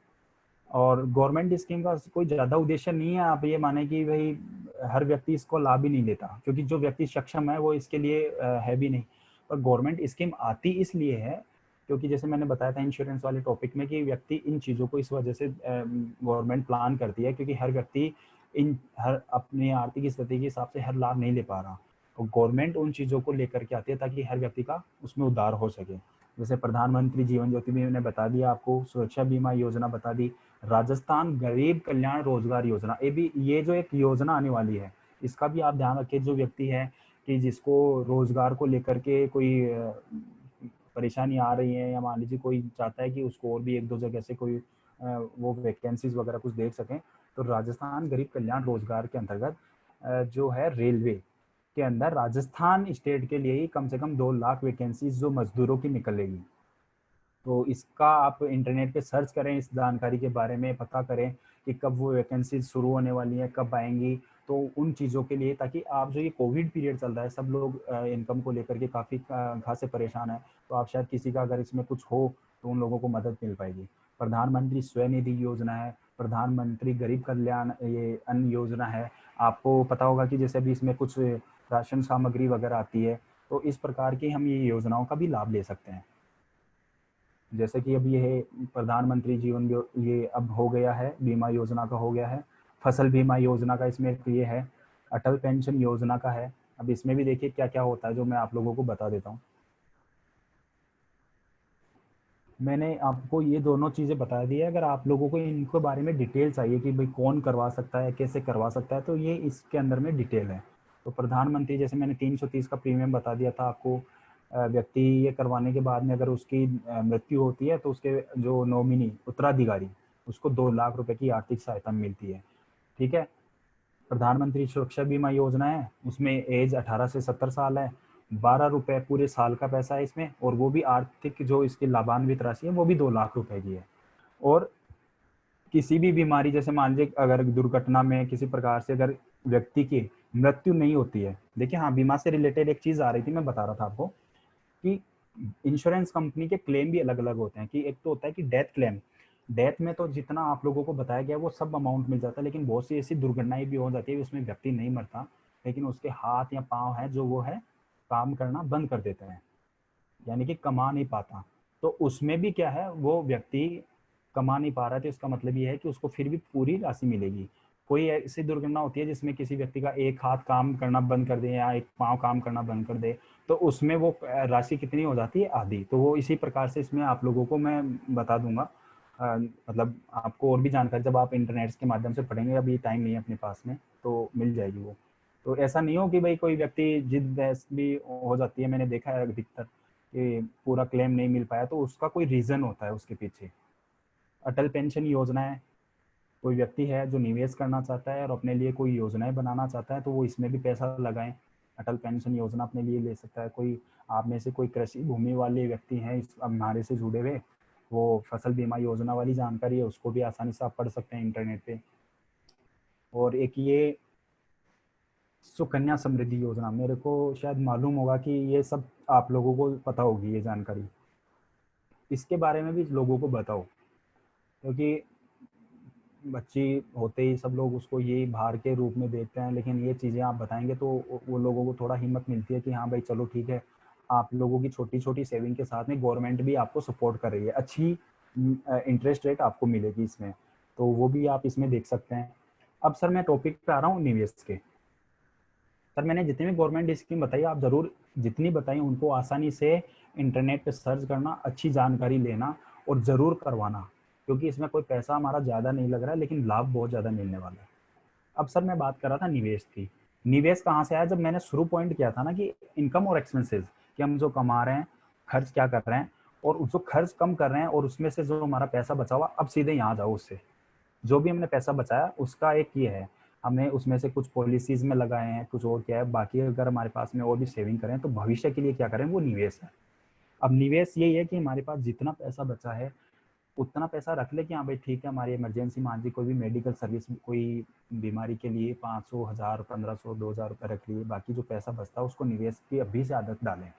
और गवर्नमेंट स्कीम का कोई ज़्यादा उद्देश्य नहीं है आप ये माने कि भाई हर व्यक्ति इसको लाभ ही नहीं लेता, क्योंकि जो व्यक्ति सक्षम है वो इसके लिए है भी नहीं। पर गवर्नमेंट स्कीम आती इसलिए है क्योंकि जैसे मैंने बताया था इंश्योरेंस वाले टॉपिक में कि व्यक्ति इन चीज़ों को इस वजह से गवर्नमेंट प्लान करती है, क्योंकि हर व्यक्ति इन हर अपनी आर्थिक स्थिति के हिसाब से हर लाभ नहीं ले पा रहा। और गवर्नमेंट उन चीज़ों को लेकर के आती है ताकि हर व्यक्ति का उसमें उद्धार हो सके। जैसे प्रधानमंत्री जीवन ज्योति में मैंने बता दिया आपको, सुरक्षा बीमा योजना बता दी, राजस्थान गरीब कल्याण रोजगार योजना, ये जो एक योजना आने वाली है, इसका भी आप ध्यान रखें। जो व्यक्ति है कि जिसको रोजगार को लेकर के कोई परेशानी आ रही है, या मान लीजिए कोई चाहता है कि उसको और भी एक दो जगह से कोई वो वैकेंसीज वगैरह कुछ देख सकें, तो राजस्थान गरीब कल्याण रोजगार के अंतर्गत जो है रेलवे के अंदर राजस्थान स्टेट के लिए ही कम से कम 2 लाख वैकेंसीज जो मजदूरों की निकलेगी। तो इसका आप इंटरनेट पे सर्च करें, इस जानकारी के बारे में पता करें कि कब वो वैकेंसीज शुरू होने वाली हैं, कब आएंगी। तो उन चीज़ों के लिए, ताकि आप जो ये कोविड पीरियड चल रहा है, सब लोग इनकम को लेकर के काफ़ी खासे परेशान है, तो आप शायद किसी का अगर इसमें कुछ हो तो उन लोगों को मदद मिल पाएगी। प्रधानमंत्री स्वनिधि योजना है, प्रधानमंत्री गरीब कल्याण ये अन्न योजना है। आपको पता होगा कि जैसे अभी इसमें कुछ राशन सामग्री वगैरह आती है, तो इस प्रकार की हम ये योजनाओं का भी लाभ ले सकते हैं। जैसे कि अब ये प्रधानमंत्री जीवन ये अब हो गया है, बीमा योजना का हो गया है, फसल बीमा योजना का इसमें ये है, अटल पेंशन योजना का है। अब इसमें भी देखिए क्या क्या होता है, जो मैं आप लोगों को बता देता हूँ। मैंने आपको ये दोनों चीज़ें बता दी है। अगर आप लोगों को इनके बारे में डिटेल चाहिए कि भाई कौन करवा सकता है, कैसे करवा सकता है, तो ये इसके अंदर में डिटेल है। तो प्रधानमंत्री जैसे मैंने 330 का प्रीमियम बता दिया था आपको। व्यक्ति ये करवाने के बाद में अगर उसकी मृत्यु होती है तो उसके जो नॉमिनी उत्तराधिकारी, उसको 2 लाख रुपए की आर्थिक सहायता मिलती है। ठीक है। प्रधानमंत्री सुरक्षा बीमा योजना है, उसमें एज 18 से 70 साल है, 12 रुपए पूरे साल का पैसा है इसमें, और वो भी आर्थिक जो इसकी लाभान्वित राशि है वो भी 2 लाख रुपए की है। और किसी भी बीमारी, जैसे मान लीजिए अगर दुर्घटना में किसी प्रकार से अगर व्यक्ति की मृत्यु नहीं होती है, देखिए हाँ बीमा से रिलेटेड एक चीज आ रही थी, मैं बता रहा था आपको कि इंश्योरेंस कंपनी के क्लेम भी अलग अलग होते हैं। कि एक तो होता है कि डेथ क्लेम, डेथ में तो जितना आप लोगों को बताया गया वो सब अमाउंट मिल जाता है, लेकिन बहुत सी ऐसी दुर्घटनाएं भी हो जाती है उसमें व्यक्ति नहीं मरता, लेकिन उसके हाथ या पाँव है जो वो है काम करना बंद कर देते हैं, यानी कि कमा नहीं पाता। तो उसमें भी क्या है, वो व्यक्ति कमा नहीं पा रहा है, तो इसका मतलब ये है कि उसको फिर भी पूरी राशि मिलेगी। कोई ऐसी दुर्घटना होती है जिसमें किसी व्यक्ति का एक हाथ काम करना बंद कर दे या एक पाँव काम करना बंद कर दे, तो उसमें वो राशि कितनी हो जाती है, आधी। तो वो इसी प्रकार से इसमें आप लोगों को मैं बता दूंगा। मतलब आपको और भी जानकारी जब आप इंटरनेट के माध्यम से पढ़ेंगे, अभी टाइम नहीं है अपने पास में, तो मिल जाएगी वो। तो ऐसा नहीं हो कि भाई कोई व्यक्ति जिद बहस भी हो जाती है, मैंने देखा है अधिकतर कि पूरा क्लेम नहीं मिल पाया, तो उसका कोई रीजन होता है उसके पीछे। अटल पेंशन योजना है, कोई व्यक्ति है जो निवेश करना चाहता है और अपने लिए कोई योजनाएं बनाना चाहता है तो वो इसमें भी पैसा लगाएं। अटल पेंशन योजना अपने लिए ले सकता है। कोई आप में से कोई कृषि भूमि वाले व्यक्ति हैं इस हमारे से जुड़े हुए, वो फसल बीमा योजना वाली जानकारी है उसको भी आसानी से आप पढ़ सकते हैं इंटरनेट पे। और एक ये सुकन्या समृद्धि योजना, मेरे को शायद मालूम होगा कि ये सब आप लोगों को पता होगी ये जानकारी, इसके बारे में भी लोगों को बताओ, क्योंकि बच्ची होते ही सब लोग उसको ये भार के रूप में देखते हैं, लेकिन ये चीज़ें आप बताएंगे तो वो लोगों को थोड़ा हिम्मत मिलती है कि हाँ भाई चलो ठीक है, आप लोगों की छोटी छोटी सेविंग के साथ में गवर्नमेंट भी आपको सपोर्ट कर रही है, अच्छी इंटरेस्ट रेट आपको मिलेगी इसमें, तो वो भी आप इसमें देख सकते हैं। अब सर मैं टॉपिक पे आ रहा हूँ निवेश के। सर मैंने जितनी भी गवर्नमेंट स्कीम बताई आप ज़रूर जितनी बताई उनको आसानी से इंटरनेट पे सर्च करना, अच्छी जानकारी लेना और ज़रूर करवाना, क्योंकि इसमें कोई पैसा हमारा ज़्यादा नहीं लग रहा है लेकिन लाभ बहुत ज़्यादा मिलने वाला है। अब सर मैं बात कर रहा था निवेश की। निवेश कहाँ से आया? जब मैंने शुरू पॉइंट किया था ना कि इनकम और एक्सपेंसेस, कि हम जो कमा रहे हैं खर्च क्या कर रहे हैं, और जो खर्च कम कर रहे हैं और उसमें से जो हमारा पैसा बचा हुआ, अब सीधे यहाँ जाओ उससे जो भी हमने पैसा बचाया उसका एक ये है, हमने उसमें से कुछ पॉलिसीज में लगाए हैं, कुछ और क्या है, बाकी अगर हमारे पास में और भी सेविंग करें तो भविष्य के लिए क्या करें, वो निवेश है। अब निवेश यही है कि हमारे पास जितना पैसा बचा है उतना पैसा रख ले कि हाँ भाई ठीक है, हमारी इमरजेंसी मान ली कोई भी मेडिकल सर्विस, कोई बीमारी के लिए 500, 1000, 1500, 2000 रुपये रख लिए, बाकी जो पैसा बचता है उसको निवेश की अभी से आदत डालें।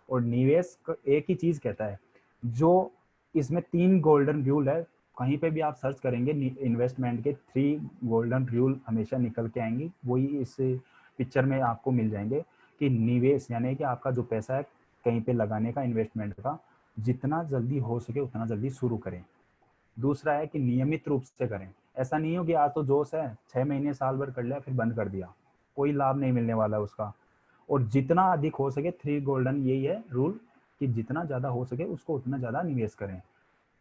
और निवेश एक ही चीज़ कहता है, जो इसमें 3 गोल्डन रूल है, कहीं पे भी आप सर्च करेंगे इन्वेस्टमेंट के 3 गोल्डन रूल हमेशा निकल के आएंगी, वही इस पिक्चर में आपको मिल जाएंगे कि निवेश यानी कि आपका जो पैसा है कहीं पे लगाने का, इन्वेस्टमेंट का, जितना जल्दी हो सके उतना जल्दी शुरू करें। दूसरा है कि नियमित रूप से करें, ऐसा नहीं हो कि आज तो जोश है 6 महीने साल भर कर लिया फिर बंद कर दिया, कोई लाभ नहीं मिलने वाला उसका। और जितना अधिक हो सके, 3 गोल्डन यही है रूल कि जितना ज़्यादा हो सके उसको उतना ज़्यादा निवेश करें।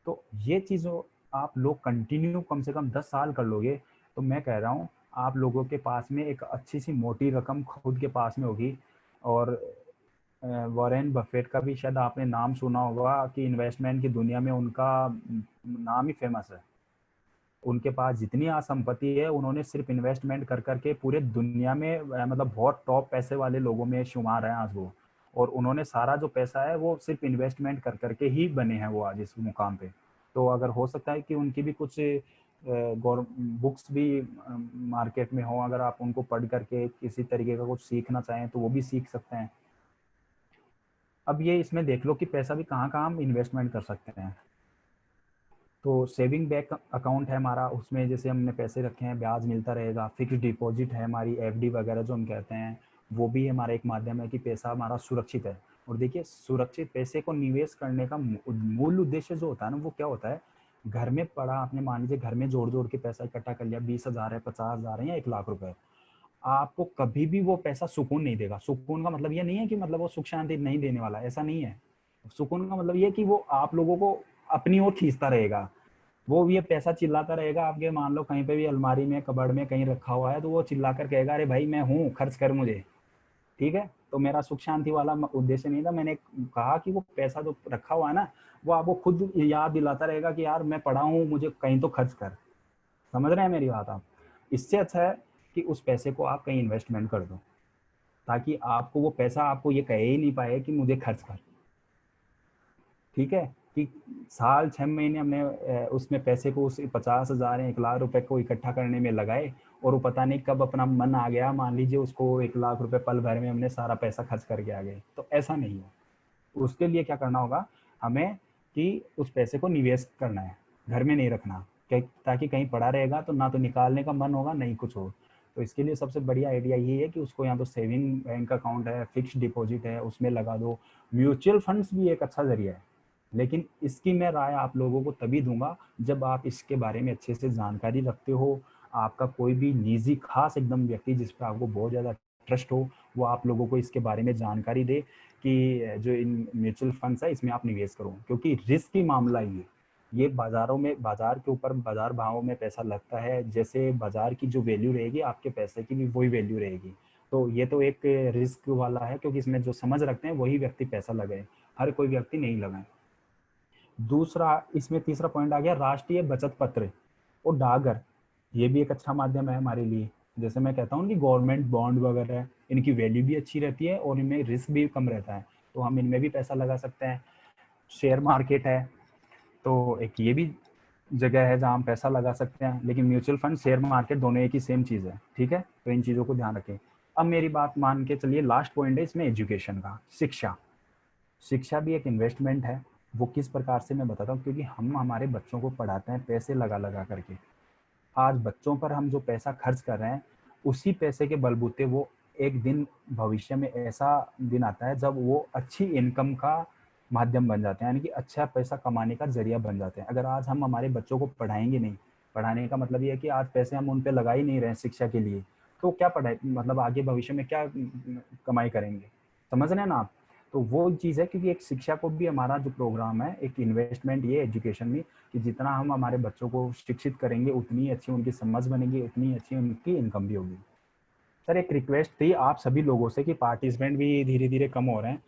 तो ये चीज़ों आप लोग कंटिन्यू कम से कम 10 साल कर लोगे तो मैं कह रहा हूँ आप लोगों के पास में एक अच्छी सी मोटी रकम खुद के पास में होगी। और वॉरेन बफेट का भी शायद आपने नाम सुना होगा कि इन्वेस्टमेंट की दुनिया में उनका नाम ही फेमस है। उनके पास जितनी संपत्ति है उन्होंने सिर्फ इन्वेस्टमेंट कर करके पूरे दुनिया में मतलब बहुत टॉप पैसे वाले लोगों में शुमार है आज वो। और उन्होंने सारा जो पैसा है वो सिर्फ इन्वेस्टमेंट कर करके ही बने हैं वो आज इस मुकाम पे। तो अगर हो सकता है कि उनकी भी कुछ बुक्स भी मार्केट में हो, अगर आप उनको पढ़ करके किसी तरीके का कुछ सीखना चाहें तो वो भी सीख सकते हैं। अब ये इसमें देख लो कि पैसा भी कहाँ कहाँ हम इन्वेस्टमेंट कर सकते हैं। तो सेविंग बैंक अकाउंट है हमारा, उसमें जैसे हमने पैसे रखे हैं ब्याज मिलता रहेगा। फिक्स डिपॉजिट है हमारी, एफडी वगैरह जो हम कहते हैं, वो भी हमारा एक माध्यम है कि पैसा हमारा सुरक्षित है। और देखिए सुरक्षित पैसे को निवेश करने का मूल उद्देश्य जो होता है ना वो क्या होता है, घर में पड़ा आपने मान लीजिए घर में जोड़ जोड़ के पैसा इकट्ठा कर लिया, 20,000 है, 50,000 है या 1 लाख रुपए, आपको कभी भी वो पैसा सुकून नहीं देगा। सुकून का मतलब ये नहीं है कि मतलब वो सुख शांति नहीं देने वाला, ऐसा नहीं है। सुकून का मतलब ये कि वो आप लोगों को अपनी ओर खींचता रहेगा। वो ये पैसा चिल्लाता रहेगा आपके, मान लो कहीं पे भी अलमारी में कबड़ में कहीं रखा हुआ है तो वो चिल्ला कर कहेगा अरे भाई मैं हूँ, खर्च कर मुझे, ठीक है। तो मेरा सुख शांति वाला उद्देश्य नहीं था, मैंने कहा कि वो पैसा जो रखा हुआ है ना वो आपको खुद याद दिलाता रहेगा कि यार मैं पढ़ा हूँ, मुझे कहीं तो खर्च कर। समझ रहे हैं मेरी बात आप? इससे अच्छा है कि उस पैसे को आप कहीं इन्वेस्टमेंट कर दो, ताकि आपको वो पैसा आपको ये कह ही नहीं पाए कि मुझे खर्च कर, ठीक है। कि साल 6 महीने हमने उसमें पैसे को उस 50,000 या 1 लाख रुपए को इकट्ठा करने में लगाए और वो पता नहीं कब अपना मन आ गया, मान लीजिए उसको 1 लाख रुपए पल भर में हमने सारा पैसा खर्च करके आ गए, तो ऐसा नहीं है। उसके लिए क्या करना होगा हमें कि उस पैसे को निवेश करना है, घर में नहीं रखना, ताकि कहीं पड़ा रहेगा तो ना तो निकालने का मन होगा नहीं कुछ हो। तो इसके लिए सबसे बढ़िया आइडिया ये है कि उसको या तो सेविंग बैंक अकाउंट है, फिक्स्ड डिपॉजिट है, उसमें लगा दो। म्यूचुअल फंड्स भी एक अच्छा जरिया है, लेकिन इसकी मैं राय आप लोगों को तभी दूंगा जब आप इसके बारे में अच्छे से जानकारी रखते हो। आपका कोई भी निजी खास एकदम व्यक्ति जिस पर आपको बहुत ज़्यादा ट्रस्ट हो वो आप लोगों को इसके बारे में जानकारी दे कि जो इन म्यूचुअल फंड्स है इसमें आप निवेश करो, क्योंकि रिस्की मामला ये बाजारों में, बाजार के ऊपर बाजार भावों में पैसा लगता है, जैसे बाजार की जो वैल्यू रहेगी आपके पैसे की भी वही वैल्यू रहेगी। तो ये तो एक रिस्क वाला है, क्योंकि इसमें जो समझ रखते हैं वही व्यक्ति पैसा लगाए, हर कोई व्यक्ति नहीं लगाए। दूसरा इसमें तीसरा पॉइंट आ गया राष्ट्रीय बचत पत्र और डाकघर। ये भी एक अच्छा माध्यम है हमारे लिए। जैसे मैं कहता हूँ कि गवर्नमेंट बॉन्ड वगैरह, इनकी वैल्यू भी अच्छी रहती है और इनमें रिस्क भी कम रहता है, तो हम इनमें भी पैसा लगा सकते हैं। शेयर मार्केट है, तो एक ये भी जगह है जहाँ हम पैसा लगा सकते हैं। लेकिन म्यूचुअल फंड, शेयर मार्केट दोनों एक ही सेम चीज़ है, ठीक है, तो इन चीज़ों को ध्यान रखें। अब मेरी बात मान के चलिए, लास्ट पॉइंट है इसमें एजुकेशन का, शिक्षा। शिक्षा भी एक इन्वेस्टमेंट है। वो किस प्रकार से मैं बताता हूँ, क्योंकि हम हमारे बच्चों को पढ़ाते हैं पैसे लगा लगा करके। आज बच्चों पर हम जो पैसा खर्च कर रहे हैं, उसी पैसे के बलबूते वो एक दिन भविष्य में ऐसा दिन आता है जब वो अच्छी इनकम का माध्यम बन जाते हैं, यानी कि अच्छा पैसा कमाने का जरिया बन जाते हैं। अगर आज हम हमारे बच्चों को पढ़ाएंगे नहीं, पढ़ाने का मतलब ये है कि आज पैसे हम उन पे लगा ही नहीं रहे हैं शिक्षा के लिए, तो क्या पढ़ाई, मतलब आगे भविष्य में क्या कमाई करेंगे, समझ रहे हैं ना आप। तो वो चीज़ है, क्योंकि एक शिक्षा को भी हमारा जो प्रोग्राम है, एक इन्वेस्टमेंट ये एजुकेशन में, कि जितना हम हमारे बच्चों को शिक्षित करेंगे उतनी अच्छी उनकी समझ बनेगी, उतनी अच्छी उनकी इनकम भी होगी। सर एक रिक्वेस्ट थी आप सभी लोगों से कि पार्टिसिपेंट भी धीरे धीरे कम हो रहे हैं।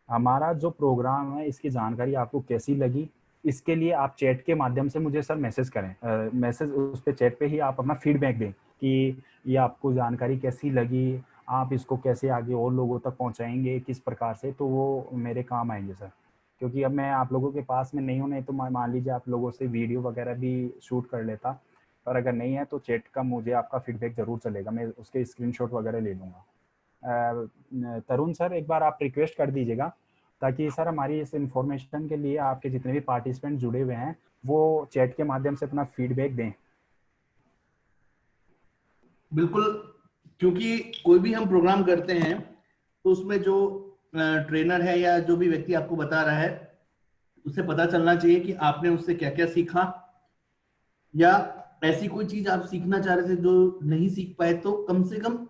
हमारा जो प्रोग्राम है इसकी जानकारी आपको कैसी लगी, इसके लिए आप चैट के माध्यम से मुझे सर मैसेज करें, मैसेज उस पर चैट पे ही आप अपना फीडबैक दें कि ये आपको जानकारी कैसी लगी, आप इसको कैसे आगे और लोगों तक पहुंचाएंगे, किस प्रकार से, तो वो मेरे काम आएंगे सर। क्योंकि अब मैं आप लोगों के पास में नहीं हूँ, नहीं तो मान लीजिए आप लोगों से वीडियो वगैरह भी शूट कर लेता, पर अगर नहीं है तो चैट का मुझे आपका फीडबैक ज़रूर चलेगा, मैं उसके स्क्रीनशॉट वगैरह ले लूँगा। तरुण सर एक बार आप रिक्वेस्ट कर दीजिएगा, ताकि सर हमारी इस इंफॉर्मेशन के लिए आपके जितने भी पार्टिसिपेंट जुड़े हुए हैं वो चैट के माध्यम से अपना फीडबैक दें। बिल्कुल, क्योंकि कोई भी हम प्रोग्राम करते हैं तो उसमें जो ट्रेनर है या जो भी व्यक्ति आपको बता रहा है, उसे पता चलना चाहिए कि आपने उससे क्या क्या सीखा, या ऐसी कोई चीज आप सीखना चाह रहे थे जो नहीं सीख पाए, तो कम से कम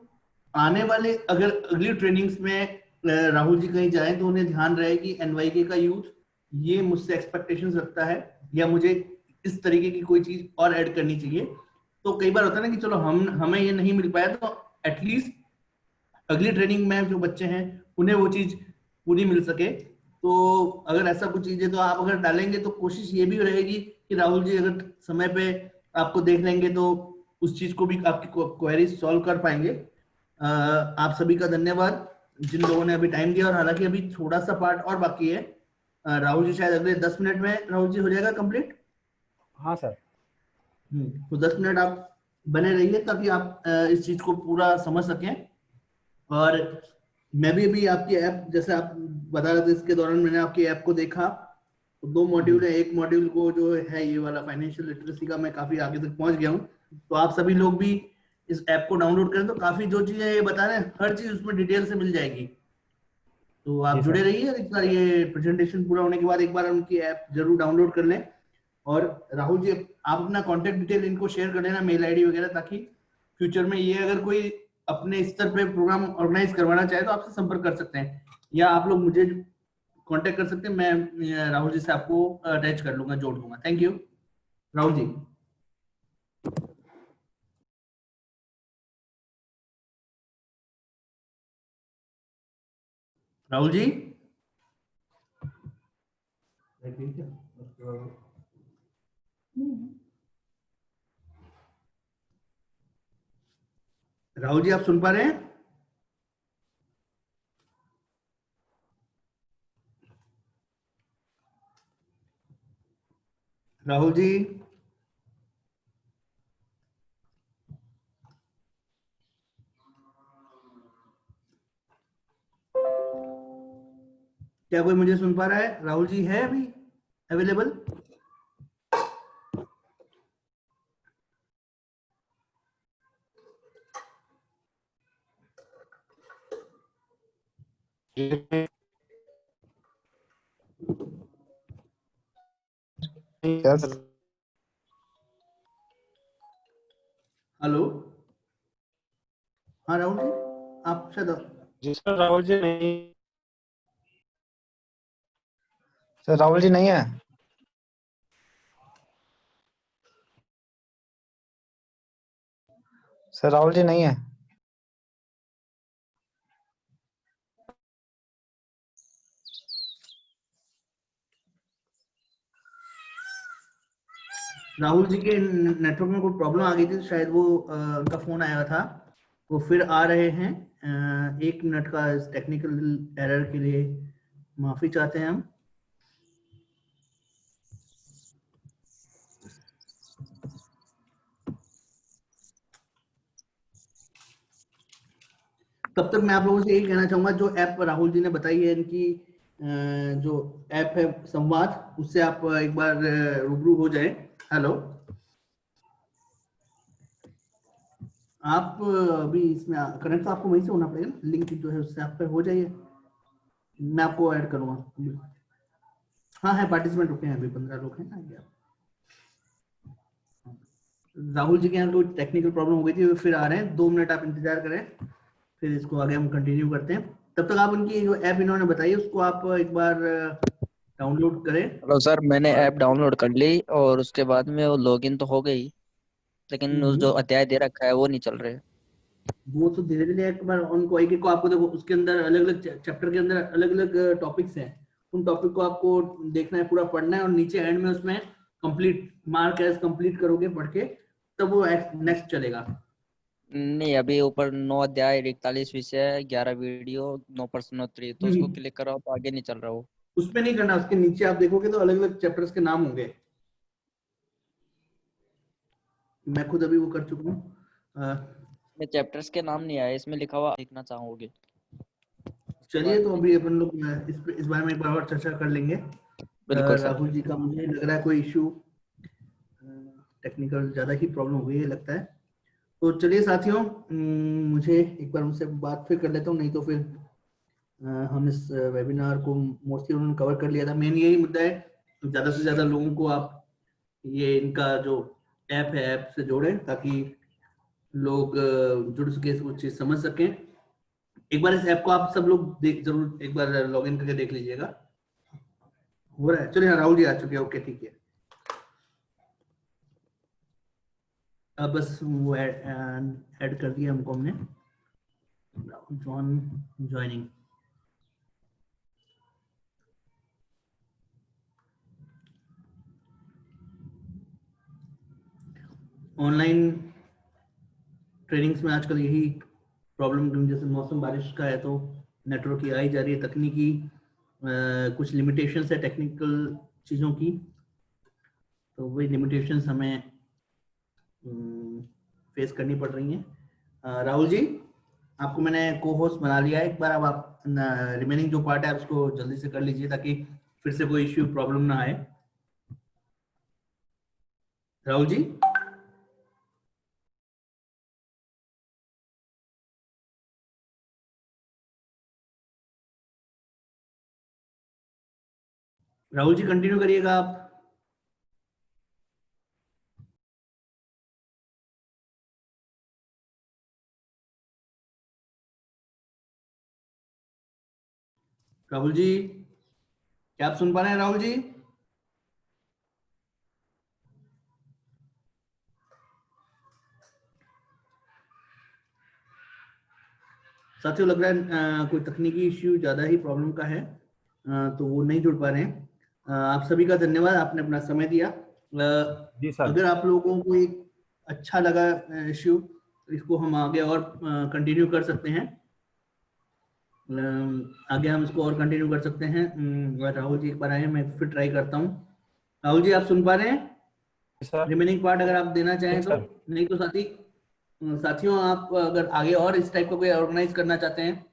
आने वाले अगर अगली ट्रेनिंग्स में राहुल जी कहीं जाएं तो उन्हें ध्यान रहे कि एनवाईके का यूथ ये मुझसे एक्सपेक्टेशंस रखता है, या मुझे इस तरीके की कोई चीज और ऐड करनी चाहिए। तो कई बार होता है ना कि चलो हम हमें ये नहीं मिल पाया, तो एटलीस्ट अगली ट्रेनिंग में जो बच्चे हैं उन्हें वो चीज पूरी मिल सके। तो अगर ऐसा कुछ चीज है तो आप अगर डालेंगे तो कोशिश ये भी रहेगी कि राहुल जी अगर समय पे आपको देख लेंगे तो उस चीज को भी आपकी क्वेरीज सॉल्व कर पाएंगे। आप सभी का धन्यवाद जिन लोगों ने अभी टाइम दिया, और हालांकि अभी थोड़ा सा पार्ट और बाकी है। राहुल जी शायद अगले 10 मिनट में राहुल जी हो जाएगा कंप्लीट। हाँ सर। तो 10 मिनट आप बने रहिए ताकि आप इस चीज को पूरा समझ सकें। और मैं भी अभी आपकी ऐप, जैसे आप बता रहे थे, इसके दौरान मैंने आपकी ऐप को देखा, तो 2 मॉड्यूल जी है। एक मॉड्यूल को जो है ये वाला फाइनेंशियल लिटरेसी का, मैं काफी आगे तक पहुंच गया हूँ। तो आप सभी लोग भी इस ऐप को डाउनलोड करें तो काफी जो चीजें ये बता रहे हैं हर चीज उसमें डिटेल से मिल जाएगी। तो जी आप जुड़े सर। रहिए, एक बार ये प्रेजेंटेशन पूरा होने के बाद एक बार उनकी ऐप जरूर डाउनलोड कर लें। और राहुल जी आप अपना कांटेक्ट डिटेल इनको शेयर कर देना, मेल आईडी वगैरह, ताकि फ्यूचर में ये अगर कोई अपने स्तर पे प्रोग्राम ऑर्गेनाइज करवाना चाहे तो आपसे संपर्क कर सकते हैं, या आप लोग मुझे कांटेक्ट कर सकते हैं। मैं राहुल जी से आपको अटैच कर लूंगा, जोड़ दूंगा। Thank you Rahul ji. राहुल जी। राहुल जी आप सुन पा रहे हैं? राहुल जी। क्या कोई मुझे सुन पा रहा है? राहुल जी है अभी अवेलेबल? यस। हेलो। हाँ राहुल जी, आप शायद। जी सर, राहुल जी नहीं। सर राहुल जी नहीं है। सर राहुल जी नहीं है। राहुल जी के नेटवर्क में कोई प्रॉब्लम आ गई थी, शायद वो उनका फोन आया था, वो फिर आ रहे हैं। 1 मिनट का टेक्निकल एरर के लिए माफी चाहते हैं हम। तब तक मैं आप लोगों से यही कहना चाहूंगा, जो ऐप राहुल जी ने बताई है इनकी, जो ऐप है संवाद, उससे आप एक बार रूबरू हो जाए। हेलो, आप अभी इसमें कनेक्ट तो आपको वहीं से होना पड़ेगा, लिंक जो है उससे आप पे हो जाइए, मैं आपको ऐड करूंगा। हाँ है, पार्टिसिपेंट रुके हैं अभी 15 लोग हैं आगे आप। राहुल जी के यहाँ कोई टेक्निकल प्रॉब्लम हो गई थी, वो फिर आ रहे हैं, 2 मिनट आप इंतजार करें, फिर इसको आगे हम कंटिन्यू करते हैं। तब तक आप उनकी जो ऐप इन्होंने बताई उसको आप एक बार डाउनलोड करें। हेलो सर, मैंने और ऐप डाउनलोड कर ली और उसके बाद में वो लॉगिन तो हो गई, लेकिन उस जो अध्याय दे रखा है वो नहीं चल रहे। वो तो धीरे धीरे एक बार उनको एक एक को आपको देखो, उसके अंदर अलग अलग चैप्टर के अंदर अलग अलग टॉपिक्स हैं, उन टॉपिक को आपको देखना है, पूरा पढ़ना है, और नीचे एंड में उसमें कंप्लीट मार्क एज कंप्लीट करोगे पढ़ के, तब वो नेक्स्ट चलेगा। नहीं, अभी ऊपर 9 अध्याय, 41 विषय, 11 वीडियो, 9 प्रश्नोत्तरी, तो उसको क्लिक कराओ तो आगे नहीं चल रहा वो। उसमें नहीं करना, उसके नीचे आप देखोगे तो अलग अलग चैप्टर्स के नाम होंगे। मैं खुद अभी वो कर चुका हूँ। चैप्टर्स के नाम नहीं आए, इसमें लिखा हुआ लिखना चाहोगे। चलिए, तो अभी अपन लोग इस बारे में एक बार और चर्चा कर लेंगे। बिल्कुल सर। राहुल जी का मुझे लग रहा है कोई इशू, टेक्निकल ज्यादा ही प्रॉब्लम हो गई है लगता है। तो चलिए साथियों, मुझे एक बार उनसे बात फिर कर लेता हूँ, नहीं तो फिर हम इस वेबिनार को मोस्टली उन्होंने कवर कर लिया था। मेन यही मुद्दा है, ज्यादा से ज्यादा लोगों को आप ये इनका जो ऐप है ऐप से जोड़ें, ताकि लोग जुड़ सके, वो चीज समझ सकें। एक बार इस ऐप को आप सब लोग जरूर एक बार लॉग इन करके देख लीजिएगा। हो रहा है, चलिए। हाँ, राहुल जी आ चुके हैं, ओके ठीक है। अब बस वो ऐड कर दिया हमको हमने, जॉन ज्वाइनिंग। ऑनलाइन ट्रेनिंग्स में आजकल यही प्रॉब्लम, जैसे मौसम बारिश का है तो नेटवर्क की आई जा रही है, तकनीकी कुछ लिमिटेशंस है टेक्निकल चीज़ों की, तो वही लिमिटेशंस हमें फेस करनी पड़ रही हैं। राहुल जी, आपको मैंने को होस्ट बना लिया है, एक बार अब आप रिमेनिंग जो पार्ट है उसको जल्दी से कर लीजिए, ताकि फिर से कोई इश्यू प्रॉब्लम ना आए। राहुल जी, राहुल जी कंटिन्यू करिएगा आप। राहुल जी, क्या आप सुन पा रहे हैं राहुल जी? साथियों, लग रहा है कोई तकनीकी इश्यू ज्यादा ही प्रॉब्लम का है, तो वो नहीं जुड़ पा रहे हैं। आप सभी का धन्यवाद, आपने अपना समय दिया। जी सर। अगर आप लोगों को एक अच्छा लगा इश्यू, इसको हम आगे और कंटिन्यू कर सकते हैं। आगे हम इसको और कंटिन्यू कर सकते हैं। राहुल जी एक बार आए, मैं फिर ट्राई करता हूँ। राहुल जी, आप सुन पा रहे हैं? सर रिमेनिंग पार्ट अगर आप देना चाहें तो, सर। नहीं तो साथियों, आप अगर आगे और इस टाइप का कोई ऑर्गेनाइज करना चाहते हैं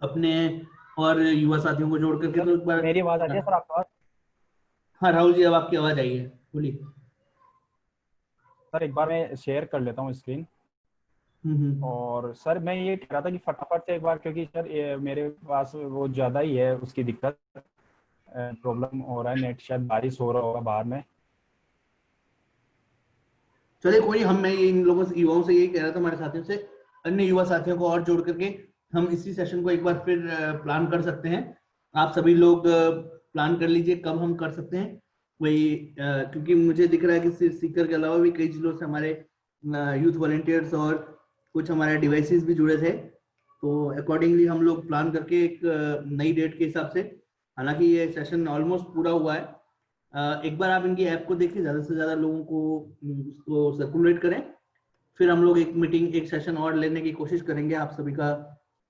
अपने और युवा साथियों को जोड़ करके, तो एक बार। मेरी आवाज आ रही है सर आपको? हाँ राहुल जी, अब आपकी आवाज आई है, बोलिए। सर एक बार मैं शेयर कर लेता हूँ स्क्रीन। और सर मैं ये कह रहा था कि फटाफट से एक बार, क्योंकि सर मेरे पास वो ज़्यादा ही है उसकी दिक्कत, प्रॉब्लम हो रहा है नेट, शायद बारिश हो रहा होगा बाहर में। चलिए कोई, मैं ये इन लोगों से, युवाओं से यही कह रहा था, हमारे साथियों से, अन्य युवा साथियों को और जोड़ करके हम इसी सेशन को एक बार फिर प्लान कर सकते हैं। आप सभी लोग प्लान कर लीजिए कब हम कर सकते हैं वही, क्योंकि मुझे दिख रहा है कि सिर्फ सीकर के अलावा भी कई जिलों से हमारे यूथ वॉलंटियर्स और कुछ हमारे डिवाइसेस भी जुड़े थे, तो अकॉर्डिंगली हम लोग प्लान करके एक नई डेट के हिसाब से, हालांकि ये सेशन ऑलमोस्ट पूरा हुआ है, एक बार आप इनकी ऐप को देखिए, ज्यादा से ज्यादा लोगों को उसको सर्कुलेट करें, फिर हम लोग एक मीटिंग, एक सेशन और लेने की कोशिश करेंगे। आप सभी का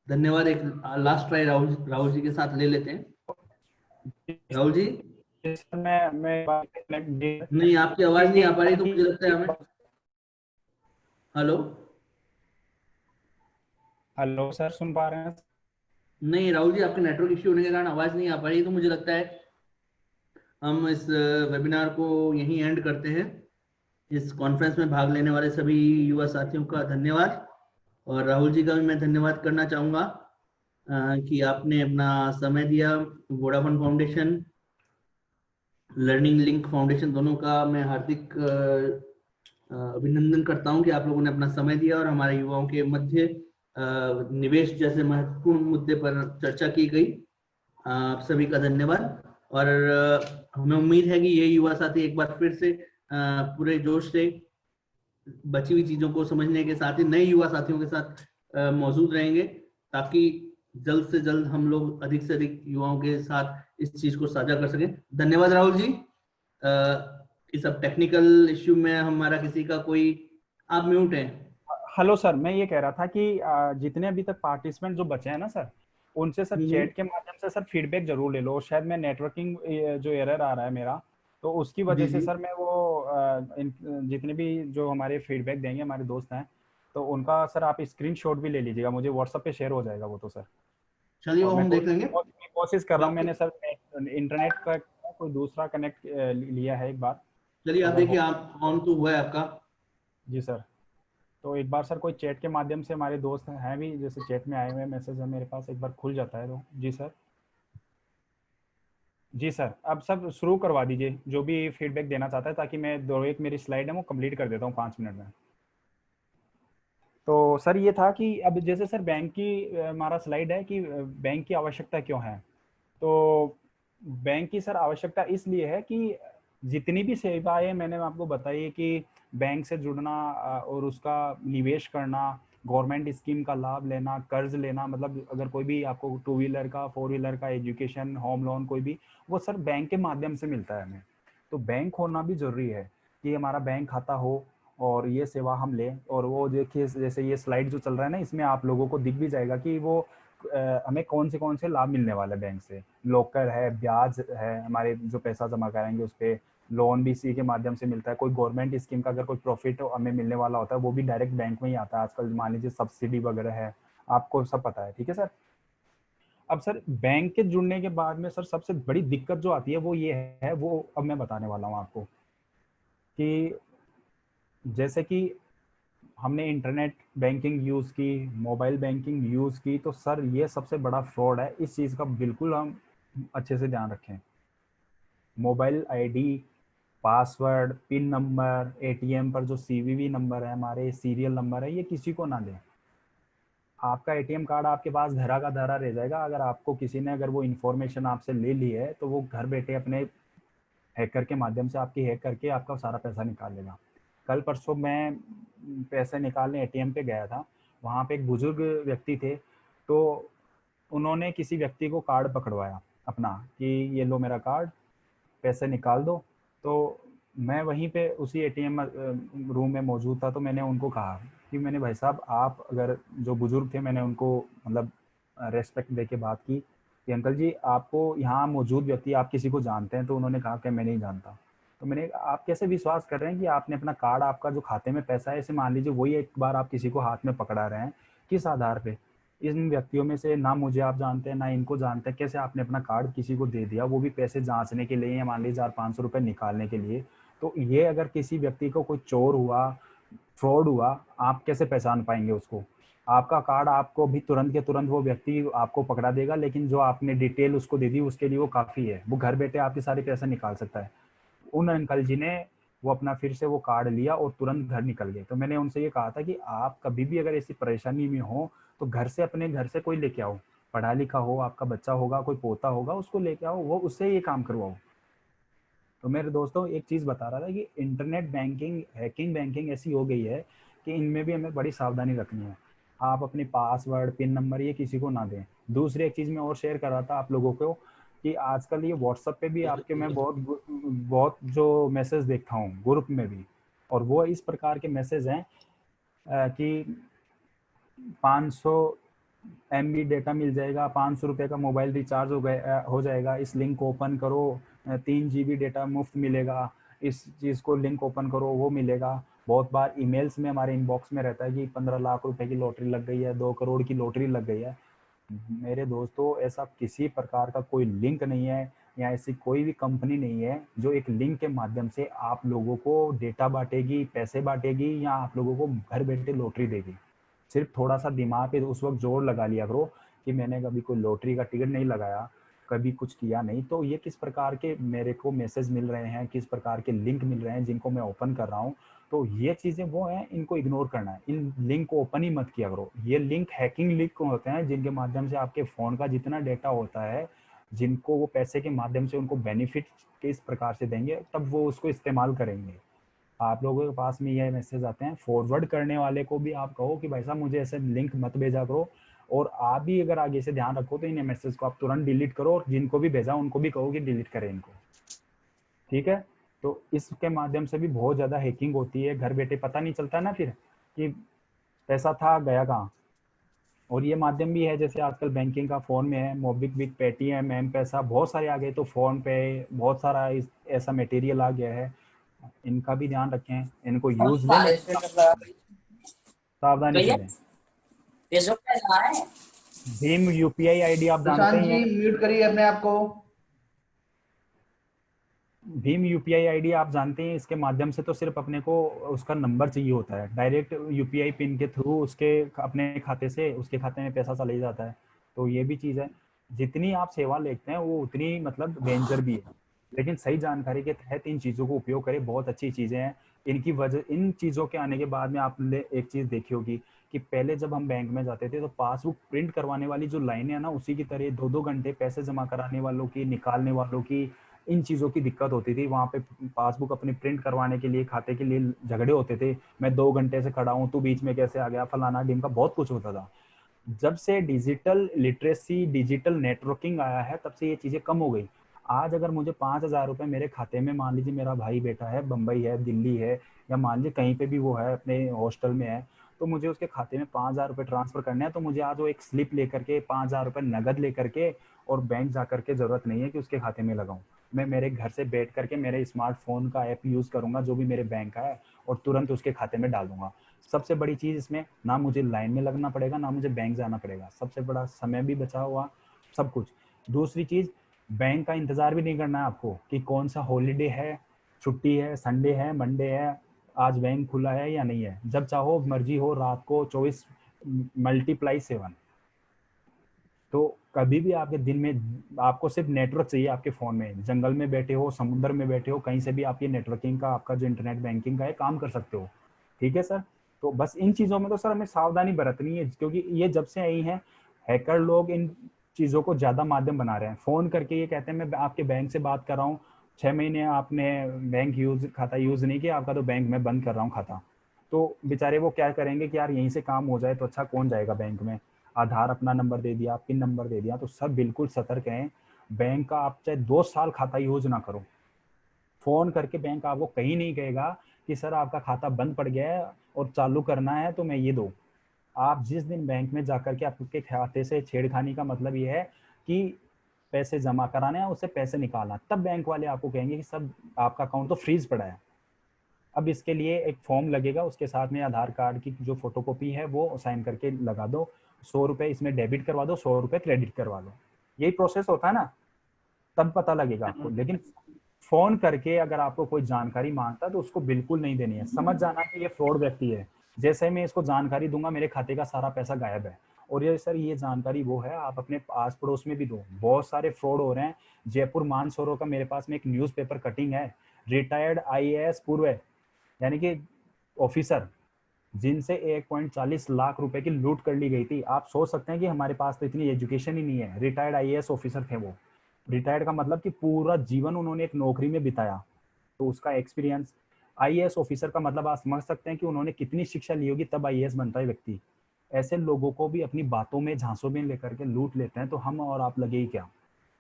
धन्यवाद। एक लास्ट ट्राई राहुल जी के साथ ले लेते हैं। राहुल जी, सर मैं नहीं आपकी आवाज नहीं आ पा रही, तो मुझे लगता है हमें, हेलो, हेलो सर, सुन पा रहे हैं? नहीं राहुल जी, आपके नेटवर्क इश्यू होने के कारण आवाज नहीं आ पा रही, तो मुझे लगता है हम इस वेबिनार को यहीं एंड करते हैं। इस कॉन्फ्रेंस में भाग लेने वाले सभी युवा साथियों का धन्यवाद, और राहुल जी का भी मैं धन्यवाद करना चाहूंगा कि आपने अपना समय दिया। Vodafone foundation, learning link foundation, दोनों का मैं हार्दिक अभिनंदन करता हूं कि आप लोगों ने अपना समय दिया और हमारे युवाओं के मध्य निवेश जैसे महत्वपूर्ण मुद्दे पर चर्चा की गई। आप सभी का धन्यवाद। और हमें उम्मीद है कि ये युवा साथी एक बार फिर से पूरे जोश से बची हुई चीजों को समझने के साथ ही नए युवा साथियों के साथ मौजूद रहेंगे, ताकि जल्द से जल्द हम लोग अधिक से अधिक युवाओं के साथ इस चीज को साझा कर सकें। धन्यवाद राहुल जी। इस सब टेक्निकल इश्यू में हमारा किसी का कोई, आप म्यूट हैं। हेलो सर, मैं ये कह रहा था कि जितने अभी तक पार्टिसिपेंट जो बचे हैं ना सर, उनसे सर चैट के माध्यम से सर फीडबैक जरूर ले लो। और शायद मैं नेटवर्किंग जो एरर आ रहा है मेरा, तो उसकी वजह से सर मैं वो जितने भी जो हमारे फीडबैक देंगे हमारे दोस्त हैं, तो उनका सर आप स्क्रीनशॉट भी ले लीजिएगा, मुझे व्हाट्सएप पे शेयर हो जाएगा वो तो सर। चलिए और वो मैं हम देख लेंगे। कोशिश कर रहा हूँ, बाकी मैंने सर इंटरनेट का कोई दूसरा कनेक्ट लिया है एक बार, चलिए आप अगर देखिए, हो। आप ऑन तो हुआ है आपका। जी सर, तो एक बार सर कोई चैट के माध्यम से, हमारे दोस्त हैं भी जैसे चैट में आए हुए मैसेज है मेरे पास, एक बार खुल जाता है तो। जी सर, जी सर, अब सब शुरू करवा दीजिए जो भी फीडबैक देना चाहता है, ताकि मैं दो एक मेरी स्लाइड है वो कंप्लीट कर देता हूँ 5 मिनट में। तो सर ये था कि अब जैसे सर बैंक की हमारा स्लाइड है कि बैंक की आवश्यकता क्यों है। तो बैंक की सर आवश्यकता इसलिए है कि जितनी भी सेवाएं मैंने आपको बताई कि बैंक से जुड़ना और उसका निवेश करना, गवर्नमेंट स्कीम का लाभ लेना, कर्ज लेना, मतलब अगर कोई भी आपको 2 व्हीलर का, 4 व्हीलर का, एजुकेशन, होम लोन कोई भी, वो सर बैंक के माध्यम से मिलता है हमें। तो बैंक होना भी जरूरी है कि हमारा बैंक खाता हो और ये सेवा हम लें। और वो देखिए जैसे ये स्लाइड जो चल रहा है ना, इसमें आप लोगों को दिख भी जाएगा कि वो हमें कौन से लाभ मिलने वाले हैं बैंक से। लॉकर है, ब्याज है, हमारे जो पैसा जमा कराएंगे उस पर, लोन भी इसी के माध्यम से मिलता है। कोई गवर्नमेंट स्कीम का अगर कोई प्रॉफिट हमें मिलने वाला होता है, वो भी डायरेक्ट बैंक में ही आता है आजकल। मान लीजिए सब्सिडी वगैरह है, आपको सब पता है, ठीक है सर। अब सर बैंक के जुड़ने के बाद में सर सबसे बड़ी दिक्कत जो आती है वो ये है, वो अब मैं बताने वाला हूँ आपको, कि जैसे कि हमने इंटरनेट बैंकिंग यूज़ की, मोबाइल बैंकिंग यूज़ की, तो सर ये सबसे बड़ा फ्रॉड है। इस चीज़ का बिल्कुल हम अच्छे से ध्यान रखें। Mobile ID, password, pin number, ATM पर जो सीवीवी नंबर है, हमारे सीरियल नंबर है, ये किसी को ना दें। आपका एटीएम कार्ड आपके पास धरा का धरा रह जाएगा। अगर आपको किसी ने अगर वो इन्फॉर्मेशन आपसे ले ली है, तो वो घर बैठे अपने हैकर के माध्यम से आपकी हैक करके आपका सारा पैसा निकाल लेगा। कल परसों मैं पैसे निकालने एटीएम पे गया था, वहाँ पे एक बुजुर्ग व्यक्ति थे, तो उन्होंने किसी व्यक्ति को कार्ड पकड़वाया अपना कि ये लो मेरा कार्ड, पैसे निकाल दो। तो मैं वहीं पे उसी एटीएम रूम में मौजूद था, तो मैंने उनको कहा कि मैंने भाई साहब, आप अगर, जो बुजुर्ग थे, मैंने उनको मतलब रेस्पेक्ट दे के बात की कि अंकल जी, आपको यहाँ मौजूद व्यक्ति आप किसी को जानते हैं? तो उन्होंने कहा कि मैं नहीं जानता। तो मैंने, आप कैसे विश्वास कर रहे हैं कि आपने अपना कार्ड, आपका जो खाते में पैसा है, इसे मान लीजिए वही एक बार आप किसी को हाथ में पकड़ा रहे हैं, किस आधार पे? इन व्यक्तियों में से ना मुझे आप जानते हैं ना इनको जानते हैं, कैसे आपने अपना कार्ड किसी को दे दिया, वो भी पैसे जांचने के लिए या मान लीजिए 400-500 रुपए निकालने के लिए? तो ये अगर किसी व्यक्ति को कोई चोर हुआ, फ्रॉड हुआ, आप कैसे पहचान पाएंगे उसको? आपका कार्ड आपको भी तुरंत के तुरंत वो व्यक्ति आपको पकड़ा देगा, लेकिन जो आपने डिटेल उसको दे दी उसके लिए वो काफ़ी है, वो घर बैठे आपके सारे पैसे निकाल सकता है। उन अंकल जी ने वो अपना फिर से वो कार्ड लिया और तुरंत घर निकल गए। तो मैंने उनसे ये कहा था कि आप कभी भी अगर ऐसी परेशानी में हो, तो घर से, अपने घर से कोई लेके आओ, पढ़ा लिखा हो, आपका बच्चा होगा, कोई पोता होगा, उसको लेके आओ, वो उससे ये काम करवाओ। तो मेरे दोस्तों, एक चीज़ बता रहा था कि इंटरनेट बैंकिंग, हैकिंग बैंकिंग ऐसी हो गई है कि इनमें भी हमें बड़ी सावधानी रखनी है। आप अपने पासवर्ड, पिन नंबर ये किसी को ना दें। दूसरी एक चीज़ मैं और शेयर कर रहा था आप लोगों को कि आजकल ये व्हाट्सएप पे भी आपके मैं बहुत बहुत जो मैसेज देखता हूँ ग्रुप में भी, और वो इस प्रकार के मैसेज हैं कि 500 MB डेटा मिल जाएगा, 500 रुपये का मोबाइल रिचार्ज हो जाएगा, इस लिंक को ओपन करो, 3 GB डेटा मुफ्त मिलेगा, इस चीज़ को लिंक ओपन करो वो मिलेगा। बहुत बार ईमेल्स में हमारे इनबॉक्स में रहता है कि 15 लाख रुपए की लॉटरी लग गई है, 2 करोड़ की लॉटरी लग गई है। मेरे दोस्तों, ऐसा किसी प्रकार का कोई लिंक नहीं है या ऐसी कोई भी कंपनी नहीं है जो एक लिंक के माध्यम से आप लोगों को डेटा बांटेगी, पैसे बांटेगी या आप लोगों को घर बैठे लॉटरी देगी। सिर्फ थोड़ा सा दिमाग पे उस वक्त जोर लगा लिया करो कि मैंने कभी कोई लॉटरी का टिकट नहीं लगाया, कभी कुछ किया नहीं, तो ये किस प्रकार के मेरे को मैसेज मिल रहे हैं, किस प्रकार के लिंक मिल रहे हैं जिनको मैं ओपन कर रहा हूँ, तो ये चीज़ें वो हैं, इनको इग्नोर करना है। इन लिंक को ओपन ही मत किया करो। ये लिंक हैकिंग लिंक होते हैं जिनके माध्यम से आपके फ़ोन का जितना डेटा होता है, जिनको वो पैसे के माध्यम से उनको बेनिफिट किस प्रकार से देंगे, तब वो उसको इस्तेमाल करेंगे। आप लोगों के पास में ये मैसेज आते हैं, फॉरवर्ड करने वाले को भी आप कहो कि भाई साहब मुझे ऐसे लिंक मत भेजा करो, और आप भी अगर आगे से ध्यान रखो तो इन मैसेज को आप तुरंत डिलीट करो, और जिनको भी भेजा उनको भी कहो कि डिलीट करें इनको, ठीक है। तो इसके माध्यम से भी बहुत ज़्यादा हैकिंग होती है, घर बैठे पता नहीं चलता ना फिर कि पैसा था गया कहाँ। और ये माध्यम भी है, जैसे आजकल बैंकिंग का फ़ोन में है, मोबिक्विक, पेटीएम, एम पैसा, बहुत सारे आ गए, तो फ़ोन पे बहुत सारा ऐसा मटेरियल आ गया है, इनका भी ध्यान रखें, इनको यूज लें, सावधानी से लें। भीम UPI ID आप जानते प्रशांत ही जी हैं। म्यूट करिए अपने आप को। भीम UPI ID आप जानते हैं, इसके माध्यम से तो सिर्फ अपने को उसका नंबर चाहिए होता है, डायरेक्ट UPI पिन के थ्रू उसके अपने खाते से उसके खाते में पैसा चले जाता है। तो ये भी चीज़ है, जितनी आप सेवा लेते हैं वो उतनी मतलब डेंजर भी है, लेकिन सही जानकारी के तहत इन चीज़ों को उपयोग करें, बहुत अच्छी चीज़ें हैं। इनकी वजह, इन चीज़ों के आने के बाद में आपने एक चीज़ देखी होगी कि पहले जब हम बैंक में जाते थे तो पासबुक प्रिंट करवाने वाली जो लाइनें है ना, उसी की तरह 2-2 घंटे पैसे जमा कराने वालों की, निकालने वालों की, इन चीज़ों की दिक्कत होती थी। वहाँ पे पासबुक अपनी प्रिंट करवाने के लिए, खाते के लिए झगड़े होते थे, मैं 2 घंटे से खड़ा हूँ, तू बीच में कैसे आ गया, फलाना ढिमका, बहुत कुछ होता था। जब से डिजिटल लिटरेसी, डिजिटल नेटवर्किंग आया है, तब से ये चीज़ें कम हो गई। आज अगर मुझे 5,000 रुपये मेरे खाते में, मान लीजिए मेरा भाई बैठा है, बम्बई है, दिल्ली है, या मान लीजिए कहीं पे भी वो है, अपने हॉस्टल में है, तो मुझे उसके खाते में 5,000 रुपये ट्रांसफर करने हैं, तो मुझे आज वो एक स्लिप लेकर के 5,000 रुपये नगद लेकर के और बैंक जा करके ज़रूरत नहीं है कि उसके खाते में लगाऊं। मैं मेरे घर से बैठ करके मेरे स्मार्टफोन का ऐप यूज़ करूंगा, जो भी मेरे बैंक का है, और तुरंत उसके खाते में डाल दूंगा। सबसे बड़ी चीज़ इसमें, ना मुझे लाइन में लगना पड़ेगा, ना मुझे बैंक जाना पड़ेगा, सबसे बड़ा समय भी बचा हुआ, सब कुछ। दूसरी चीज़, बैंक का इंतज़ार भी नहीं करना है आपको कि कौन सा हॉलीडे है, छुट्टी है, संडे है, मंडे है, आज बैंक खुला है या नहीं है। जब चाहो मर्जी हो, रात को 24 × 7, तो कभी भी आपके दिन में आपको सिर्फ नेटवर्क चाहिए आपके फ़ोन में, जंगल में बैठे हो, समुद्र में बैठे हो, कहीं से भी आप ये नेटवर्किंग का, आपका जो इंटरनेट बैंकिंग का है, काम कर सकते हो, ठीक है सर। तो बस इन चीज़ों में तो सर हमें सावधानी बरतनी है, क्योंकि ये जब से आई हैं, हैकर लोग इन चीज़ों को ज़्यादा माध्यम बना रहे हैं। फ़ोन करके ये कहते हैं मैं आपके बैंक से बात कर रहा हूँ, 6 महीने आपने बैंक खाता यूज़ नहीं किया, आपका तो बैंक में बंद कर रहा हूँ खाता। तो बेचारे वो क्या करेंगे कि यार यहीं से काम हो जाए तो अच्छा, कौन जाएगा बैंक में। आधार अपना नंबर दे दिया, पिन नंबर दे दिया, तो सब बिल्कुल सतर्क हैं। बैंक का आप चाहे 2 साल खाता यूज ना करो, फोन करके बैंक आपको कहीं नहीं कहेगा कि सर आपका खाता बंद पड़ गया है और चालू करना है तो मैं ये दो। आप जिस दिन बैंक में जाकर के आपके खाते से छेड़खानी का मतलब ये है कि पैसे जमा कराने हैं, उससे पैसे निकालना, तब बैंक वाले आपको कहेंगे कि सब आपका अकाउंट तो फ्रीज पड़ा है। अब इसके लिए एक फॉर्म लगेगा, उसके साथ में आधार कार्ड की जो फोटोकॉपी है वो साइन करके लगा दो, 100 रुपये इसमें डेबिट करवा दो, 100 रुपये क्रेडिट करवा दो, यही प्रोसेस होता है ना, तब पता लगेगा आपको। लेकिन फोन करके अगर आपको कोई जानकारी मांगता है तो उसको बिल्कुल नहीं देनी है, समझ जाना कि ये फ्रॉड व्यक्ति है। जैसे मैं इसको जानकारी दूंगा मेरे खाते का सारा पैसा गायब है। और ये सर, ये जानकारी वो है, आप अपने आस पड़ोस में भी दो, बहुत सारे फ्रॉड हो रहे हैं। जयपुर मानसरोवर का मेरे पास में एक न्यूज़पेपर कटिंग है, रिटायर्ड IAS पूर्व यानी कि ऑफिसर, जिनसे 1.40 लाख रुपए की लूट कर ली गई थी। आप सोच सकते हैं कि हमारे पास तो इतनी एजुकेशन ही नहीं है। रिटायर्ड IAS ऑफिसर थे वो। रिटायर्ड का मतलब कि पूरा जीवन उन्होंने एक नौकरी में बिताया, तो उसका एक्सपीरियंस। IAS ऑफिसर का मतलब आप समझ सकते हैं कि उन्होंने कितनी शिक्षा ली होगी, तब IAS बनता है व्यक्ति। ऐसे लोगों को भी अपनी बातों में, झांसों में लेकर के लूट लेते हैं, तो हम और आप लगे ही क्या।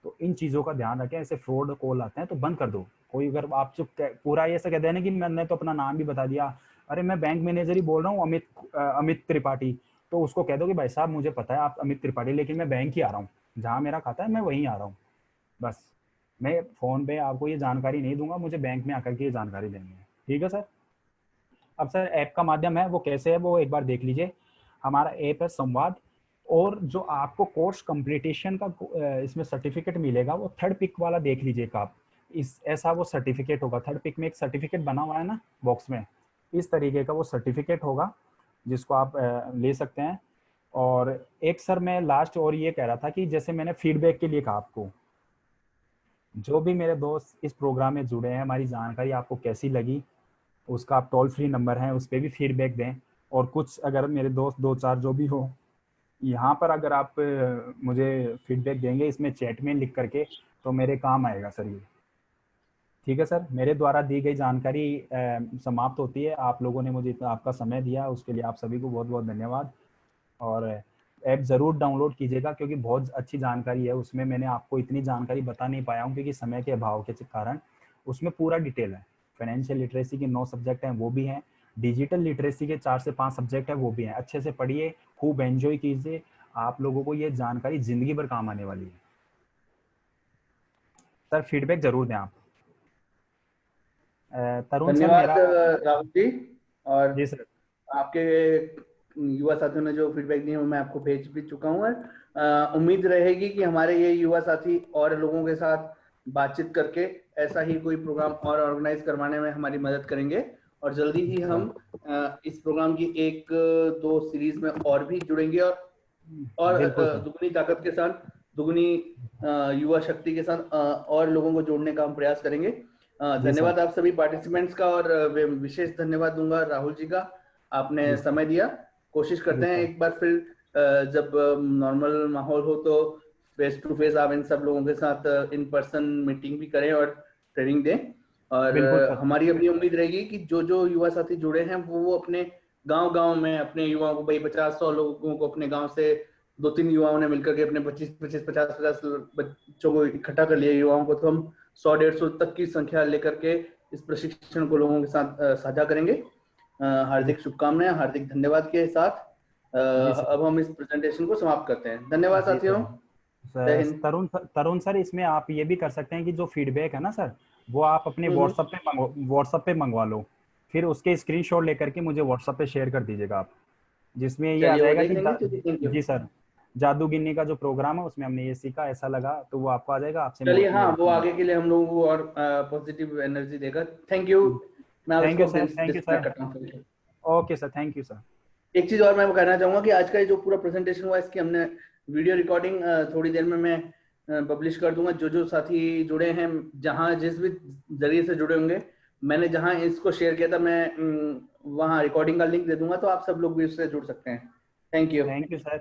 तो इन चीज़ों का ध्यान रखें। ऐसे फ्रॉड कॉल आते हैं तो बंद कर दो। कोई अगर आप पूरा ऐसा कहते हैं ना कि मैंने तो अपना नाम भी बता दिया, अरे मैं बैंक मैनेजर ही बोल रहा हूँ, अमित त्रिपाठी, तो उसको कह दो कि भाई साहब मुझे पता है आप अमित त्रिपाठी, लेकिन मैं बैंक ही आ रहा हूँ, जहाँ मेरा खाता है मैं वहीं आ रहा हूँ। बस मैं फ़ोन पे आपको ये जानकारी नहीं दूंगा, मुझे बैंक में आकर के ये जानकारी देनी है। ठीक है सर। अब सर ऐप का माध्यम है वो कैसे है वो एक बार देख लीजिए। हमारा ऐप है संवाद, और जो आपको कोर्स कंप्लीटेशन का इसमें सर्टिफिकेट मिलेगा वो थर्ड पिक वाला देख लीजिएगा आप। इस ऐसा वो सर्टिफिकेट होगा, थर्ड पिक में एक सर्टिफिकेट बना हुआ है ना बॉक्स में, इस तरीके का वो सर्टिफिकेट होगा जिसको आप ले सकते हैं। और एक सर मैं लास्ट और ये कह रहा था कि जैसे मैंने फीडबैक के लिए कहा आपको, जो भी मेरे दोस्त इस प्रोग्राम में जुड़े हैं, हमारी जानकारी आपको कैसी लगी, उसका आप टोल फ्री नंबर है उस पर भी फीडबैक दें। और कुछ अगर मेरे दोस्त 2-4 जो भी हो, यहाँ पर अगर आप मुझे फीडबैक देंगे इसमें चैट में लिख करके, तो मेरे काम आएगा सर ये। ठीक है सर, मेरे द्वारा दी गई जानकारी समाप्त होती है। आप लोगों ने मुझे इतना आपका समय दिया, उसके लिए आप सभी को बहुत बहुत धन्यवाद। और ऐप ज़रूर डाउनलोड कीजिएगा क्योंकि बहुत अच्छी जानकारी है उसमें। मैंने आपको इतनी जानकारी बता नहीं पाया हूँ क्योंकि समय के अभाव के कारण। उसमें पूरा डिटेल है। फाइनेंशियल लिटरेसी के 9 सब्जेक्ट हैं वो भी हैं, डिजिटल लिटरेसी के 4 से 5 सब्जेक्ट हैं वो भी हैं। अच्छे से पढ़िए, खूब एंजॉय कीजिए, आप लोगों को ये जानकारी ज़िंदगी भर काम आने वाली है। सर फीडबैक ज़रूर दें आप। तरुण सर धन्यवाद मेरा। राहुल जी। और जी सर। आपके युवा साथियों ने जो फीडबैक दिए वो मैं आपको भेज भी चुका हूँ। उम्मीद रहेगी कि हमारे ये युवा साथी और लोगों के साथ बातचीत करके ऐसा ही कोई प्रोग्राम और ऑर्गेनाइज करवाने में हमारी मदद करेंगे। और जल्दी ही हम इस प्रोग्राम की 1-2 सीरीज में और भी जुड़ेंगे और बिल्कुल सर। दुगनी ताकत के साथ, दुगनी युवा शक्ति के साथ और लोगों को जोड़ने का हम प्रयास करेंगे। जी सर। धन्यवाद आप सभी पार्टिसिपेंट्स का, और विशेष धन्यवाद दूंगा राहुल जी का, आपने जी समय दिया। कोशिश करते हैं सर। एक बार फिर जब नॉर्मल माहौल हो तो फेस टू फेस आप इन सब लोगों के साथ इन पर्सन मीटिंग भी करें और ट्रेनिंग दें। और बिल्कुल सर। हमारी अपनी उम्मीद रहेगी कि जो जो युवा साथी जुड़े हैं वो अपने गांव में अपने युवाओं को, भाई 50-100 लोगों को अपने गांव से 2-3 युवाओं ने मिलकर के अपने 25-25, 50-50 बच्चों को इकट्ठा कर लिया, युवाओं को, तो हम 100-150 तक की संख्या लेकर के इस प्रशिक्षण को लोगों के साथ साझा करेंगे। हार्दिक शुभकामनाएं, हार्दिक धन्यवाद के साथ जी सर। अब हम इस प्रेजेंटेशन को समाप्त करते हैं। धन्यवाद जी साथियों। जय सर। हिंद। तरुण सर इसमें आप ये भी कर सकते हैं कि जो फीडबैक है ना सर, वो आप अपने हम्म, व्हाट्सएप पे मंगवा लो, फिर उसके स्क्रीनशॉट लेकर के मुझे व्हाट्सएप पे शेयर कर दीजिएगा आप, जिसमें ये आ चलिए वो जाएगा देख कि लेंगे। चलिए, थैंक यू। जी सर, जादूगिनी का जो प्रोग्राम है उसमें हमने ये सीखा, ऐसा लगा, तो वो आपको आ जाएगा। आपसे चलिए, हाँ, वो आगे के लिए हम लोगों को और पॉजिटिव एनर्जी देगा। Thank you. मैं अब थैंक यू इसको sir. Thank you disconnect sir. करता हूँ। Okay sir, thank you sir. एक चीज और मैं कहना चाहूंगा कि आज का ये जो पूरा प्रेजेंटेशन हुआ, इसकी हमने वीडियो रिकॉर्डिंग थोड़ी देर में मैं पब्लिश कर दूंगा। जो जो साथी जुड़े हैं, जहां जिस भी जरिए से जुड़े होंगे, मैंने जहां इसको शेयर किया था, मैं वहां रिकॉर्डिंग का लिंक दे दूंगा, तो आप सब लोग भी उससे जुड़ सकते हैं। Thank you. Thank you sir.